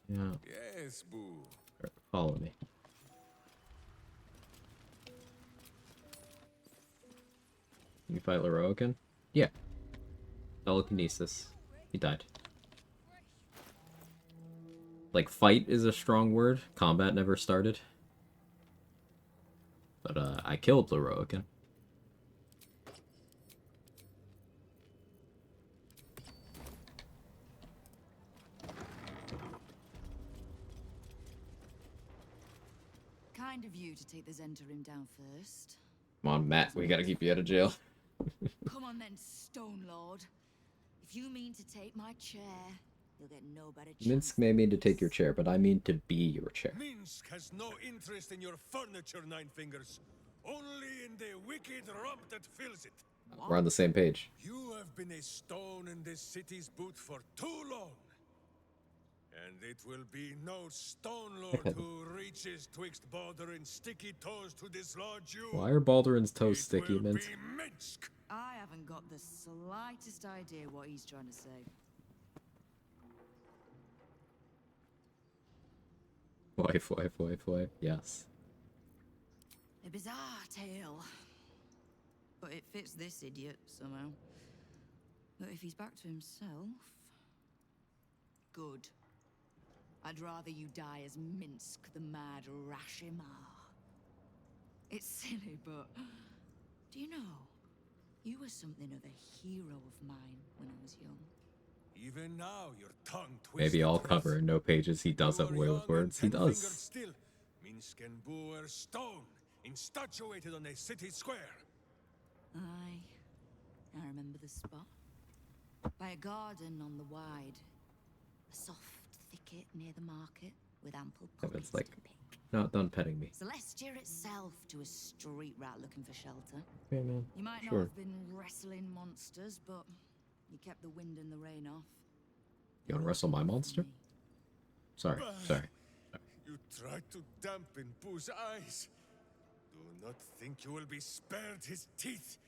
Yeah. Yes, Boo. Follow me. You fight Lvl1? Yeah. Telekinesis. He died. Like, fight is a strong word. Combat never started. But, I killed Lvl1. Kind of you to take the Zentarim down first. Come on, Matt. We gotta keep you out of jail. Come on then, Stone Lord. If you mean to take my chair, you'll get no better chance. Minsk may mean to take your chair, but I mean to be your chair. Minsk has no interest in your furniture, Nine Fingers. Only in the wicked rump that fills it. We're on the same page. You have been a stone in this city's boot for too long. And it will be no Stone Lord who reaches twixt Baldur and sticky toes to dislodge you. Why are Baldurin's toes sticky, Minsk? I haven't got the slightest idea what he's trying to say. Wife. Yes. A bizarre tale. But it fits this idiot somehow. But if he's back to himself... Good. I'd rather you die as Minsk, the mad Rashimar. It's silly, but... Do you know? You were something of a hero of mine when I was young. Even now, your tongue twists. Maybe I'll cover no pages he does have way with words. He does. Still, Minsk and Boo were stone, instatuated on a city square. Aye. I remember the spot. By a garden on the wide. A soft thicket near the market with ample poppies It's like, to pick. not done petting me. Celestia itself to a street rat looking for shelter. Okay, man. You might not Sure. have been wrestling monsters, but you kept the wind and the rain off. You wanna wrestle my monster? Sorry. You tried to dampen Boo's eyes. Do not think you will be spared his teeth.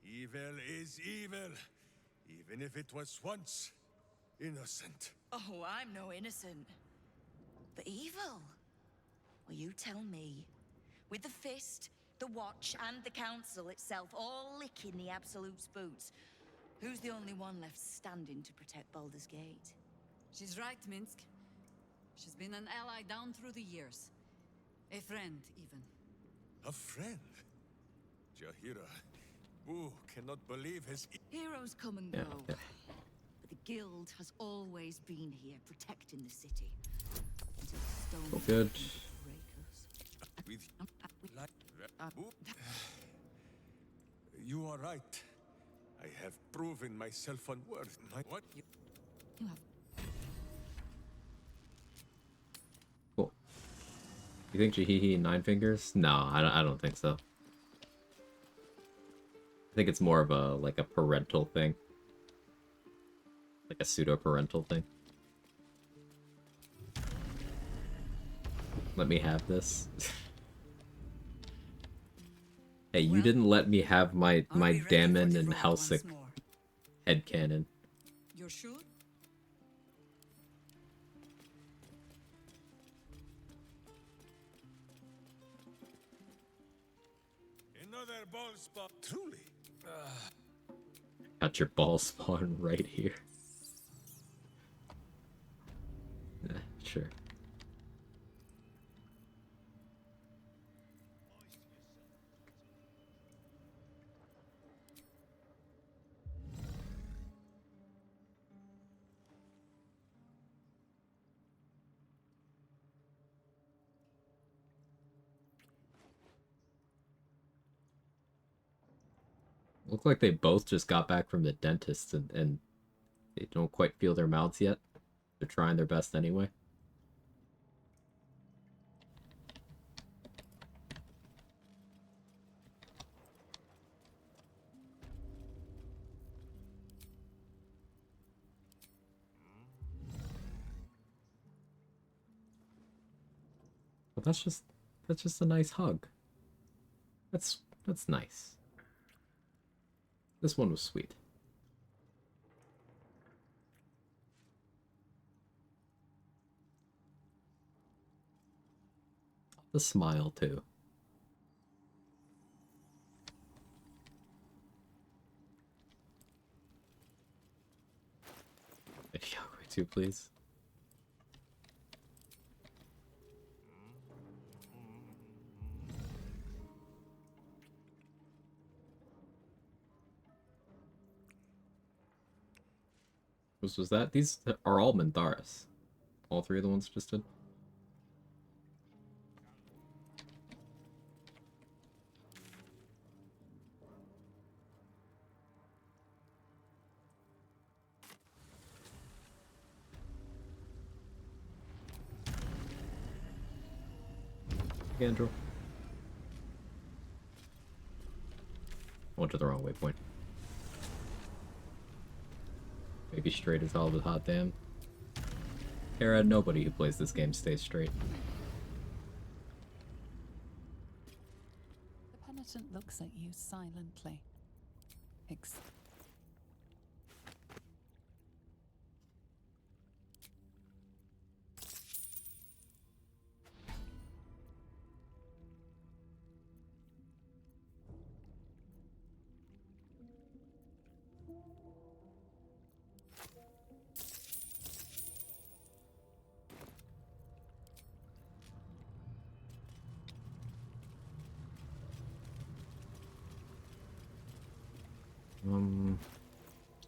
Evil is evil, even if it was once innocent. Oh, I'm no innocent. But evil? Well, you tell me. With the Fist, the Watch, and the Council itself all licking the Absolute's boots, who's the only one left standing to protect Baldur's Gate? She's right, Minsk. She's been an ally down through the years. A friend, even. A friend? Jahira, Boo cannot believe his... Heroes come and go. But the Guild has always been here, protecting the city. Until Stone... Oh, good. You are right. I have proven myself unworthy. What? You have... Cool. You think Jahihi and Nine Fingers? No, I don't think so. I think it's more of a, like, a parental thing. Like a pseudo-parental thing. Let me have this. Hey, you didn't let me have my Dammon and Helsik headcanon. You're sure? Another ball spot. Truly. Got your ball spawn right here. Yeah, sure. Look like they both just got back from the dentist and they don't quite feel their mouths yet. They're trying their best anyway. But that's just a nice hug. That's nice. This one was sweet. The smile too. If you agree to, please. Was that? These are all Mentharis. All three of the ones just did. Andrew. Went to the wrong waypoint. Maybe straight is all the hot damn. Kara, nobody who plays this game stays straight. The penitent looks at you silently.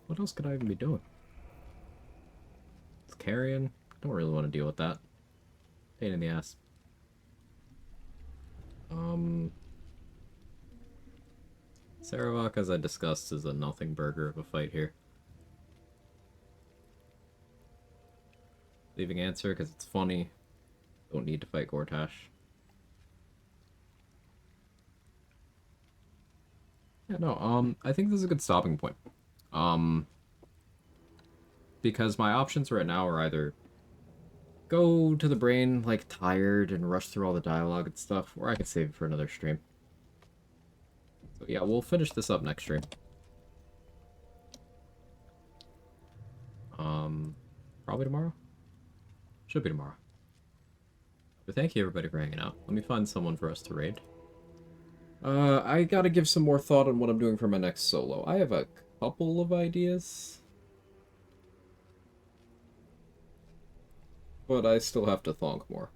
What else could I even be doing? It's carrion. Don't really want to deal with that. Pain in the ass. Saravak, as I discussed, is a nothing burger of a fight here. Leaving answer because it's funny. Don't need to fight Gortash. Yeah, no, I think this is a good stopping point. Because my options right now are either go to the brain, like, tired and rush through all the dialogue and stuff, or I could save it for another stream. So yeah, we'll finish this up next stream. Probably tomorrow? Should be tomorrow. But thank you everybody for hanging out. Let me find someone for us to raid. I gotta give some more thought on what I'm doing for my next solo. I have a couple of ideas. But I still have to thonk more.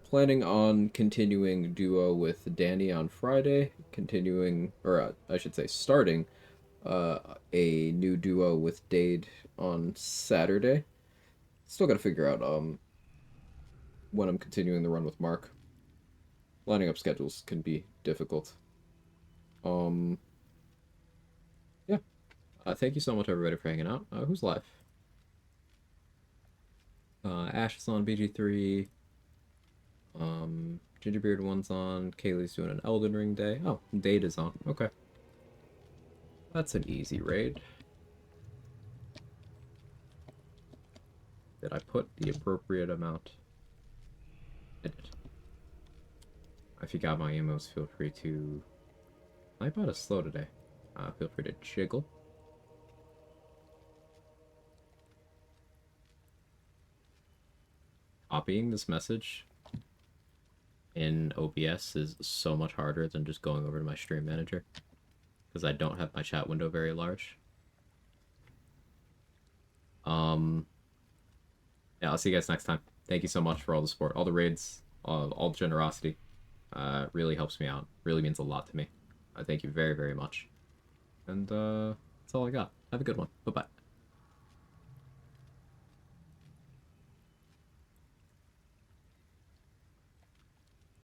Planning on continuing duo with Danny on Friday. Continuing, or I should say starting, a new duo with Dade on Saturday. Still gotta figure out, when I'm continuing the run with Mark. Lining up schedules can be difficult. Yeah. Thank you so much, everybody, for hanging out. Who's live? Ash is on BG3. Gingerbeard1's on. Kaylee's doing an Elden Ring day. Oh, Date is on. Okay. That's an easy raid. Did I put the appropriate amount? I did. If you got my emos, feel free to I bought a slow today. Feel free to jiggle. Copying this message in OBS is so much harder than just going over to my stream manager, because I don't have my chat window very large. Yeah, I'll see you guys next time. Thank you so much for all the support, all the raids, all the generosity. Really helps me out. Really means a lot to me. Thank you very, very much. And that's all I got. Have a good one. Bye-bye.